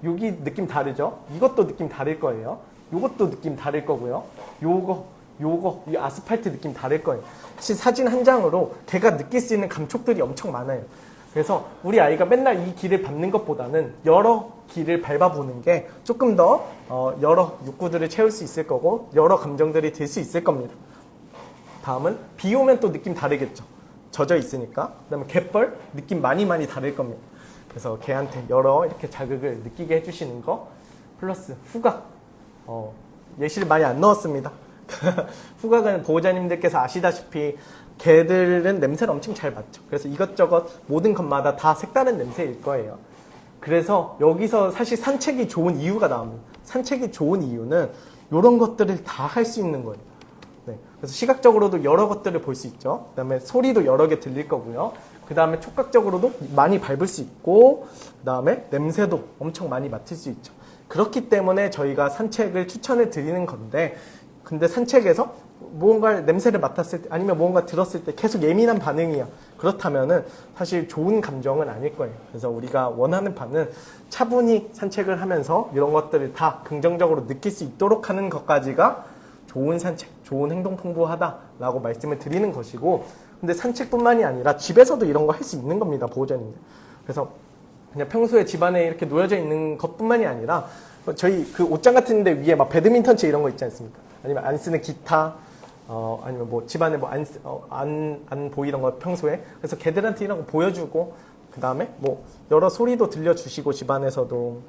느낌 다르죠? 이것도 느낌 다를 거예요. 요것도 느낌 다를 거고요. 이 아스팔트 느낌 다를 거예요. 사실 사진 한 장으로 걔가 느낄 수 있는 감촉들이 엄청 많아요. 그래서 우리 아이가 맨날 이 길을 밟는 것보다는 여러 길을 밟아보는 게 조금 더 여러 욕구들을 채울 수 있을 거고 여러 감정들이 들 수 있을 겁니다. 다음은 비 오면 또 느낌 다르겠죠. 젖어 있으니까. 그다음에 갯벌 느낌 많이 다를 겁니다. 그래서 개한테 여러 이렇게 자극을 느끼게 해주시는 거 플러스 후각. 예시를 많이 안 넣었습니다. 후각은 보호자님들께서 아시다시피 개들은 냄새를 엄청 잘 맡죠. 그래서 이것저것 모든 것마다 다 색다른 냄새일 거예요. 그래서 여기서 사실 산책이 좋은 이유가 나옵니다. 산책이 좋은 이유는 이런 것들을 다 할 수 있는 거예요. 네. 그래서 시각적으로도 여러 것들을 볼 수 있죠. 그 다음에 소리도 여러 개 들릴 거고요. 그 다음에 촉각적으로도 많이 밟을 수 있고, 그 다음에 냄새도 엄청 많이 맡을 수 있죠. 그렇기 때문에 저희가 산책을 추천을 드리는 건데, 근데 산책에서 무언가를 냄새를 맡았을 때 아니면 무언가 들었을 때 계속 예민한 반응이야. 그렇다면은 사실 좋은 감정은 아닐 거예요. 그래서 우리가 원하는 바는 차분히 산책을 하면서 이런 것들을 다 긍정적으로 느낄 수 있도록 하는 것까지가 좋은 산책, 좋은 행동 풍부하다라고 말씀을 드리는 것이고, 근데 산책뿐만이 아니라 집에서도 이런 거 할 수 있는 겁니다, 보호자님들. 그래서 그냥 평소에 집안에 이렇게 놓여져 있는 것뿐만이 아니라 저희 그 옷장 같은 데 위에 막 배드민턴채 이런 거 있지 않습니까? 아니면 안 쓰는 기타, 아니면 뭐 집안에 뭐 안 보이던 거 평소에. 그래서 걔들한테 이런 거 보여주고, 그 다음에 뭐 여러 소리도 들려주시고, 집안에서도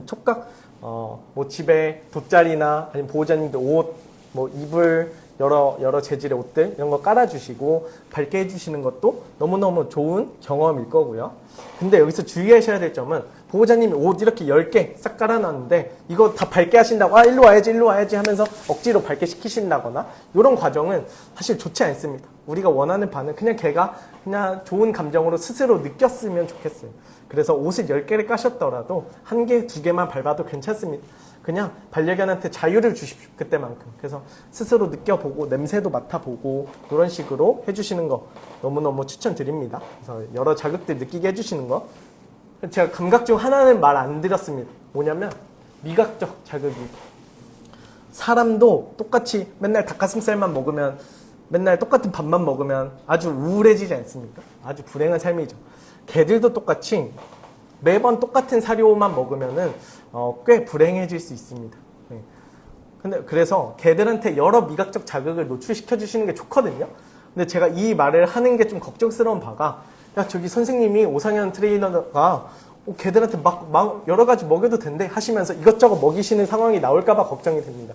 촉각, 뭐 집에 돗자리나 아니면 보호자님들 옷, 뭐 이불, 여러 재질의 옷들 이런 거 깔아주시고 밝게 해주시는 것도 너무너무 좋은 경험일 거고요. 근데 여기서 주의하셔야 될 점은 보호자님이 옷 이렇게 10개 싹 깔아놨는데 이거 다 밝게 하신다고 일로 와야지 하면서 억지로 밝게 시키신다거나 이런 과정은 사실 좋지 않습니다. 우리가 원하는 바는 그냥 걔가 그냥 좋은 감정으로 스스로 느꼈으면 좋겠어요. 그래서 옷을 10개를 까셨더라도 1개, 2개만 밟아도 괜찮습니다. 그냥 반려견한테 자유를 주십시오. 그때만큼. 그래서 스스로 느껴보고 냄새도 맡아보고 이런 식으로 해주시는 거 너무너무 추천드립니다. 그래서 여러 자극들 느끼게 해주시는 거. 제가 감각 중 하나는 말 안 드렸습니다. 뭐냐면 미각적 자극이. 사람도 똑같이 맨날 닭가슴살만 먹으면, 맨날 똑같은 밥만 먹으면 아주 우울해지지 않습니까? 아주 불행한 삶이죠. 개들도 똑같이 매번 똑같은 사료만 먹으면은 꽤 불행해질 수 있습니다. 네. 근데 그래서 개들한테 여러 미각적 자극을 노출시켜 주시는 게 좋거든요. 근데 제가 이 말을 하는 게 좀 걱정스러운 바가, 야 저기 선생님이 오상현 트레이너가 개들한테 막 여러 가지 먹여도 된대 하시면서 이것저것 먹이시는 상황이 나올까봐 걱정이 됩니다.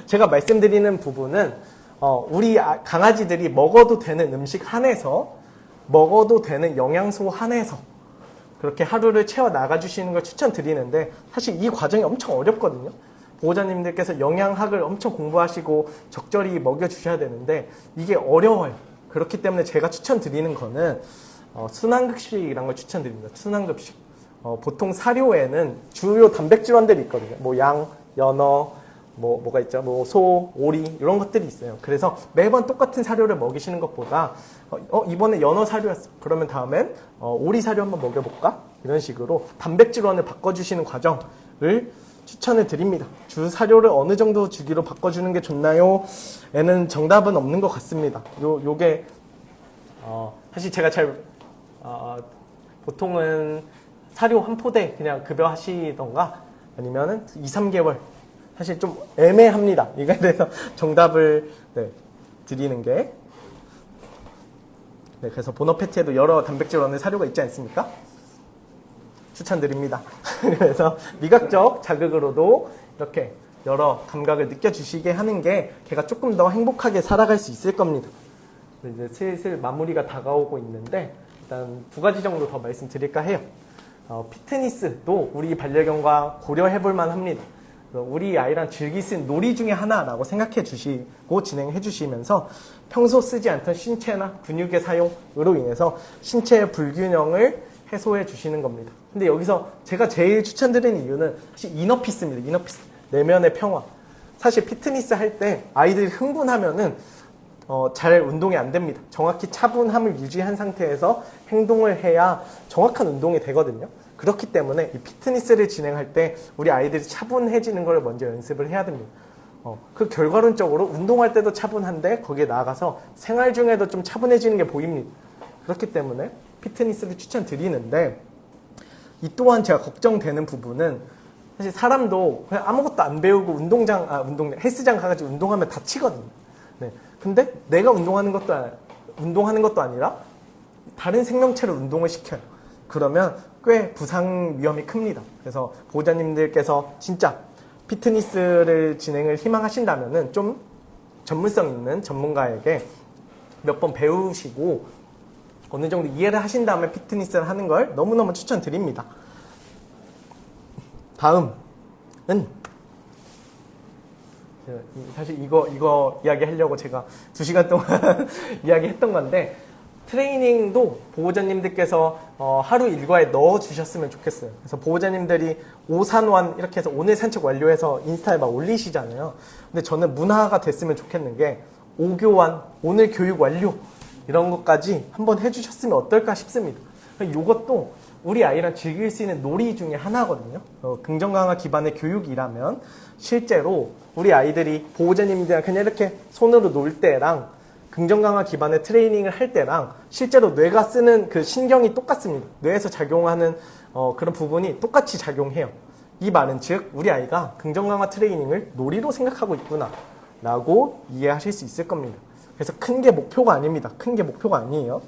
제가 말씀드리는 부분은 우리 강아지들이 먹어도 되는 음식 한에서, 먹어도 되는 영양소 한에서 그렇게 하루를 채워 나가주시는 걸 추천드리는데, 사실 이 과정이 엄청 어렵거든요. 보호자님들께서 영양학을 엄청 공부하시고 적절히 먹여주셔야 되는데 이게 어려워요. 그렇기 때문에 제가 추천드리는 거는 순환급식이라는 걸 추천드립니다. 순환급식. 보통 사료에는 주요 단백질원들이 있거든요. 뭐 양, 연어, 뭐가 있죠? 뭐 소, 오리 이런 것들이 있어요. 그래서 매번 똑같은 사료를 먹이시는 것보다 이번에 연어 사료였어. 그러면 다음엔 오리 사료 한번 먹여볼까? 이런 식으로 단백질원을 바꿔주시는 과정을 추천을 드립니다. 주 사료를 어느 정도 주기로 바꿔주는 게 좋나요? 에는 정답은 없는 것 같습니다. 요게 사실 제가 보통은 사료 한 포대 그냥 급여하시던가 아니면은 2, 3개월 사실 좀 애매합니다. 이거에 대해서 정답을 드리는 게. 네, 그래서 보너 패티에도 여러 단백질원의 사료가 있지 않습니까? 추천드립니다. 그래서 미각적 자극으로도 이렇게 여러 감각을 느껴주시게 하는 게 걔가 조금 더 행복하게 살아갈 수 있을 겁니다. 이제 슬슬 마무리가 다가오고 있는데 일단 2가지 정도 더 말씀드릴까 해요. 피트니스도 우리 반려견과 고려해볼 만합니다. 우리 아이랑 즐길 수 있는 놀이 중에 하나라고 생각해 주시고 진행해 주시면서 평소 쓰지 않던 신체나 근육의 사용으로 인해서 신체의 불균형을 해소해 주시는 겁니다. 근데 여기서 제가 제일 추천드리는 이유는 사실 이너피스입니다. 이너피스. 내면의 평화. 사실 피트니스 할 때 아이들이 흥분하면은 잘 운동이 안 됩니다. 정확히 차분함을 유지한 상태에서 행동을 해야 정확한 운동이 되거든요. 그렇기 때문에 이 피트니스를 진행할 때 우리 아이들이 차분해지는 걸 먼저 연습을 해야 됩니다. 그 결과론적으로 운동할 때도 차분한데 거기에 나아가서 생활 중에도 좀 차분해지는 게 보입니다. 그렇기 때문에 피트니스를 추천드리는데, 이 또한 제가 걱정되는 부분은 사실 사람도 그냥 아무것도 안 배우고 헬스장 가가지고 운동하면 다치거든요. 네. 근데 내가 운동하는 것도 운동하는 것도 아니라 다른 생명체를 운동을 시켜요. 그러면 꽤 부상 위험이 큽니다. 그래서 보호자님들께서 진짜 피트니스를 진행을 희망하신다면은 좀 전문성 있는 전문가에게 몇 번 배우시고 어느 정도 이해를 하신 다음에 피트니스를 하는 걸 너무너무 추천드립니다. 다음은 사실 이거 이야기하려고 제가 2시간 동안 이야기했던 건데, 트레이닝도 보호자님들께서 하루 일과에 넣어주셨으면 좋겠어요. 그래서 보호자님들이 오산완 이렇게 해서 오늘 산책 완료해서 인스타에 막 올리시잖아요. 근데 저는 문화가 됐으면 좋겠는 게 오교완, 오늘 교육 완료 이런 것까지 한번 해주셨으면 어떨까 싶습니다. 이것도 우리 아이랑 즐길 수 있는 놀이 중에 하나거든요. 긍정강화 기반의 교육이라면 실제로 우리 아이들이 보호자님들이랑 그냥 이렇게 손으로 놀 때랑 긍정강화 기반의 트레이닝을 할 때랑 실제로 뇌가 쓰는 그 신경이 똑같습니다. 뇌에서 작용하는 그런 부분이 똑같이 작용해요. 이 말은 즉 우리 아이가 긍정강화 트레이닝을 놀이로 생각하고 있구나 라고 이해하실 수 있을 겁니다. 그래서 큰 게 목표가 아닙니다. 큰 게 목표가 아니에요.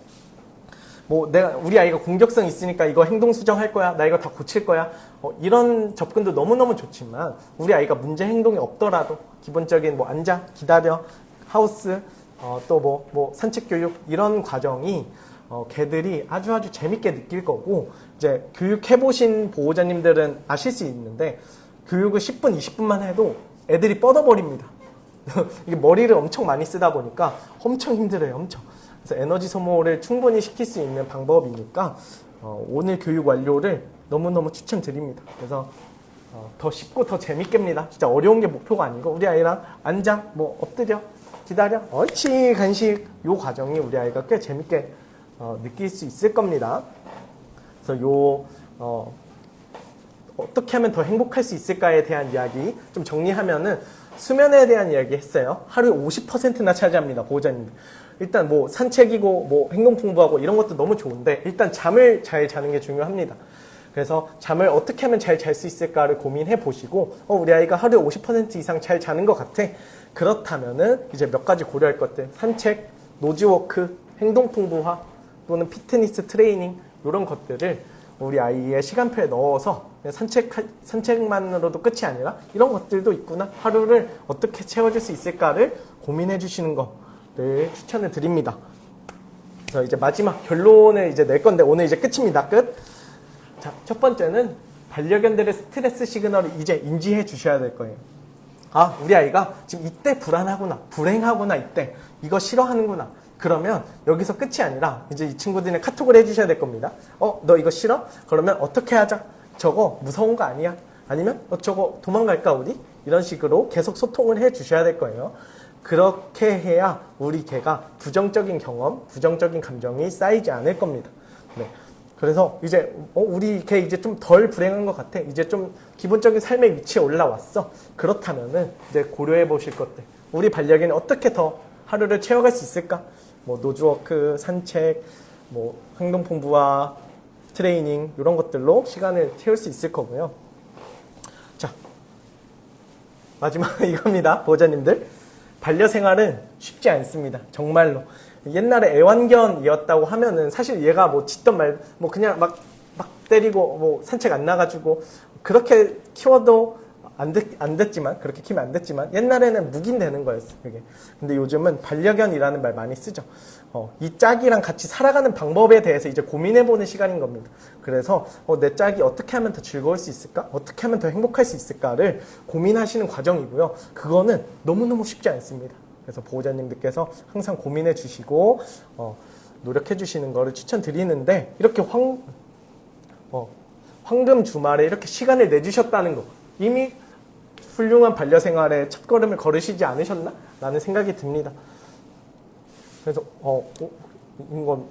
우리 아이가 공격성 있으니까 이거 행동 수정할 거야, 나 이거 다 고칠 거야, 이런 접근도 너무너무 좋지만 우리 아이가 문제 행동이 없더라도 기본적인 앉아, 기다려, 하우스, 또 산책 교육 이런 과정이 걔들이 아주 재밌게 느낄 거고, 이제 교육해보신 보호자님들은 아실 수 있는데 교육을 10분, 20분만 해도 애들이 뻗어버립니다. 이게 머리를 엄청 많이 쓰다 보니까 엄청 힘들어요, 엄청. 그래서 에너지 소모를 충분히 시킬 수 있는 방법이니까 오늘 교육 완료를 너무너무 추천드립니다. 그래서 더 쉽고 더 재밌게입니다. 진짜 어려운 게 목표가 아니고 우리 아이랑 앉아, 엎드려, 기다려, 옳지, 간식, 요 과정이 우리 아이가 꽤 재밌게 느낄 수 있을 겁니다. 그래서 어떻게 하면 더 행복할 수 있을까에 대한 이야기 좀 정리하면은, 수면에 대한 이야기 했어요. 하루에 50%나 차지합니다, 보호자님들. 일단 산책이고 행동 공부하고 이런 것도 너무 좋은데 일단 잠을 잘 자는 게 중요합니다. 그래서 잠을 어떻게 하면 잘 잘 수 있을까를 고민해 보시고, 우리 아이가 하루에 50% 이상 잘 자는 것 같아. 그렇다면은 이제 몇 가지 고려할 것들, 산책, 노즈워크, 행동 풍부화 또는 피트니스 트레이닝 이런 것들을 우리 아이의 시간표에 넣어서 산책만으로도 끝이 아니라 이런 것들도 있구나, 하루를 어떻게 채워줄 수 있을까를 고민해 주시는 거를 추천을 드립니다. 그래서 이제 마지막 결론을 이제 낼 건데 오늘 이제 끝입니다. 끝. 자, 첫 번째는 반려견들의 스트레스 시그널을 이제 인지해 주셔야 될 거예요. 아, 우리 아이가 지금 이때 불안하구나, 불행하구나, 이때 이거 싫어하는구나. 그러면 여기서 끝이 아니라 이제 이 친구들은 카톡을 해주셔야 될 겁니다. 너 이거 싫어? 그러면 어떻게 하자? 저거 무서운 거 아니야? 아니면 저거 도망갈까 우리? 이런 식으로 계속 소통을 해주셔야 될 거예요. 그렇게 해야 우리 개가 부정적인 경험, 부정적인 감정이 쌓이지 않을 겁니다. 네. 그래서 이제 우리 개 이제 좀 덜 불행한 것 같아, 이제 좀 기본적인 삶의 위치에 올라왔어. 그렇다면은 이제 고려해 보실 것들, 우리 반려견이 어떻게 더 하루를 채워갈 수 있을까? 노즈워크, 산책, 행동 풍부화, 트레이닝 이런 것들로 시간을 채울 수 있을 거고요. 자, 마지막 이겁니다, 보호자님들. 반려생활은 쉽지 않습니다, 정말로. 옛날에 애완견이었다고 하면은 사실 얘가 짖던 말 그냥 막 때리고 산책 안 나가지고 그렇게 키워도 안 됐지만, 그렇게 키우면 안 됐지만 옛날에는 묵인되는 거였어요, 그게. 근데 요즘은 반려견이라는 말 많이 쓰죠. 이 짝이랑 같이 살아가는 방법에 대해서 이제 고민해보는 시간인 겁니다. 그래서 내 짝이 어떻게 하면 더 즐거울 수 있을까? 어떻게 하면 더 행복할 수 있을까를 고민하시는 과정이고요. 그거는 너무너무 쉽지 않습니다. 그래서 보호자님들께서 항상 고민해 주시고 노력해 주시는 거를 추천드리는데, 이렇게 황금 주말에 이렇게 시간을 내주셨다는 거, 이미 훌륭한 반려생활의 첫걸음을 걸으시지 않으셨나? 라는 생각이 듭니다. 그래서 이건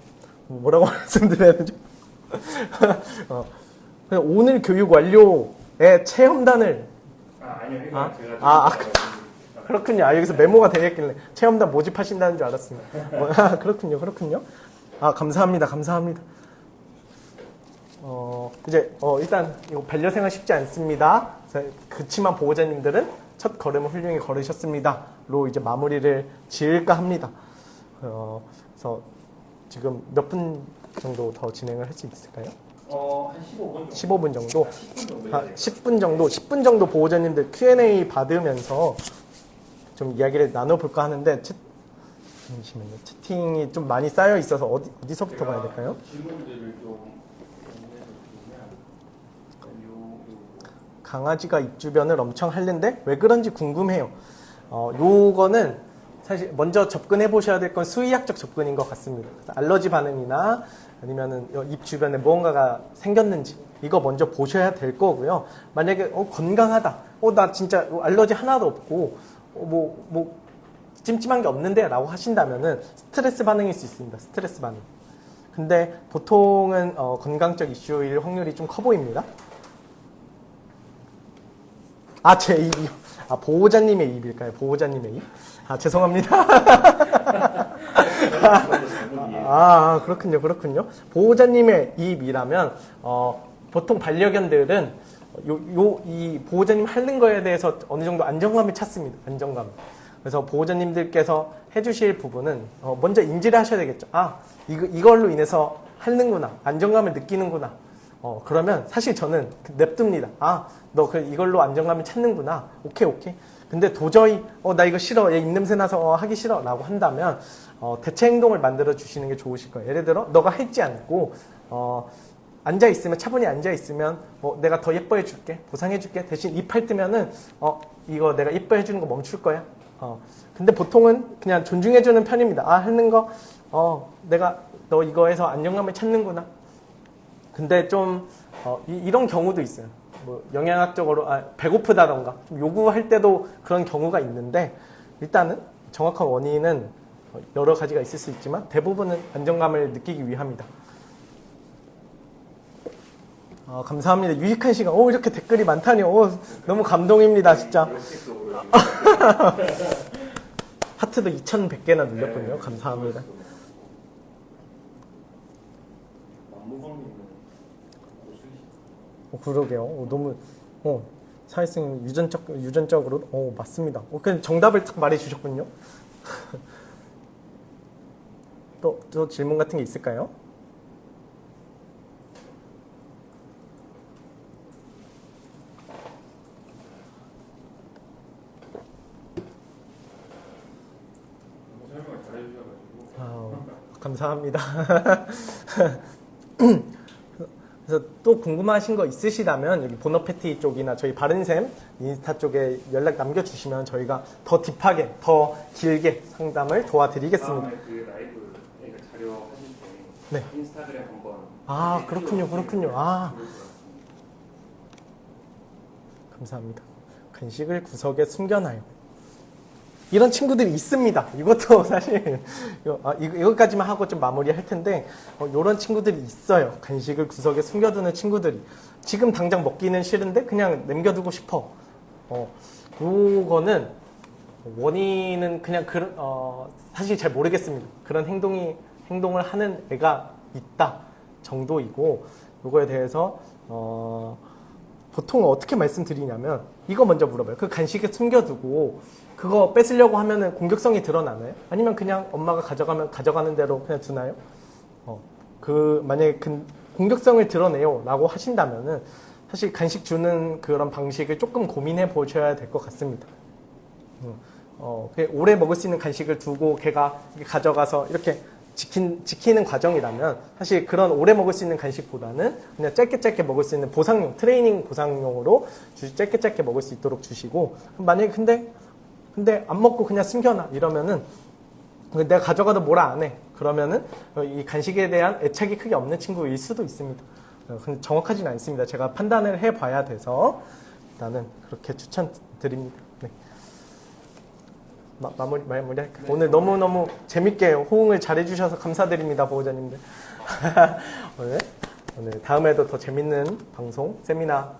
뭐라고 말씀드려야 되죠? 오늘 교육 완료의 체험단을 아니요, 제가 그렇군요. 여기서 메모가 되겠길래 체험단 모집하신다는 줄 알았습니다. 그렇군요. 감사합니다. 이제 일단 이거 반려생활 쉽지 않습니다. 그치만 보호자님들은 첫 걸음을 훌륭히 걸으셨습니다.로 이제 마무리를 지을까 합니다. 그래서 지금 몇 분 정도 더 진행을 할 수 있을까요? 한 15분 정도. 15분 정도? 10분 정도 해야 아, 돼요. 10분 정도? 10분 정도 보호자님들 Q&A 받으면서 좀 이야기를 나눠볼까 하는데 잠시만요. 채팅이 좀 많이 쌓여 있어서 어디서부터 봐야 될까요? 질문들을 좀 정리해서 드리면 강아지가 입 주변을 엄청 핥는데 왜 그런지 궁금해요. 요거는 사실 먼저 접근해 보셔야 될 건 수의학적 접근인 것 같습니다. 그래서 알러지 반응이나 아니면은 입 주변에 무언가가 생겼는지 이거 먼저 보셔야 될 거고요. 만약에 건강하다. 나 진짜 알러지 하나도 없고 뭐 찜찜한 게 없는데 라고 하신다면은 스트레스 반응일 수 있습니다. 스트레스 반응. 근데 보통은 건강적 이슈일 확률이 좀 커 보입니다. 제 입이요. 보호자님의 입일까요? 보호자님의 입? 죄송합니다. 그렇군요. 보호자님의 입이라면, 보통 반려견들은 이 보호자님 핥는 거에 대해서 어느 정도 안정감을 찾습니다. 안정감. 그래서 보호자님들께서 해주실 부분은, 먼저 인지를 하셔야 되겠죠. 이걸로 인해서 핥는구나. 안정감을 느끼는구나. 그러면 사실 저는 냅둡니다. 너 이걸로 안정감을 찾는구나. 오케이. 근데 도저히, 나 이거 싫어. 얘 입냄새 나서 하기 싫어. 라고 한다면, 대체 행동을 만들어 주시는 게 좋으실 거예요. 예를 들어, 너가 핥지 않고, 차분히 앉아있으면, 내가 더 예뻐해 줄게. 보상해 줄게. 대신 입 핥으면은, 이거 내가 예뻐해 주는 거 멈출 거야. 근데 보통은 그냥 존중해 주는 편입니다. 핥는 거, 내가 너 이거에서 안정감을 찾는구나. 근데 좀, 이런 경우도 있어요. 영양학적으로, 배고프다던가, 요구할 때도 그런 경우가 있는데, 일단은 정확한 원인은 여러 가지가 있을 수 있지만, 대부분은 안정감을 느끼기 위함이다. 감사합니다. 유익한 시간. 이렇게 댓글이 많다니. 너무 감동입니다, 진짜. 하트도 2100개나 눌렸군요. 감사합니다. 그러게요. 너무, 사회성 유전적으로, 맞습니다. 그냥 정답을 딱 말해주셨군요. 또 질문 같은 게 있을까요? 설명을 잘해주셔가지고. 감사합니다. 그래서 또 궁금하신 거 있으시다면 여기 보너패티 쪽이나 저희 바른샘 인스타 쪽에 연락 남겨주시면 저희가 더 딥하게, 더 길게 상담을 도와드리겠습니다. 다음에 그 라이브 자료 하실 때 네. 인스타그램 한번. 그렇군요. 감사합니다. 간식을 구석에 숨겨놔요. 이런 친구들이 있습니다. 이것도 사실 이것까지만 하고 좀 마무리할 텐데 이런 친구들이 있어요. 간식을 구석에 숨겨두는 친구들이 지금 당장 먹기는 싫은데 그냥 남겨두고 싶어. 요거는 원인은 그냥 사실 잘 모르겠습니다. 그런 행동을 하는 애가 있다 정도이고 요거에 대해서 보통 어떻게 말씀드리냐면 이거 먼저 물어봐요. 그 간식에 숨겨두고 그거 뺏으려고 하면은 공격성이 드러나나요? 아니면 그냥 엄마가 가져가는 대로 그냥 두나요? 만약에 공격성을 드러내요 라고 하신다면은 사실 간식 주는 그런 방식을 조금 고민해 보셔야 될 것 같습니다. 오래 먹을 수 있는 간식을 두고 걔가 가져가서 이렇게 지키는 과정이라면 사실 그런 오래 먹을 수 있는 간식보다는 그냥 짧게 먹을 수 있는 보상용, 트레이닝 보상용으로 짧게 먹을 수 있도록 주시고 만약에 근데 안 먹고 그냥 숨겨놔 이러면은 내가 가져가도 뭐라 안 해. 그러면은 이 간식에 대한 애착이 크게 없는 친구일 수도 있습니다. 근데 정확하지는 않습니다. 제가 판단을 해봐야 돼서 일단은 그렇게 추천드립니다. 네. 마무리할까요? 오늘 너무너무 재밌게 호응을 잘해주셔서 감사드립니다, 보호자님들. 오늘 다음에도 더 재밌는 방송, 세미나